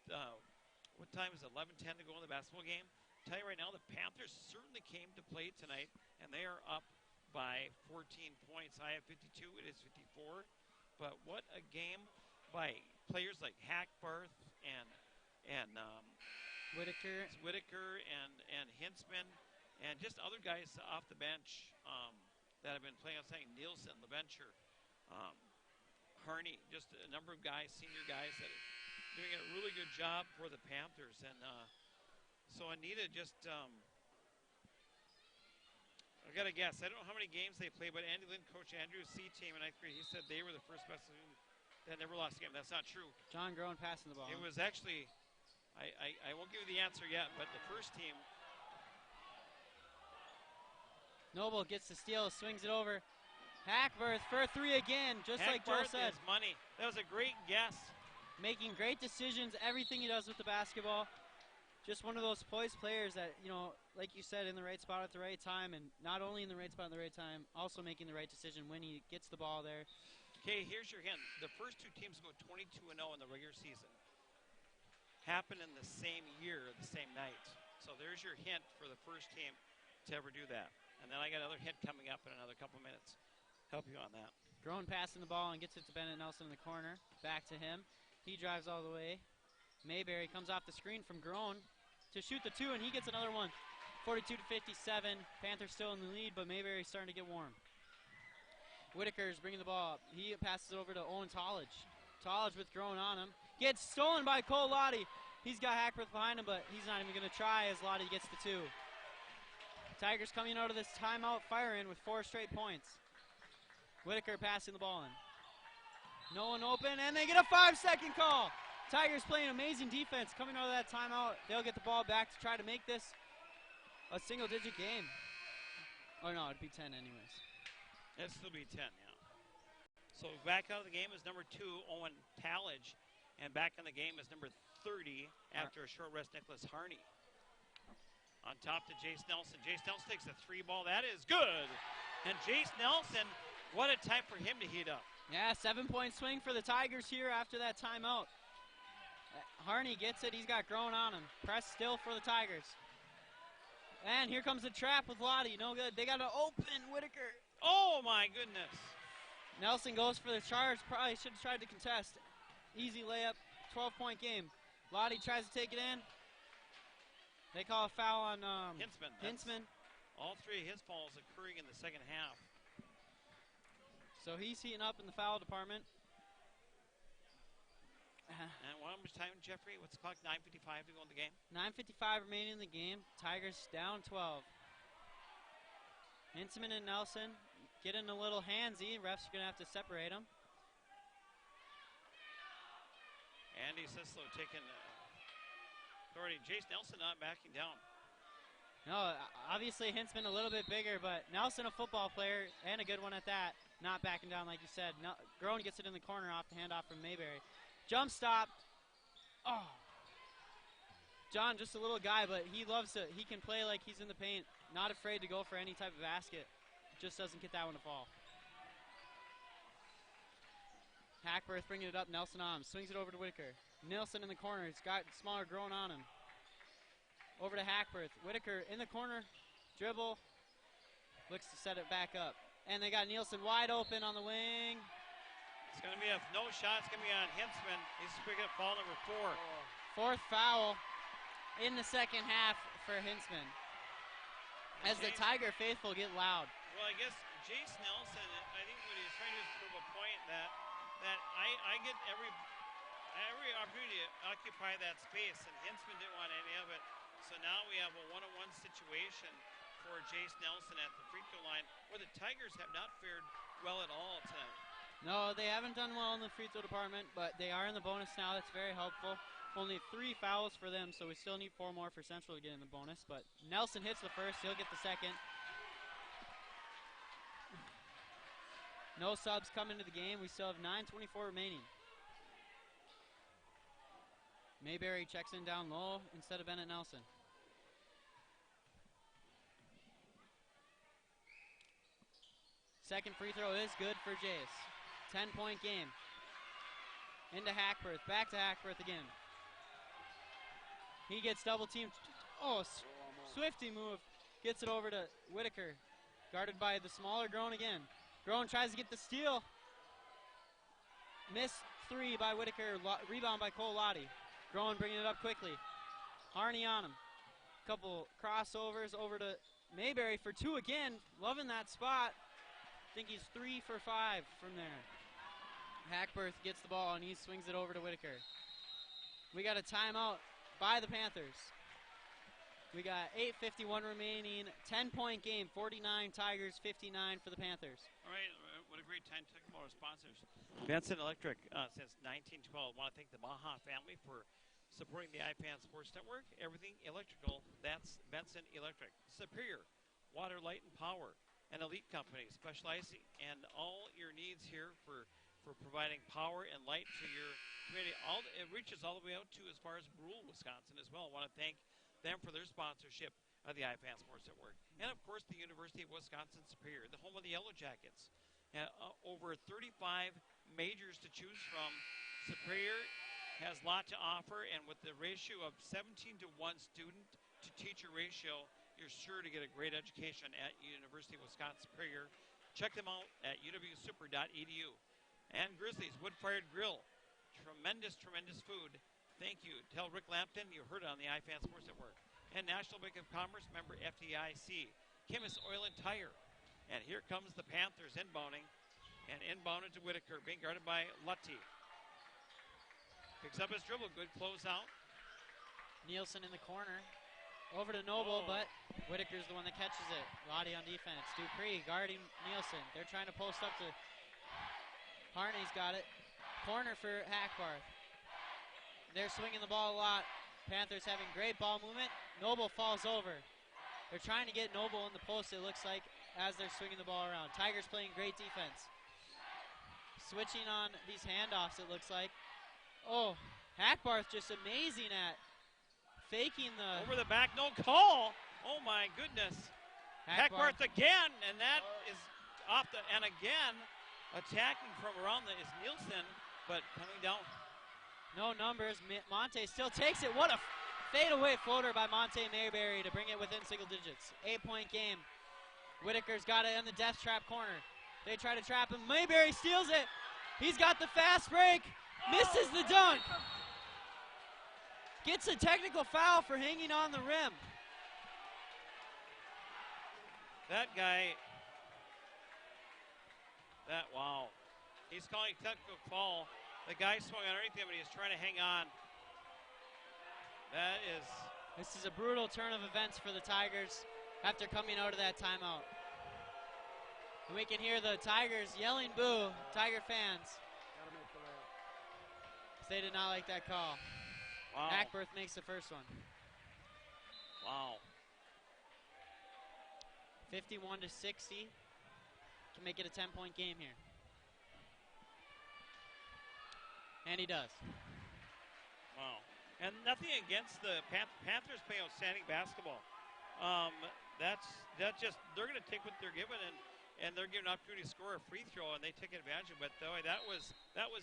what time is it, 11:10 to go in the basketball game, tell you right now, the Panthers certainly came to play tonight, and they are up by 14 points. I have 52. It is 54. But what a game by players like Hackbarth and Whitaker and Hintzman and just other guys off the bench that have been playing outside. Nielsen, LeVenture, Harney, just a number of guys, senior guys that are doing a really good job for the Panthers. And so Anita just, I got to guess, I don't know how many games they played, but Andy Lynn, Coach Andrew's C team in 9th grade, he said they were the first best team that never lost a game. That's not true. John Groen passing the ball. It was actually, I won't give you the answer yet, but the first team. Noble gets the steal, swings it over. Hackworth for a three again, just like Joe said. Is money. That was a great guess. Making great decisions, everything he does with the basketball. Just one of those poised players that, you know, like you said, in the right spot at the right time, and not only in the right spot at the right time, also making the right decision when he gets the ball there. Okay, here's your hint. The first two teams go 22-0 in the regular season. Happened in the same year, the same night. So there's your hint for the first team to ever do that. And then I got another hint coming up in another couple minutes. Help you on that. Groen passing the ball and gets it to Bennett Nelson in the corner. Back to him. He drives all the way. Mayberry comes off the screen from Groen to shoot the two, and he gets another one. 42-57. Panthers still in the lead, but Mayberry's starting to get warm. Whitaker's bringing the ball up. He passes it over to Owen Tollage. Tollage with Groen on him. Gets stolen by Cole Lottie. He's got Hackworth behind him, but he's not even going to try as Lottie gets the two. Tigers coming out of this timeout firing with 4 straight points. Whitaker passing the ball in. No one open, and they get a 5-second call. Tigers playing amazing defense coming out of that timeout. They'll get the ball back to try to make this a single-digit game. Oh, no, it'd be 10 anyways. It'd still be 10, yeah. So back out of the game is number 2, Owen Tallage. And back in the game is number 30 after a short rest, Nicholas Harney. On top to Jace Nelson. Jace Nelson takes a 3 ball. That is good. And Jace Nelson, what a time for him to heat up. Yeah, 7-point swing for the Tigers here after that timeout. Harney gets it. He's got Groen on him. Press still for the Tigers. And here comes the trap with Lottie. No good. They got to open Whitaker. Oh, my goodness. Nelson goes for the charge. Probably should have tried to contest. Easy layup. 12-point game. Lottie tries to take it in. They call a foul on Hintzman. All 3 of his fouls occurring in the second half. So he's heating up in the foul department. And how much time, Jeffrey? What's the clock? 9:55 to go in the game? 9:55 remaining in the game. Tigers down 12. Hintzman and Nelson getting a little handsy. Refs are going to have to separate them. Andy Sislo taking authority. Jace Nelson not backing down. No, obviously Hintzman a little bit bigger, but Nelson a football player and a good one at that. Not backing down like you said. Groen gets it in the corner off the handoff from Mayberry. Jump stop. Oh. John, just a little guy, but he loves it. He can play like he's in the paint. Not afraid to go for any type of basket. Just doesn't get that one to fall. Hackworth bringing it up. Nelson on him. Swings it over to Whitaker. Nelson in the corner. He's got smaller Groen on him. Over to Hackworth. Whitaker in the corner. Dribble. Looks to set it back up. And they got Nielsen wide open on the wing. It's going to be no shot. It's going to be on Hintzman. He's picking up foul number 4. 4th foul in the second half for Hintzman. As the Tiger faithful get loud. Well, I guess Jace Nelson, I think what he's trying to do is prove a point that I get every opportunity to occupy that space, and Hintzman didn't want any of it. So now we have a one-on-one situation for Jace Nelson at the free throw line, where the Tigers have not fared well at all tonight. No, they haven't done well in the free throw department, but they are in the bonus now. That's very helpful. Only 3 fouls for them, so we still need 4 more for Central to get in the bonus. But Nelson hits the first. He'll get the second. No subs come into the game. We still have 9:24 remaining. Mayberry checks in down low instead of Bennett Nelson. Second free throw is good for Jace. 10-point game. Into Hackworth. Back to Hackworth again. He gets double teamed. Oh, Swifty move. Gets it over to Whitaker. Guarded by the smaller Groen again. Groen tries to get the steal. Missed 3 by Whitaker. Rebound by Cole Lottie. Groen bringing it up quickly. Harney on him. Couple crossovers over to Mayberry for 2 again. Loving that spot. I think he's 3 for 5 from there. Hackworth gets the ball and he swings it over to Whitaker. We got a timeout by the Panthers. We got 8:51 remaining. 10-point game. 49 Tigers, 59 for the Panthers. All right, what a great time to talk about our sponsors. Benson Electric since 1912. Want to thank the Maha family for supporting the IPAN Sports Network. Everything electrical, that's Benson Electric. Superior, water, light, and power. An elite company specializing in all your needs here for providing power and light to your community. It reaches all the way out to as far as rural Wisconsin as well. I want to thank them for their sponsorship of the IPAN Sports Network. And, of course, the University of Wisconsin Superior, the home of the Yellow Jackets. Over 35 majors to choose from. Superior has a lot to offer, and with the ratio of 17 to 1 student to teacher ratio, you're sure to get a great education at University of Wisconsin Superior. Check them out at uwsuper.edu. And Grizzlies Wood-Fired Grill. Tremendous, tremendous food. Thank you. Tell Rick Lampton you heard it on the IFAN Sports Network. And National Bank of Commerce, member FDIC. Kimmis Oil and Tire. And here comes the Panthers inbounding. And inbounded to Whitaker, being guarded by Lutty. Picks up his dribble. Good closeout. Nielsen in the corner. Over to Noble, but Whitaker's the one that catches it. Lottie on defense. Dupree guarding Nielsen. They're trying to post up to Harney's got it. Corner for Hackbarth. They're swinging the ball a lot. Panthers having great ball movement. Noble falls over. They're trying to get Noble in the post, it looks like, as they're swinging the ball around. Tigers playing great defense. Switching on these handoffs, it looks like. Oh, Hackbarth just amazing at faking the... Over the back, no call. Oh, my goodness. Hackbarth again, and that is off the... And again, attacking from around is Nielsen, but coming down. No numbers. Monte still takes it. What a fadeaway floater by Monte Mayberry to bring it within single digits. 8-point game. Whitaker's got it in the death trap corner. They try to trap him. Mayberry steals it. He's got the fast break. Misses the dunk. Gets a technical foul for hanging on the rim. That guy, wow. He's calling technical foul. The guy swung underneath him, but he's trying to hang on. This is a brutal turn of events for the Tigers after coming out of that timeout. And we can hear the Tigers yelling boo, Tiger fans. They did not like that call. Wow. Hackworth makes the first one. Wow. 51 to 60. Can make it a 10-point game here. And he does. Wow. And nothing against the Panthers playing outstanding basketball. That's just, they're going to take what they're given, and they're given an opportunity to score a free throw, and they take advantage of it. Though that was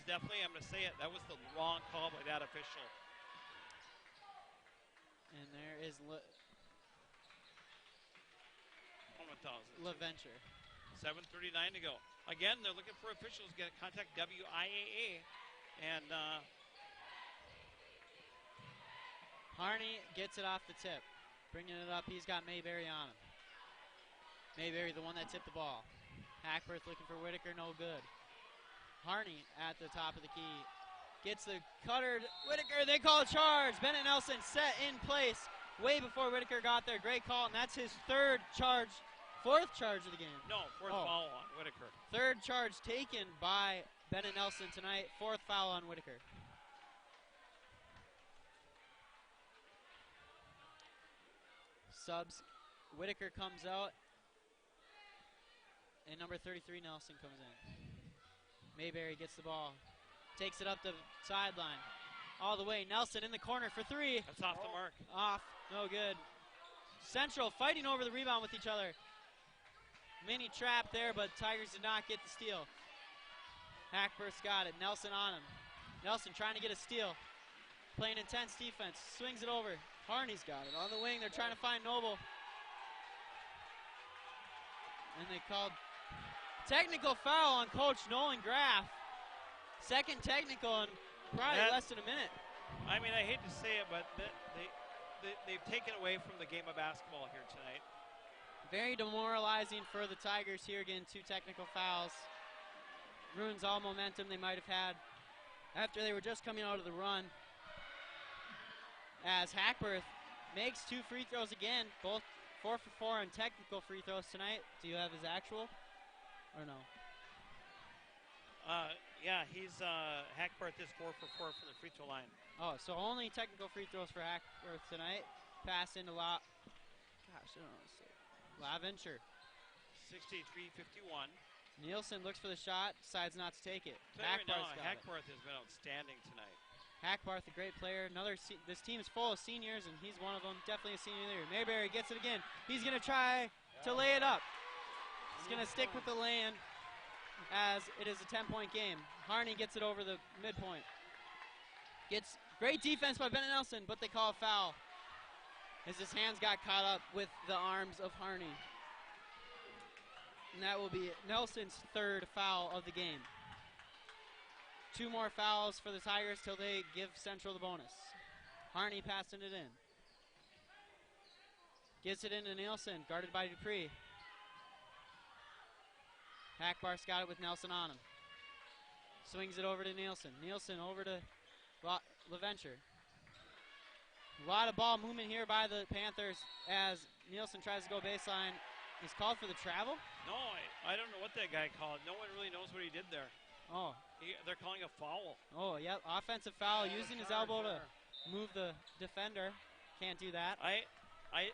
definitely, I'm going to say it, that was the wrong call by that official. And there is LaVenture. 7:39 to go. Again, they're looking for officials. Get contact WIAA. And Harney gets it off the tip. Bringing it up, he's got Mayberry on him. Mayberry, the one that tipped the ball. Hackworth looking for Whitaker, no good. Harney at the top of the key. Gets the cutter. Whitaker, they call a charge. Bennett Nelson set in place way before Whitaker got there. Great call, and that's his fourth charge of the game. No, fourth foul on Whitaker. Third charge taken by Bennett Nelson tonight. Fourth foul on Whitaker. Subs. Whitaker comes out. And number 33, Nelson, comes in. Mayberry gets the ball. Takes it up the sideline. All the way. Nelson in the corner for 3. That's off the mark. Off. No good. Central fighting over the rebound with each other. Mini trap there, but Tigers did not get the steal. Hackworth's got it. Nelson on him. Nelson trying to get a steal. Playing intense defense. Swings it over. Harney's got it. On the wing, they're trying to find Noble. And they called technical foul on Coach Nolan Graff. Second technical in probably less than a minute. I mean, I hate to say it, but they've taken away from the game of basketball here tonight. Very demoralizing for the Tigers here, getting 2 technical fouls. Ruins all momentum they might have had after they were just coming out of the run. As Hackworth makes 2 free throws again, both 4 for 4 on technical free throws tonight. Do you have his actual or no? Yeah, he's Hackworth is 4 for 4 from the free throw line. Oh, so only technical free throws for Hackworth tonight. Pass into I don't know. LaVenture. 63-51. Nielsen looks for the shot, decides not to take it. Hackworth has been outstanding tonight. Hackbarth, a great player. This team is full of seniors, and he's one of them. Definitely a senior leader. Mayberry gets it again. He's going to try to lay it up. He's going to stick with the lay-in as it is a 10-point game. Harney gets it over the midpoint. Gets great defense by Bennett Nelson, but they call a foul as his hands got caught up with the arms of Harney. And that will be Nelson's 3rd foul of the game. 2 more fouls for the Tigers till they give Central the bonus. Harney passing it in. Gets it into Nielsen, guarded by Dupree. Hackbarth's got it with Nelson on him. Swings it over to Nielsen. Nielsen over to LaVenture. A lot of ball movement here by the Panthers as Nielsen tries to go baseline. He's called for the travel? No, I don't know what that guy called. No one really knows what he did there. Oh. They're calling a foul. Oh, yeah, offensive foul, using his elbow to move the defender. Can't do that. I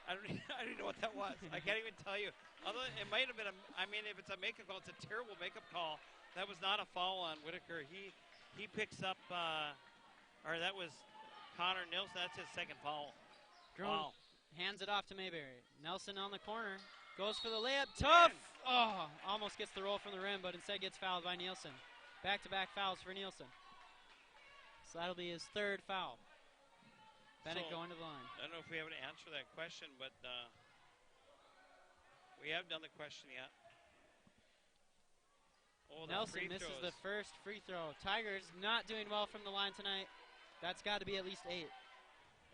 don't I don't know what that was. I can't even tell you. It might have been if it's a makeup call, it's a terrible makeup call. That was not a foul on Whitaker. He picks up that was Connor Nielsen. That's his 2nd foul. Wow. Hands it off to Mayberry. Nelson on the corner. Goes for the layup. Tough! Oh, almost gets the roll from the rim, but instead gets fouled by Nielsen. Back-to-back fouls for Nielsen. So that'll be his 3rd foul. Bennett going to the line. I don't know if we have to answer that question, but we haven't done the question yet. Oh, Nelson misses the 1st free throw. Tigers not doing well from the line tonight. That's got to be at least 8.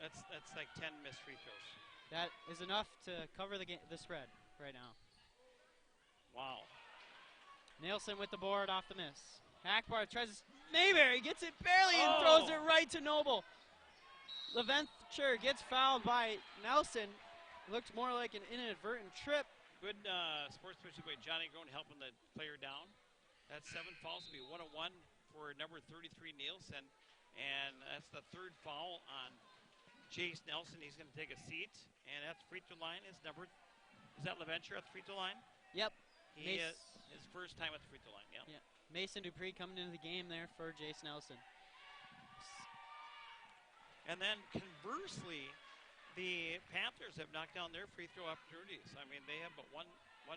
That's like 10 missed free throws. That is enough to cover the spread right now. Wow. Nielsen with the board off the miss. Hackbarth tries to... Mayberry gets it barely and throws it right to Noble. LaVenture gets fouled by Nelson. Looked more like an inadvertent trip. Good sportsmanship by Johnny Groen helping the player down. That's 7 fouls. Will be 1-1 for number 33 Nielsen. And that's the 3rd foul on Jace Nelson. He's going to take a seat. And at the free throw line is that LaVenture at the free throw line? Yep. He is his 1st time at the free throw line, yeah. Mason Dupree coming into the game there for Jace Nelson. And then conversely, the Panthers have knocked down their free throw opportunities. I mean, they have but one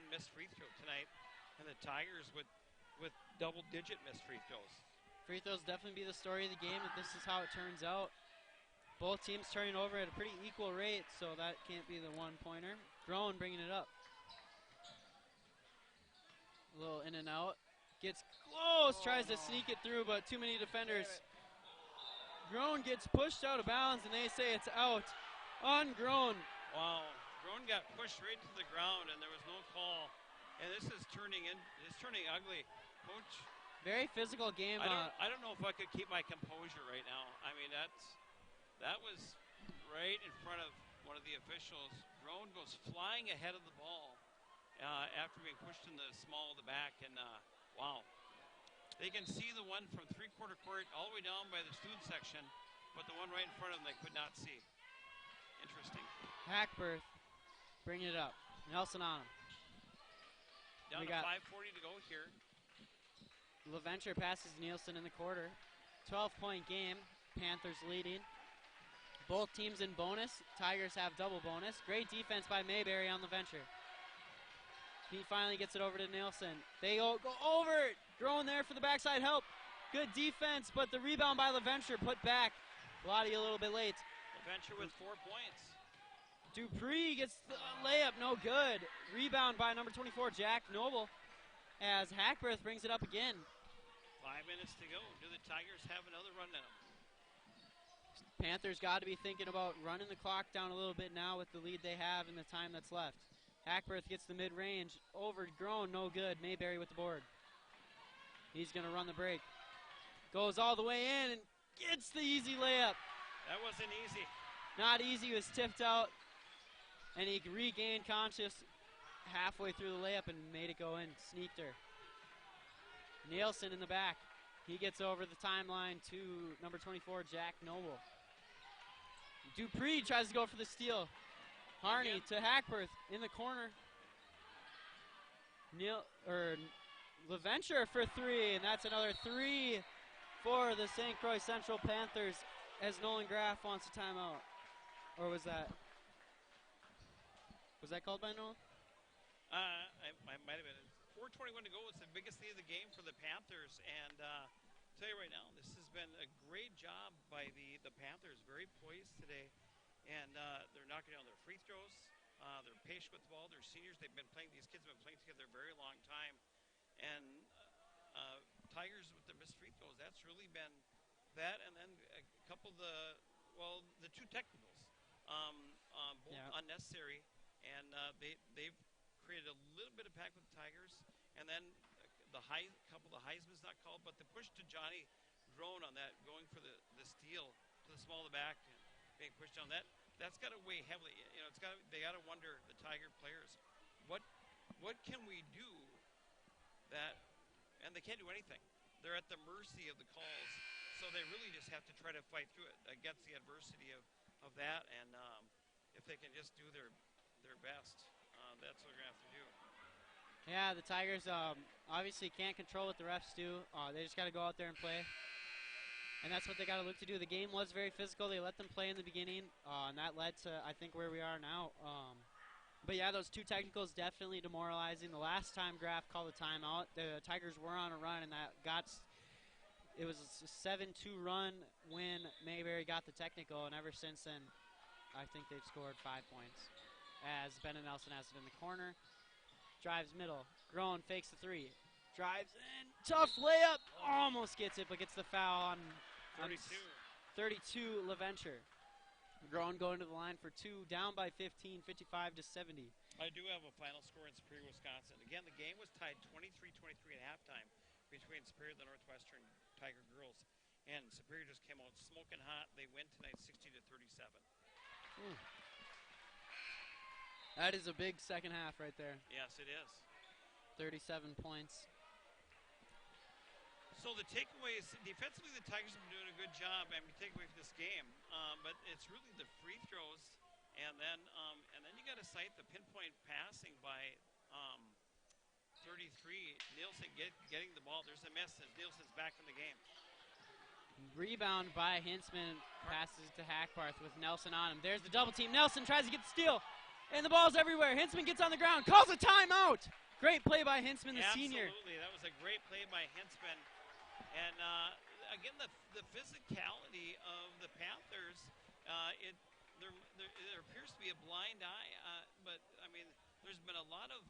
missed free throw tonight, and the Tigers with double-digit missed free throws. Free throws definitely be the story of the game if this is how it turns out. Both teams turning over at a pretty equal rate, so that can't be the 1-pointer. Groen bringing it up. A little in and out. Gets close, tries to sneak it through, but too many defenders. Groen gets pushed out of bounds, and they say it's out on Groen. Wow, Groen got pushed right to the ground, and there was no call. And this is turning ugly. Coach, very physical game. I don't know if I could keep my composure right now. I mean, that was right in front of one of the officials. Groen goes flying ahead of the ball after being pushed in the small of the back, and wow. They can see the one from three-quarter court all the way down by the student section, but the one right in front of them they could not see. Interesting. Hackbarth bringing it up. Nelson on him. Down to 5:40 to go here. LaVenture passes Nielsen in the quarter. 12-point game. Panthers leading. Both teams in bonus. Tigers have double bonus. Great defense by Mayberry on LaVenture. He finally gets it over to Nielsen. They go over it. Groen there for the backside help. Good defense, but the rebound by LaVenture put back. Lottie a little bit late. Venture with 4 points. Dupree gets the layup, no good. Rebound by number 24, Jack Noble, as Hackworth brings it up again. 5 minutes to go. Do the Tigers have another run at them? Panthers got to be thinking about running the clock down a little bit now with the lead they have and the time that's left. Hackworth gets the mid-range, overgrown, no good. Mayberry with the board. He's going to run the break. Goes all the way in and gets the easy layup. That wasn't easy. Not easy, was tipped out, and he regained conscious halfway through the layup and made it go in, sneaked her. Nielsen in the back. He gets over the timeline to number 24, Jack Noble. Dupree tries to go for the steal. Harney to Hackworth in the corner. LaVenture for 3, and that's another 3 for the St. Croix Central Panthers as Nolan Graff wants a timeout. Or was that called by Nolan? I might have been. 4:21 to go. It's the biggest lead of the game for the Panthers, and I'll tell you right now, this has been a great job by the Panthers. Very poised today, and they're knocking down their free throws. They're patient with the ball. They're seniors. These kids have been playing together a very long time, and Tigers with the missed free throws. That's really been that, and then a couple of the 2 technicals, both unnecessary, and they've created a little bit of pack with the Tigers, and then couple of the Heisman's not called, but the push to Johnny Drone on that, going for the steal to the small of the back, and being pushed down, that's got to weigh heavily. They got to wonder, the Tiger players, what can we do that, and they can't do anything. They're at the mercy of the calls, so they really just have to try to fight through it against the adversity of that, and if they can just do their best, that's what they're going to have to do. Yeah, the Tigers obviously can't control what the refs do. They just got to go out there and play. And that's what they got to look to do. The game was very physical. They let them play in the beginning, and that led to, I think, where we are now. But, yeah, those 2 technicals definitely demoralizing. The last time Graff called a timeout, the Tigers were on a run, and it was a 7-2 run when Mayberry got the technical, and ever since then, I think they've scored 5 points. As Bennett Nelson has it in the corner. Drives middle. Groen fakes the 3. Drives in. Tough layup. Almost gets it, but gets the foul on 32 LaVenture. Groen going to the line for 2. Down by 15, 55-70. I do have a final score in Superior, Wisconsin. Again, the game was tied 23-23 at halftime between Superior and the Northwestern Tiger girls. And Superior just came out smoking hot. They win tonight 60-37. That is a big second half right there. Yes, it is. 37 points. So the takeaways, defensively, the Tigers have been doing a good job. I mean, takeaway from this game, but it's really the free throws, and then you got to cite the pinpoint passing by 33. Nielsen getting the ball. There's a miss, and Nielsen's back in the game. Rebound by Hinsman, passes to Hackworth with Nelson on him. There's the double team. Nelson tries to get the steal. And the ball's everywhere. Hinsman gets on the ground, calls a timeout. Great play by Hinsman, the senior. Absolutely, that was a great play by Hinsman. And again, the physicality of the Panthers, there appears to be a blind eye, but I mean, there's been a lot of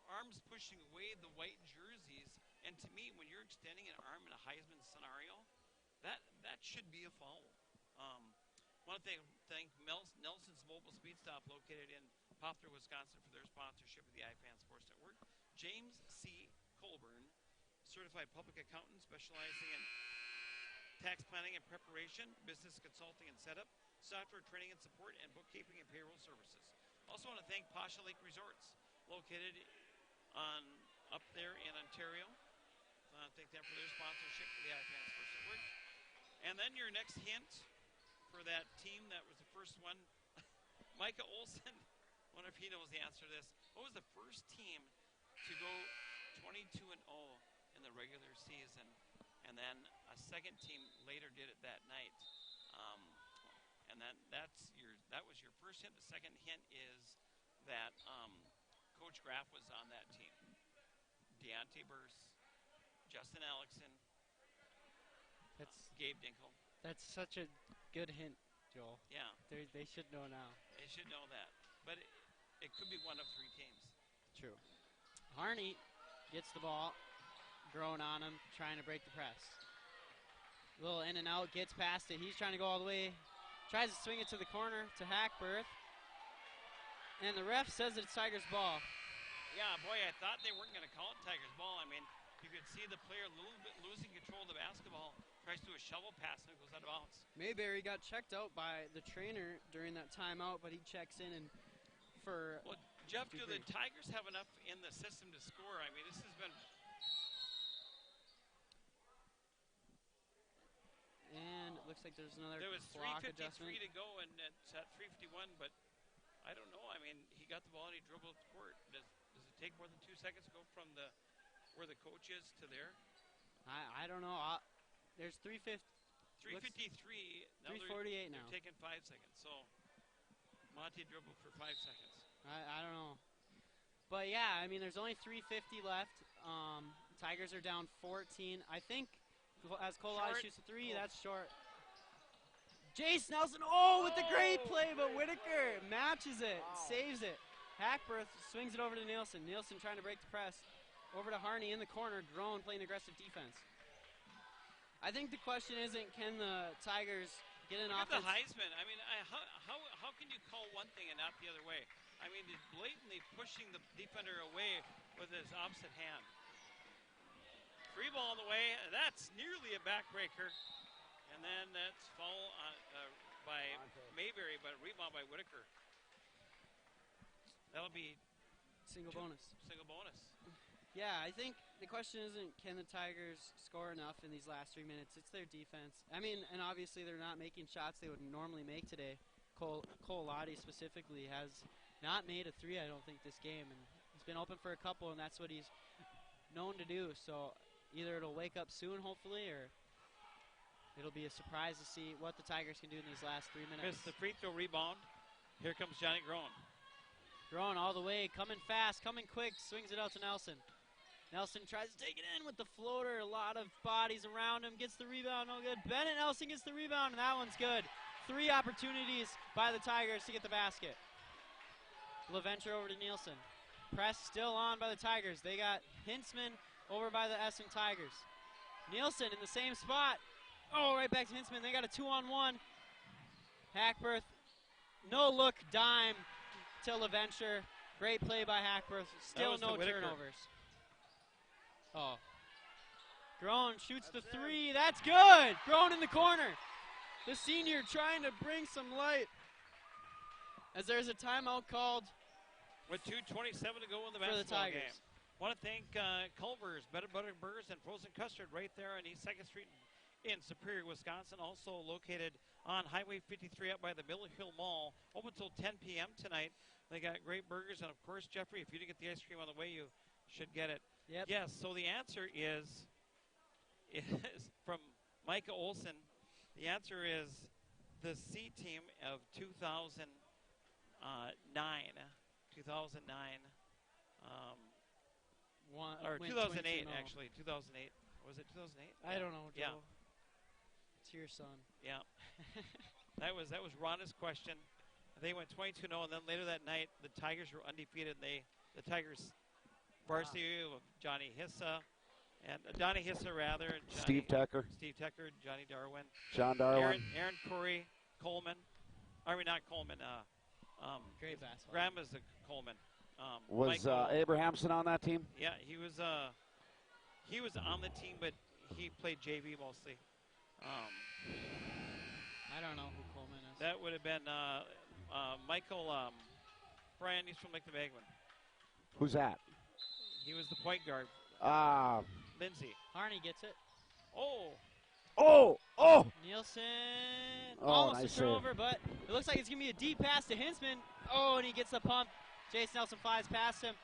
arms pushing away the white jerseys. And to me, when you're extending an arm in a Heisman scenario, that should be a foul. I want to thank Nelson's Mobile Speed Stop, located in Poplar, Wisconsin, for their sponsorship of the iFan Sports Network. James C. Colburn, certified public accountant specializing in tax planning and preparation, business consulting and setup, software training and support, and bookkeeping and payroll services. Also want to thank Pasha Lake Resorts, located up there in Ontario. Thank them for their sponsorship of the iFan Sports Network. And then your next hint for that team that was the first one, Micah Olson. I wonder if he knows the answer to this. What was the first team to go 22-0 in the regular season, and then a second team later did it that night? And that was your first hint. The second hint is that Coach Graff was on that team. Deontay Burse, Justin Alexson, Gabe Dinkle. That's such a good hint. Joel. Yeah. They should know now. They should know that. But it could be one of 3 teams. True. Harney gets the ball, Grown on him, trying to break the press. A little in and out, gets past it. He's trying to go all the way. Tries to swing it to the corner to Hackberth. And the ref says it's Tigers' ball. Yeah, boy, I thought they weren't going to call it Tigers' ball. I mean, you could see the player a little bit losing control of the basketball. Tries to do a shovel pass and it goes out of bounds. Mayberry got checked out by the trainer during that timeout, but he checks in and for... Well, Jeff, do the Tigers have enough in the system to score? I mean, this has been... And it looks like there's another There was clock 3:53 adjustment. to go, and it's at 3:51, but I don't know. I mean, he got the ball and he dribbled the court. Does it take more than 2 seconds to go from where the coach is to there? I don't know. There's 3:53. 3:48 now. They're taking 5 seconds. So Monty dribbled for 5 seconds. I don't know. But yeah, I mean, there's only 3:50 left. Tigers are down 14. I think as Colaj shoots a 3, that's short. Jace Nelson, with the great play, but Whitaker matches it, saves it. Hackberth swings it over to Nielsen. Nielsen trying to break the press. Over to Harney in the corner, Grown playing aggressive defense. I think the question isn't can the Tigers get an offense. The Heisman. I mean, how can you call one thing and not the other way? I mean, he's blatantly pushing the defender away with his opposite hand. Free ball on the way. That's nearly a backbreaker. And then that's foul by Mayberry, but rebound by Whitaker. That'll be single bonus. Single bonus. Yeah, I think the question isn't can the Tigers score enough in these last 3 minutes. It's their defense. I mean, and obviously they're not making shots they would normally make today. Cole Lottie specifically has not made a 3, I don't think, this game. And he's been open for a couple, and that's what he's known to do. So either it'll wake up soon, hopefully, or it'll be a surprise to see what the Tigers can do in these last 3 minutes. Missed the free throw rebound. Here comes Johnny Grown. Grown all the way, coming fast, coming quick, swings it out to Nelson. Nelson tries to take it in with the floater. A lot of bodies around him. Gets the rebound, no good. Bennett Nelson gets the rebound, and that one's good. 3 opportunities by the Tigers to get the basket. LaVenture over to Nielsen. Press still on by the Tigers. They got Hintzman over by the Essen Tigers. Nielsen in the same spot. Right back to Hintzman. They got a 2-on-1. Hackberth, no look dime to LaVenture. Great play by Hackberth. Still no turnovers. Grown shoots the 3. That's good. Grown in the corner. The senior trying to bring some light. As there's a timeout called. With 2:27 to go in the basketball game. Want to thank Culver's, Better Butter Burgers, and Frozen Custard right there on East 2nd Street in Superior, Wisconsin. Also located on Highway 53 up by the Miller Hill Mall. Open until 10 p.m. tonight. They got great burgers. And, of course, Jeffrey, if you didn't get the ice cream on the way, you should get it. Yep. Yes, so the answer is from Micah Olson. The answer is the C team of 2009. 2009. Or 2008, actually. 2008. Was it 2008? I don't know, Joe. Yeah. It's your son. Yeah. that was Rhonda's question. They went 22-0, and then later that night, the Tigers were undefeated. The Tigers varsity of Johnny Hissa, and Donnie Hissa, rather. Steve Tucker, Johnny Darwin. John Darwin. Aaron Corey, Coleman. I mean, not Coleman. Great basketball. Grandma's a Coleman. Was Abrahamson on that team? Yeah, he was on the team, but he played JV mostly. I don't know who Coleman is. That would have been Michael Brian. He's from Lake the Bagman. Who's that? He was the point guard. Lindsay. Harney gets it. Nielsen almost nice a turnover, but it looks like it's going to be a deep pass to Hintzman. And he gets the pump. Jace Nelson flies past him.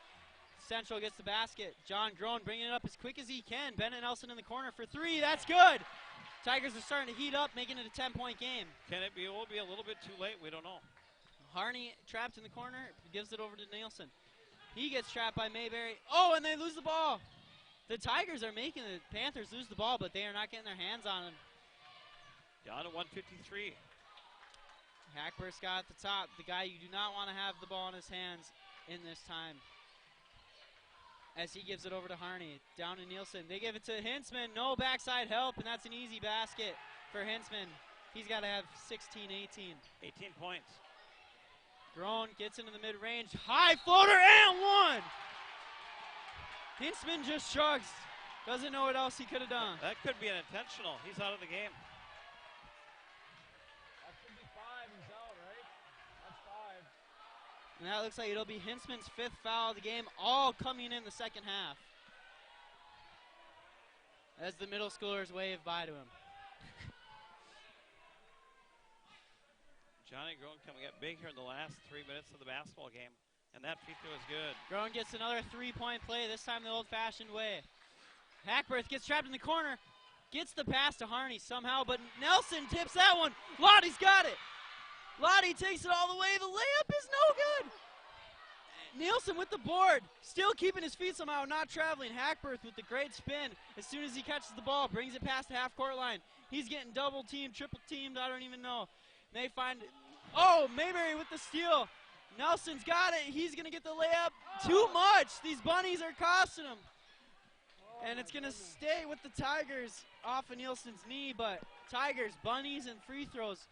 Central gets the basket. John Grown bringing it up as quick as he can. Bennett Nelson in the corner for 3. That's good. Tigers are starting to heat up, making it a 10-point game. Can it be? It will be a little bit too late. We don't know. Harney trapped in the corner. Gives it over to Nielsen. He gets trapped by Mayberry. And they lose the ball. The Tigers are making the Panthers lose the ball, but they are not getting their hands on him. Down to 153. Hackworth's got at the top, the guy you do not want to have the ball in his hands in this time. As he gives it over to Harney. Down to Nielsen. They give it to Hinsman. No backside help, and that's an easy basket for Hinsman. He's got to have 16, 18. 18 points. Groen gets into the mid-range. High floater and one! Hinsman just shrugs. Doesn't know what else he could have done. That could be an intentional. He's out of the game. That should be 5. He's out, right? That's 5. And that looks like it'll be Hinsman's 5th foul of the game, all coming in the second half. As the middle schoolers wave bye to him. Johnny Groen coming up big here in the last 3 minutes of the basketball game. And that free throw is good. Groen gets another 3-point play, this time the old-fashioned way. Hackworth gets trapped in the corner, gets the pass to Harney somehow, but Nelson tips that one. Lottie's got it. Lottie takes it all the way. The layup is no good. Nielsen with the board, still keeping his feet somehow, not traveling. Hackworth with the great spin. As soon as he catches the ball, brings it past the half-court line. He's getting double-teamed, triple-teamed, I don't even know. They find, Mayberry with the steal. Nelson's got it. He's going to get the layup. Too much. These bunnies are costing him. And it's going to stay with the Tigers off of Nielsen's knee, but Tigers, bunnies, and free throws,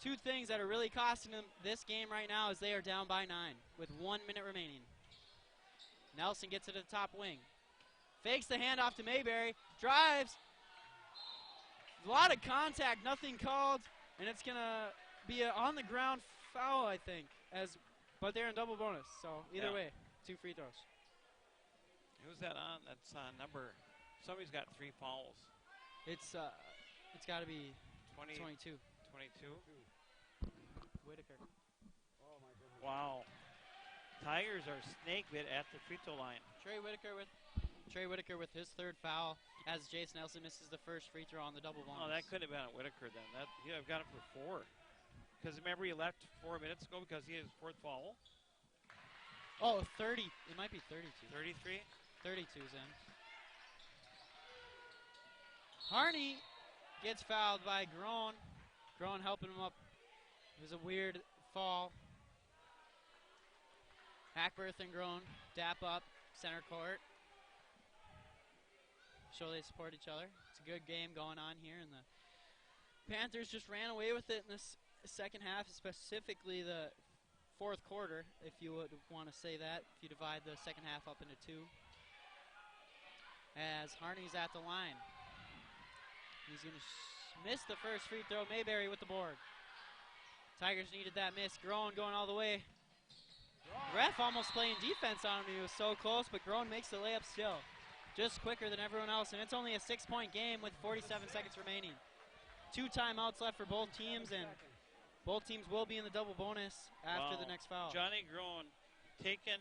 two things that are really costing them this game right now as they are down by 9 with 1 minute remaining. Nelson gets it to the top wing. Fakes the handoff to Mayberry. Drives. A lot of contact, nothing called. And it's going to be an on-the-ground foul, I think, but they're in double bonus. So either way, 2 free throws. Who's that on? That's number. Somebody's got 3 fouls. It's got to be 22. 22. Whitaker. Oh, my goodness. Wow. Tigers are snake bit at the free throw line. Trey Whitaker with his 3rd foul as Jason Nelson misses the first free throw on the double bonus. Oh, that could have been at Whitaker then. He'd have got it for 4. Because remember he left 4 minutes ago because he had his 4th foul. Oh, 30. It might be 32. 33? 32's in. Harney gets fouled by Groen. Groen helping him up. It was a weird fall. Hackworth and Groen dap up center court. Show they support each other. It's a good game going on here, and the Panthers just ran away with it in this second half, specifically the 4th quarter, if you would want to say that, if you divide the second half up into 2. As Harney's at the line. He's going to miss the first free throw. Mayberry with the board. Tigers needed that miss. Groen going all the way. Ref almost playing defense on him. He was so close, but Groen makes the layup still. Just quicker than everyone else, and it's only a 6-point game with 47 seconds remaining. 2 timeouts left for both teams, and both teams will be in the double bonus after the next foul. Johnny Groen taking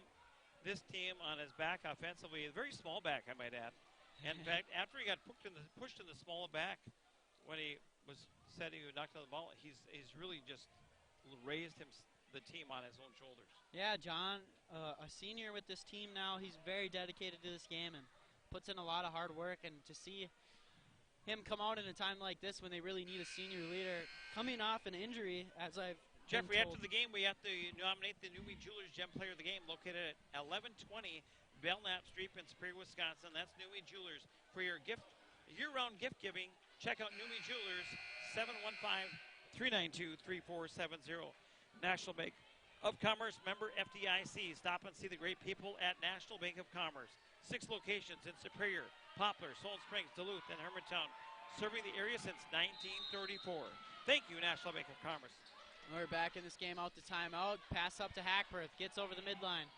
this team on his back offensively, a very small back, I might add. And in fact, after he got pushed in the small back, when he was said he would knock down the ball, he's really just raised the team on his own shoulders. Yeah, John, a senior with this team now, he's very dedicated to this game and puts in a lot of hard work, and to see him come out in a time like this when they really need a senior leader, coming off an injury, as I've Jeffrey, after the game, we have to nominate the Newby Jewelers Gem Player of the Game, located at 1120 Belknap Street in Superior, Wisconsin. That's Newby Jewelers. For your year-round gift giving, check out Newby Jewelers, 715-392-3470. National Bank of Commerce, member FDIC. Stop and see the great people at National Bank of Commerce. 6 locations in Superior, Poplar, Soul Springs, Duluth, and Hermantown, serving the area since 1934. Thank you, National Bank of Commerce. We're back in this game out to timeout. Pass up to Hackworth, gets over the midline.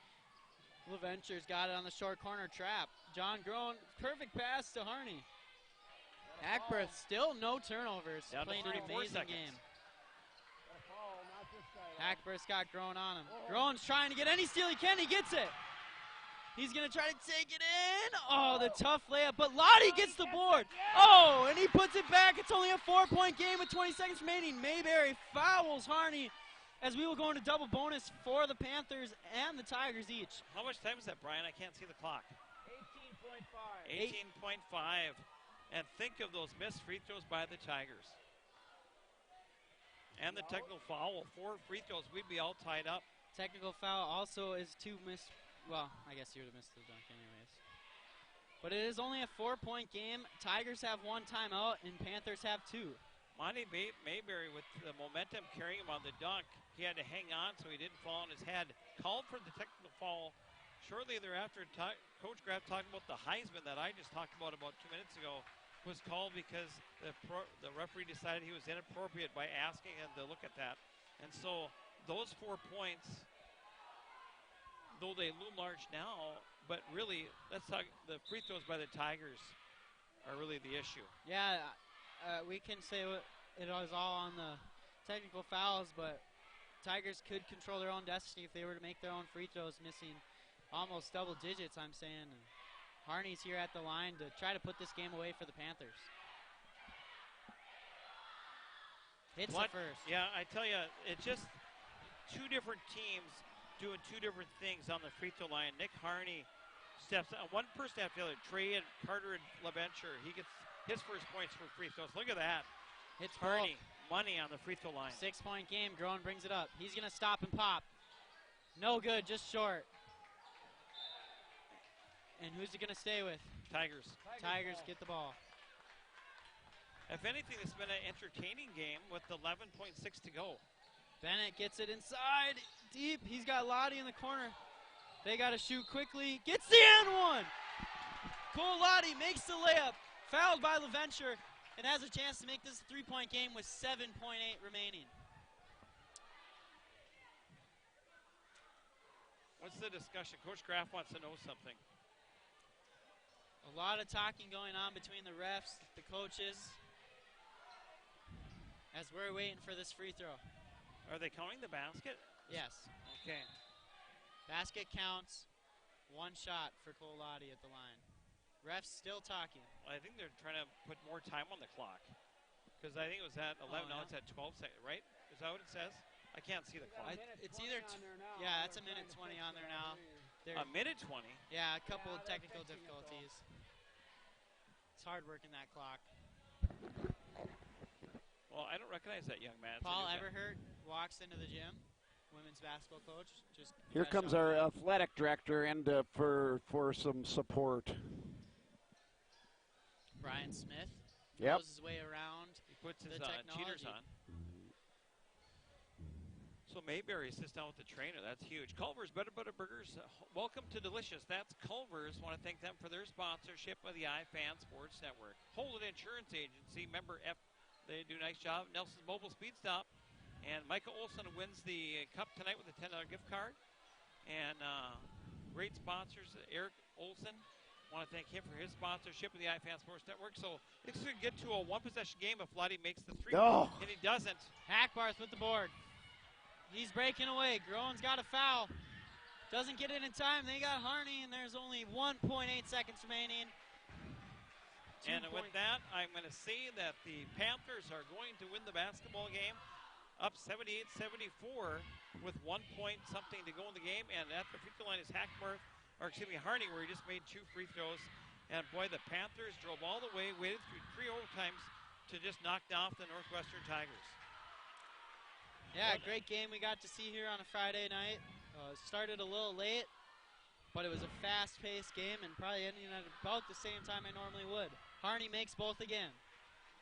LaVenture's got it on the short corner trap. John Groen, perfect pass to Harney. Hackworth still no turnovers, playing an amazing game. Hackworth's got Groen on him. Groen's trying to get any steal he can, he gets it. He's going to try to take it in. Oh, the tough layup, but Lottie gets the board. Oh, and he puts it back. It's only a 4-point game with 20 seconds remaining. Mayberry fouls Harney as we will go into double bonus for the Panthers and the Tigers each. How much time is that, Brian? I can't see the clock. 18.5. 18.5. And think of those missed free throws by the Tigers. And the technical foul, 4 free throws, we'd be all tied up. Technical foul also is 2 missed. Well, I guess you would have missed the dunk anyways. But it is only a 4-point game. Tigers have 1 timeout, and Panthers have 2. Monty Mayberry with the momentum carrying him on the dunk. He had to hang on so he didn't fall on his head. Called for the technical foul. Shortly thereafter, Coach Graff talking about the Heisman that I just talked about 2 minutes ago was called because the referee decided he was inappropriate by asking him to look at that. And so those 4 points, though they loom large now, but really, let's talk, the free throws by the Tigers are really the issue. Yeah, we can say it was all on the technical fouls, but Tigers could control their own destiny if they were to make their own free throws, missing almost double digits, I'm saying. And Harney's here at the line to try to put this game away for the Panthers. Hits the first. Yeah, I tell you, it's just 2 different teams doing 2 different things on the free throw line. Nick Harney steps on one person after the other. Trey and Carter and LaVenture, he gets his first points for free throws. Look at that. Hits Harney, money on the free throw line. 6-point game. Groen brings it up. He's going to stop and pop. No good, just short. And who's he going to stay with? Tigers. Tigers get the ball. If anything, it's been an entertaining game with 11.6 to go. Bennett gets it inside, deep. He's got Lottie in the corner. They got to shoot quickly. Gets the and one. Cole Lottie makes the layup. Fouled by LaVenture and has a chance to make this a 3-point game with 7.8 remaining. What's the discussion? Coach Graff wants to know something. A lot of talking going on between the refs, the coaches, as we're waiting for this free throw. Are they counting the basket? Yes. Okay. Basket counts. 1 shot for Cole Lottie at the line. Refs still talking. I think they're trying to put more time on the clock. Because I think it was at 11, now it's at 12 seconds, right? Is that what it says? I can't see the clock. It's either, yeah, that's a minute 20 on there now. A minute 20? Yeah, a couple of technical difficulties. It's hard working that clock. Well, I don't recognize that young man. Paul Everhart walks into the gym, women's basketball coach. Just here comes our athletic director and for some support. Brian Smith knows his way around. He puts his the cheaters on. So Mayberry sits down with the trainer. That's huge. Culver's Better Burgers. Welcome to Delicious. That's Culver's. Want to thank them for their sponsorship of the iFan Sports Network. Holden Insurance Agency, member F. They do a nice job. Nelson's Mobile Speed Stop. And Micah Olson wins the cup tonight with a $10 gift card. And great sponsors, Eric Olson. Want to thank him for his sponsorship of the iFan Sports Network. So this could get to a 1-possession game if Lottie makes the 3. Oh. And he doesn't. Hackbarth with the board. He's breaking away. Groen's got a foul. Doesn't get it in time. They got Harney, and there's only 1.8 seconds remaining. And with that, I'm going to say that the Panthers are going to win the basketball game, up 78-74 with 1 point something to go in the game. And at the free throw line is Harney, where he just made 2 free throws. And boy, the Panthers drove all the way, waited through 3 overtimes to just knock off the Northwestern Tigers. Yeah, great game we got to see here on a Friday night. Started a little late, but it was a fast-paced game and probably ending at about the same time I normally would. Harney makes both again.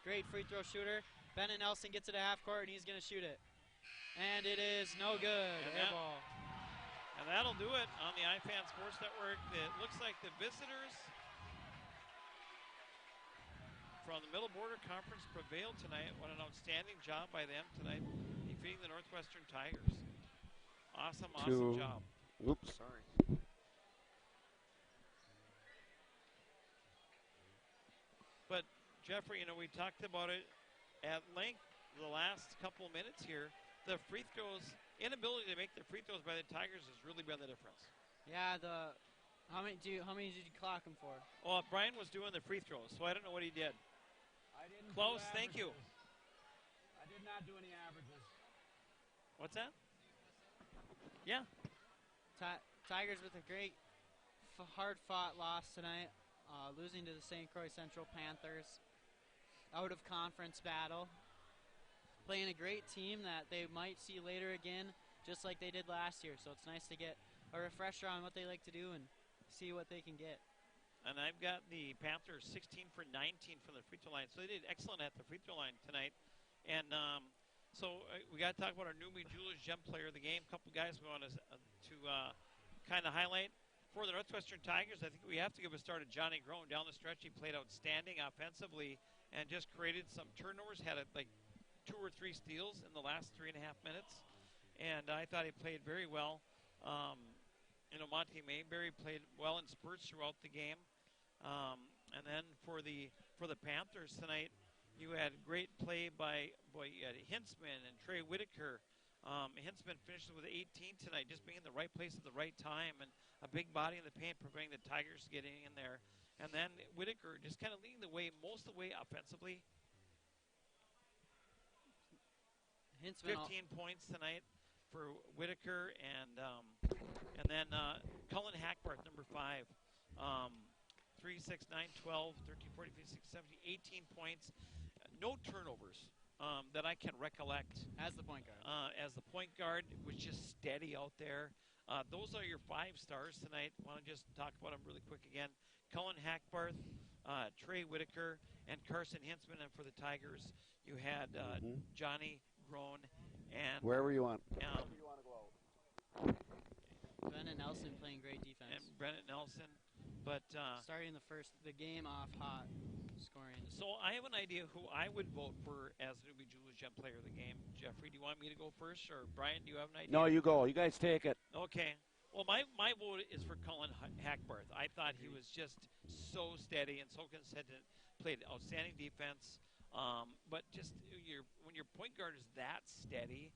Great free throw shooter. Bennett Nelson gets it at half court, and he's going to shoot it. And it is no good. Air ball. And that'll do it on the iFan Sports Network. It looks like the visitors from the Middle Border Conference prevailed tonight. What an outstanding job by them tonight, defeating the Northwestern Tigers. Awesome job. Oops, sorry. But, Jeffrey, we talked about it at length the last couple of minutes here. The free throws, inability to make the free throws by the Tigers has really been the difference. Yeah, how many did you clock him for? Well, Brian was doing the free throws, so I don't know what he did. I didn't. Close, thank you. I did not do any averages. What's that? Yeah. Tigers with a great, hard-fought loss tonight, losing to the St. Croix Central Panthers. Out of conference battle. playing a great team that they might see later again, just like they did last year. So it's nice to get a refresher on what they like to do and see what they can get. And I've got the Panthers 16 for 19 from the free throw line. So they did excellent at the free throw line tonight. And we got to talk about our Newbie Jewelers Gem Player of the Game. A couple guys we want to kind of highlight. For the Northwestern Tigers, I think we have to give a start to Johnny Groen. Down the stretch, he played outstanding offensively and just created some turnovers, had like 2 or 3 steals in the last 3.5 minutes. And I thought he played very well. Monty Mayberry played well in spurts throughout the game. And then for the Panthers tonight, you had great play by Hintzman and Trey Whitaker. Hintzman finished with 18 tonight, just being in the right place at the right time, and a big body in the paint preventing the Tigers getting in there. And then Whitaker just kind of leading the way most of the way offensively. Hintzman 15 points tonight for Whitaker, and then Cullen Hackbarth, number 5. 3, 6, 9, 12, 13, 14, 15, 16, 17, 18 points. No turnovers that I can recollect. as the point guard. As the point guard, was just steady out there. Those are your 5 stars tonight. Want to just talk about them really quick again. Cullen Hackbarth, Trey Whitaker, and Carson Hintzman. And for the Tigers, you had Johnny Groen. And Wherever you want. Brennan Nelson playing great defense. And Brennan Nelson. But starting the game off hot, scoring. So I have an idea who I would vote for as the Newbie Jewelers Gem Player of the game. Jeffrey, do you want me to go first, or Brian, do you have an idea? No, you go. You guys take it. Okay. Well, my vote is for Cullen Hackbarth. I thought he was just so steady and so consistent. Played outstanding defense. But just when your point guard is that steady,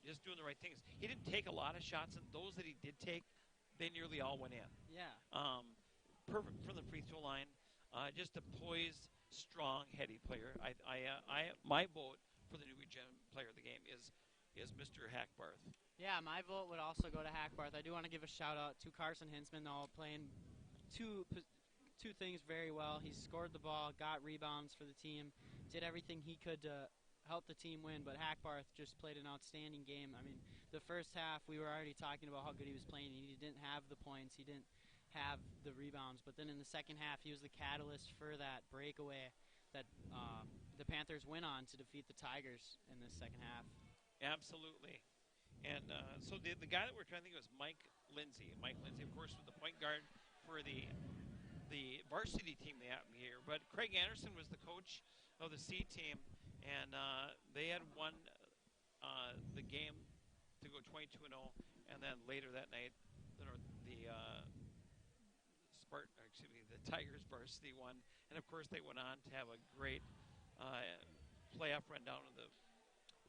just doing the right things. He didn't take a lot of shots, and those that he did take, they nearly all went in. Yeah. Perfect from the free throw line. Just a poised, strong, heady player. My vote for the Newbie Gem Player of the game is Mr. Hackbarth. Yeah, my vote would also go to Hackbarth. I do want to give a shout out to Carson Hintzman, though, playing two things very well. He scored the ball, got rebounds for the team, did everything he could to help the team win, but Hackbarth just played an outstanding game. I mean, the first half, we were already talking about how good he was playing. He didn't have the points. He didn't have the rebounds. But then in the second half, he was the catalyst for that breakaway that the Panthers went on to defeat the Tigers in the second half. Absolutely. And so the guy that we're trying to think of is Mike Lindsay. Mike Lindsay, of course, was the point guard for the varsity team they have here. But Craig Anderson was the coach of the C team, and they had won the game to go 22-0. And then later that night, the Tigers varsity won, and of course they went on to have a great playoff run down to the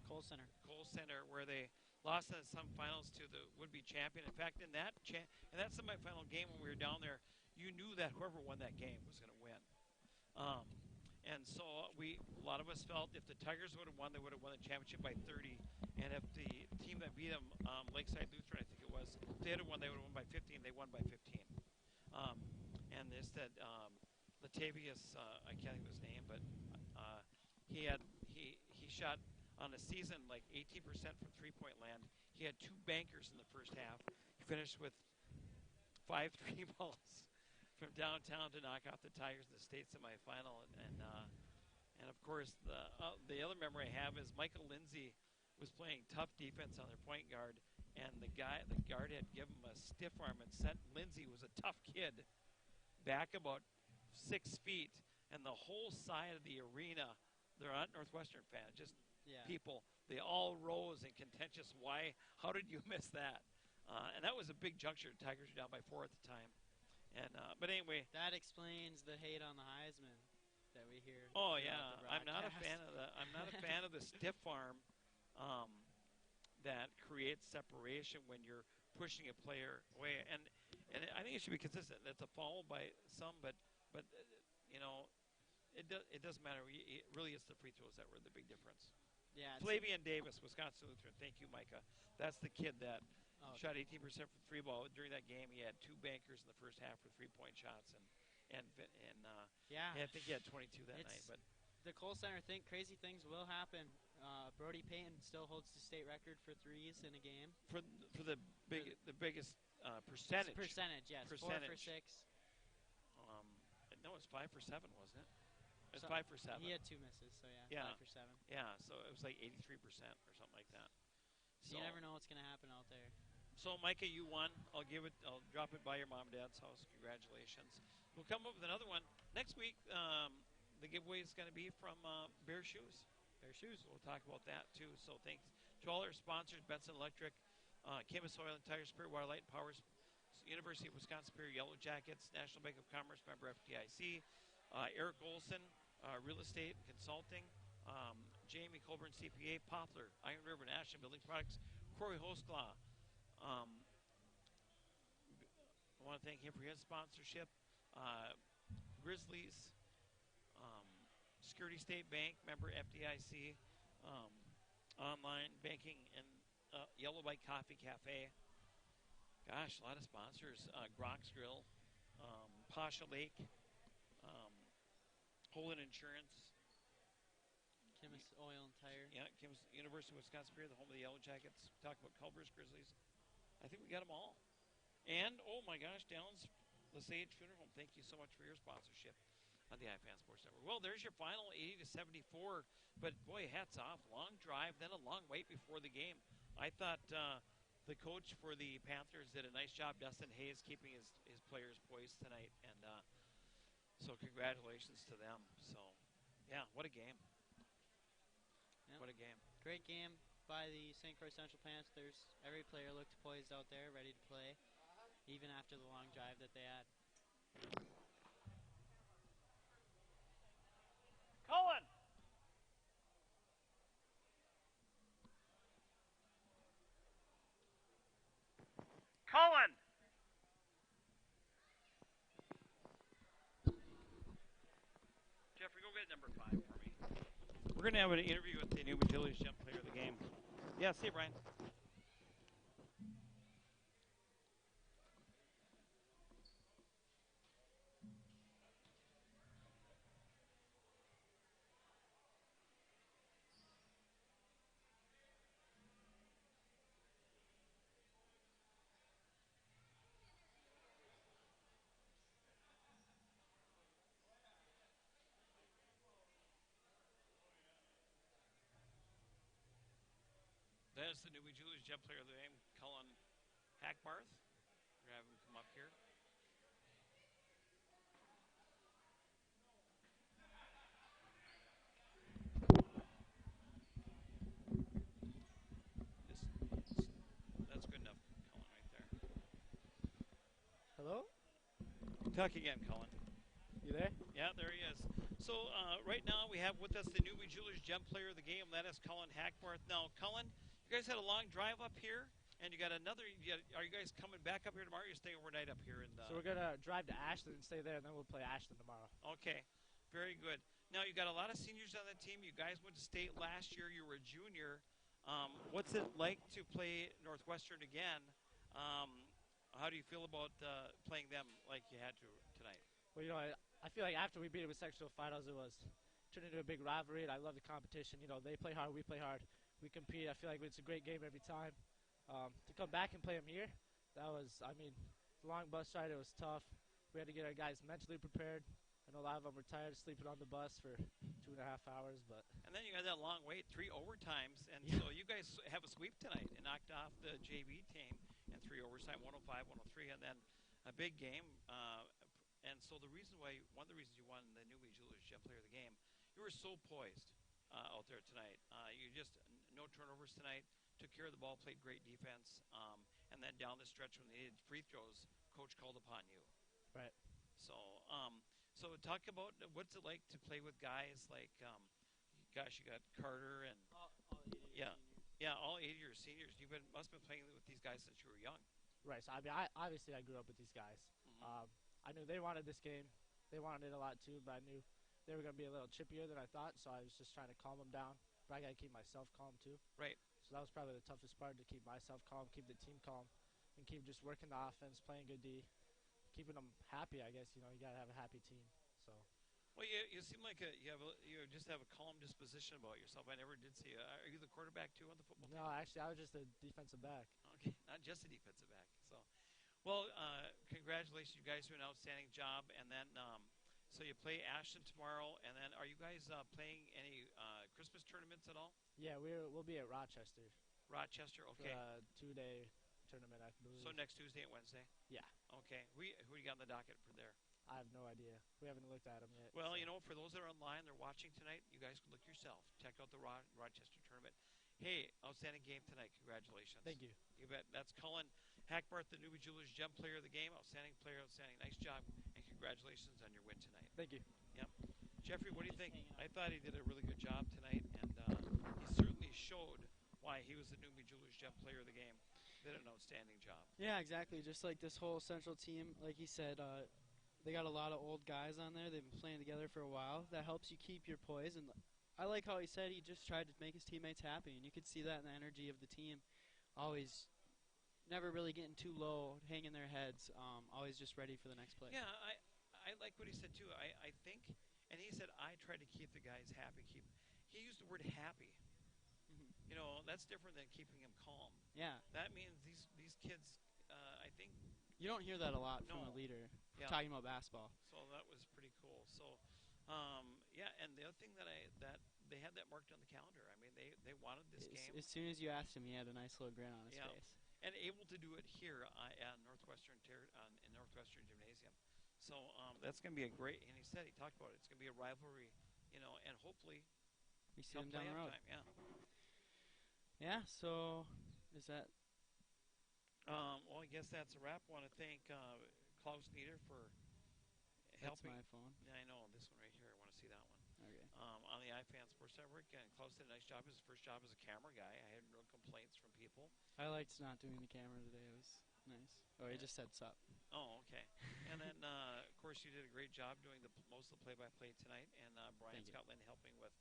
Kohl Center, where they lost in the semifinals to the would-be champion. In fact, in that semifinal game when we were down there, you knew that whoever won that game was going to win. And so a lot of us felt if the Tigers would have won, they would have won the championship by 30. And if the team that beat them, Lakeside Lutheran, I think it was, if they had won, they would have won by 15. They won by 15. And they said Latavius, I can't think of his name, but he shot on a season like 18% from three-point land. He had 2 bankers in the first half. He finished with 5 3 balls from downtown to knock out the Tigers in the state semifinal. And of course, the other memory I have is Michael Lindsay was playing tough defense on their point guard, and the guard had given him a stiff arm and sent Lindsay, who was a tough kid, back about 6 feet, and the whole side of the arena, they're not Northwestern fans, just people, they all rose in contentious, how did you miss that? And that was a big juncture. Tigers were down by 4 at the time. And but anyway, that explains the hate on the Heisman that we hear. Oh yeah, I'm not a fan of the stiff arm that creates separation when you're pushing a player away. And I think it should be consistent. That's a foul by some, but you know, it doesn't matter. It really is the free throws that were the big difference. Yeah. Flavian Davis, Wisconsin Lutheran. Thank you, Micah. That's the kid that shot 18% from 3 ball during that game. He had 2 bankers in the first half for 3-point shots, and I think he had 22 that night. But the Kohl Center crazy things will happen Brody Payton still holds the state record for threes in a game. For the biggest percentage. Percentage, yes. 4 for 6. No, it's 5 for 7, wasn't it? It was So 5 for 7. He had 2 misses, so yeah, 5 for 7. Yeah, so it was like 83% or something like that. So you never know what's going to happen out there. So Micah, you won. I'll drop it by your mom and dad's house. Congratulations. We'll come up with another one next week. The giveaway is going to be from Bear Shoes. Bear Shoes. We'll talk about that too. So thanks to all our sponsors: Benson Electric, Camus Oil and Tire, Spirit Water Light and Powers, University of Wisconsin Superior Yellow Jackets, National Bank of Commerce, member FDIC, Eric Olson, Real Estate Consulting, Jamie Colburn CPA, Poplar, Iron River, Ashland Building Products, Corey Hostlaw. I want to thank him for his sponsorship. Grizzlies, Security State Bank, member FDIC, online banking, and Yellow Bike Coffee Cafe. Gosh, a lot of sponsors. Grox Grill, Pasha Lake, Holden Insurance. Camus Oil and Tire. Yeah, Kim's University of Wisconsin Superior, the home of the Yellow Jackets. Talk about Culver's, Grizzlies. I think we got them all. And, oh my gosh, Downs Lesage Funeral Home, thank you so much for your sponsorship on the iFan Sports Network. Well, there's your final 80-74. But, boy, hats off. Long drive, then a long wait before the game. I thought the coach for the Panthers did a nice job, Dustin Hayes, keeping his players poised tonight. And so congratulations to them. So, yeah, what a game. Yep. What a game. Great game by the St. Croix Central Panthers. Every player looked poised out there, ready to play, even after the long drive that they had. Cullen! Cullen! Jeffrey, go get number 5 for me. We're going to have an interview with the new Magilius Gem player of the game. Yeah, see you, Brian. That is the new Julius Gem player of the game, Cullen Hackbarth. We're going to have him come up here. That's good enough, Cullen, right there. Hello? Talk again, Cullen. You there? Yeah, there he is. So right now we have with us the new Julius Gem player of the game. That is Cullen Hackbarth. Now, Cullen, you guys had a long drive up here, and you got another. Are you guys coming back up here tomorrow? Or you staying overnight up here? So we're going to drive to Ashland and stay there, and then we'll play Ashland tomorrow. Okay, very good. Now, you got a lot of seniors on the team. You guys went to state last year. You were a junior. What's it like to play Northwestern again? How do you feel about playing them like you had to tonight? Well, you know, I feel like after we beat them in sectional finals, it was turned into a big rivalry, and I love the competition. You know, they play hard, we play hard. We compete. I feel like it's a great game every time. To come back and play them here, that was, I mean, the long bus ride, it was tough. We had to get our guys mentally prepared. I know a lot of them were tired sleeping on the bus for 2.5 hours, but. And then you got that long wait, 3 overtimes, and so you guys have a sweep tonight and knocked off the JV team in 3 overtime, 105-103, and then a big game. And so one of the reasons you won the newbie Julius Gem player of the game, you were so poised out there tonight. You just no turnovers tonight, took care of the ball, played great defense, and then down the stretch when they needed free throws, coach called upon you. Right. So, so talk about what's it like to play with guys like, gosh, you got Carter and All 8 all 8 of your seniors. Must have been playing with these guys since you were young. Right. So, I mean, obviously I grew up with these guys. Mm-hmm. I knew they wanted this game. They wanted it a lot too, but I knew they were going to be a little chippier than I thought, so I was just trying to calm them down. But I got to keep myself calm too. Right. So that was probably the toughest part, to keep myself calm, keep the team calm, and keep just working the offense, playing good D, keeping them happy, I guess. You know, you got to have a happy team. So. Well, you seem like you just have a calm disposition about yourself. I never did see. Are you the quarterback too on the football team? No, actually, I was just a defensive back. Okay, not just a defensive back. So, well, congratulations, you guys do an outstanding job. And then, so you play Ashland tomorrow, and then are you guys playing any Christmas tournaments at all? Yeah, we'll be at Rochester Rochester, for okay. a 2-day tournament, I believe. So next Tuesday and Wednesday. Yeah. Okay. Who you got on the docket for there? I have no idea. We haven't looked at them yet. Well, so. for those that are online, they're watching tonight. You guys can look yourself. Check out the Rochester tournament. Hey, outstanding game tonight. Congratulations. Thank you. You bet. That's Cullen Hackbarth, the Newbie Jewelers Gem Player of the game. Outstanding player, outstanding. Nice job, and congratulations on your win tonight. Thank you. Yep. Jeffrey, what do you think? I thought he did a really good job tonight, and he certainly showed why he was the Newbie Jewelers Gem Player of the game. Did an outstanding job. Yeah, exactly. Just like this whole Central team, like he said, they got a lot of old guys on there. They've been playing together for a while. That helps you keep your poise. And I like how he said he just tried to make his teammates happy, and you could see that in the energy of the team. Always, never really getting too low, hanging their heads. Always just ready for the next play. Yeah, I like what he said too. I think, and he said I try to keep the guys happy. He used the word happy. That's different than keeping them calm. Yeah. That means these kids, I think. You don't hear that a lot from No. a leader Yeah. talking about basketball. So that was pretty cool. So, yeah, and the other thing that they had that marked on the calendar. I mean, they wanted this game. As soon as you asked him, he had a nice little grin on his Yeah. face. And able to do it here at Northwestern in Northwestern Gymnasium. So that's going to be a great. And he talked about it. It's going to be a rivalry, and hopefully We see come him down the road. time. Yeah. Yeah. So, is that? Well, I guess that's a wrap. I want to thank Klaus Nieder for That's helping. my phone. Yeah, I know this one right here. I want to see that one. Okay. On the iFan Sports Network, and Klaus did a nice job. His first job as a camera guy. I had no complaints from people. I liked not doing the camera today. It was nice. Oh, he just said sup. Oh, okay. And then, of course, you did a great job doing most of the play-by-play tonight, and Brian Thank you. Scotland helping with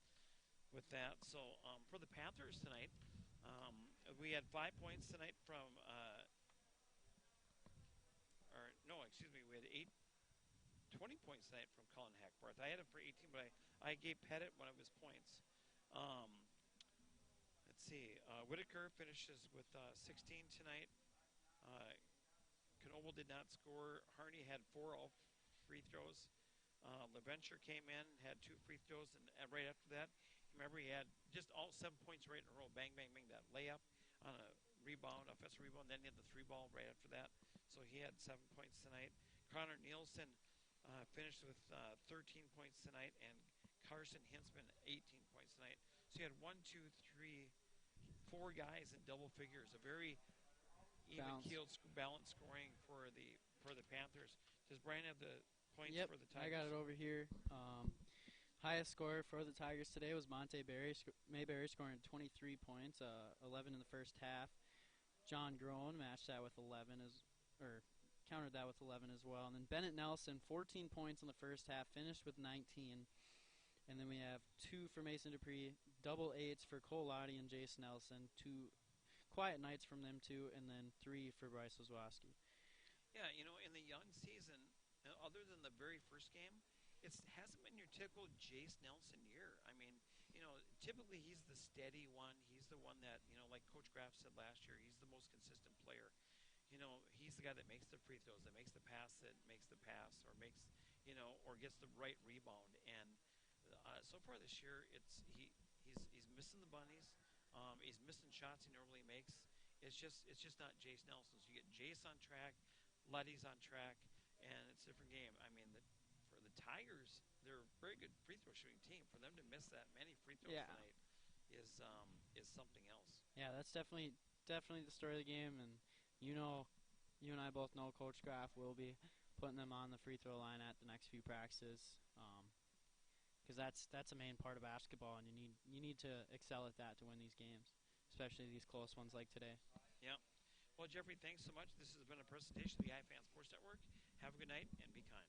that. So for the Panthers tonight, we had 5 points tonight from, we had 20 points tonight from Colin Hackbarth. I had him for 18, but I gave Pettit one of his points. Let's see. Whitaker finishes with 16 tonight. Knoble did not score. Harney had 4 all free throws. LaVenture came in, had 2 free throws, and right after that, remember he had just all 7 points right in a row. Bang, bang, bang, that layup on a rebound, offensive rebound, then he had the 3 ball right after that. So he had 7 points tonight. Connor Nielsen finished with 13 points tonight, and Carson Hinsman 18 points tonight. So you had 1, 2, 3, 4 guys in double figures. A very even-keeled, balanced scoring for the Panthers. Does Brian have the points for the Tigers? I got it over here. Highest scorer for the Tigers today was Mayberry scoring 23 points, 11 in the first half. John Groen matched that with 11 countered that with 11 as well. And then Bennett Nelson, 14 points in the first half, finished with 19. And then we have 2 for Mason Dupree, double 8s for Cole Lottie and Jason Nelson, 2 quiet nights from them too, and then 3 for Bryce Wazowski. Yeah, in the young season, other than the very first game, it hasn't been your typical Jace Nelson year. I mean, typically he's the steady one. He's the one that, like Coach Graff said last year, he's the most consistent player. He's the guy that makes the free throws, that makes the pass, or makes, or gets the right rebound. And so far this year, he's missing the bunnies. He's missing shots he normally makes. It's just not Jace Nelson. So you get Jace on track, Letty's on track, and it's a different game. I mean, for the Tigers, they're a very good free throw shooting team. For them to miss that many free throws tonight is something else. Yeah, that's definitely the story of the game, and you and I both know Coach Graff will be putting them on the free throw line at the next few practices, because that's a main part of basketball, and you need to excel at that to win these games, especially these close ones like today. Yeah. Well, Jeffrey, thanks so much. This has been a presentation of the iFan Sports Network. Have a good night and be kind.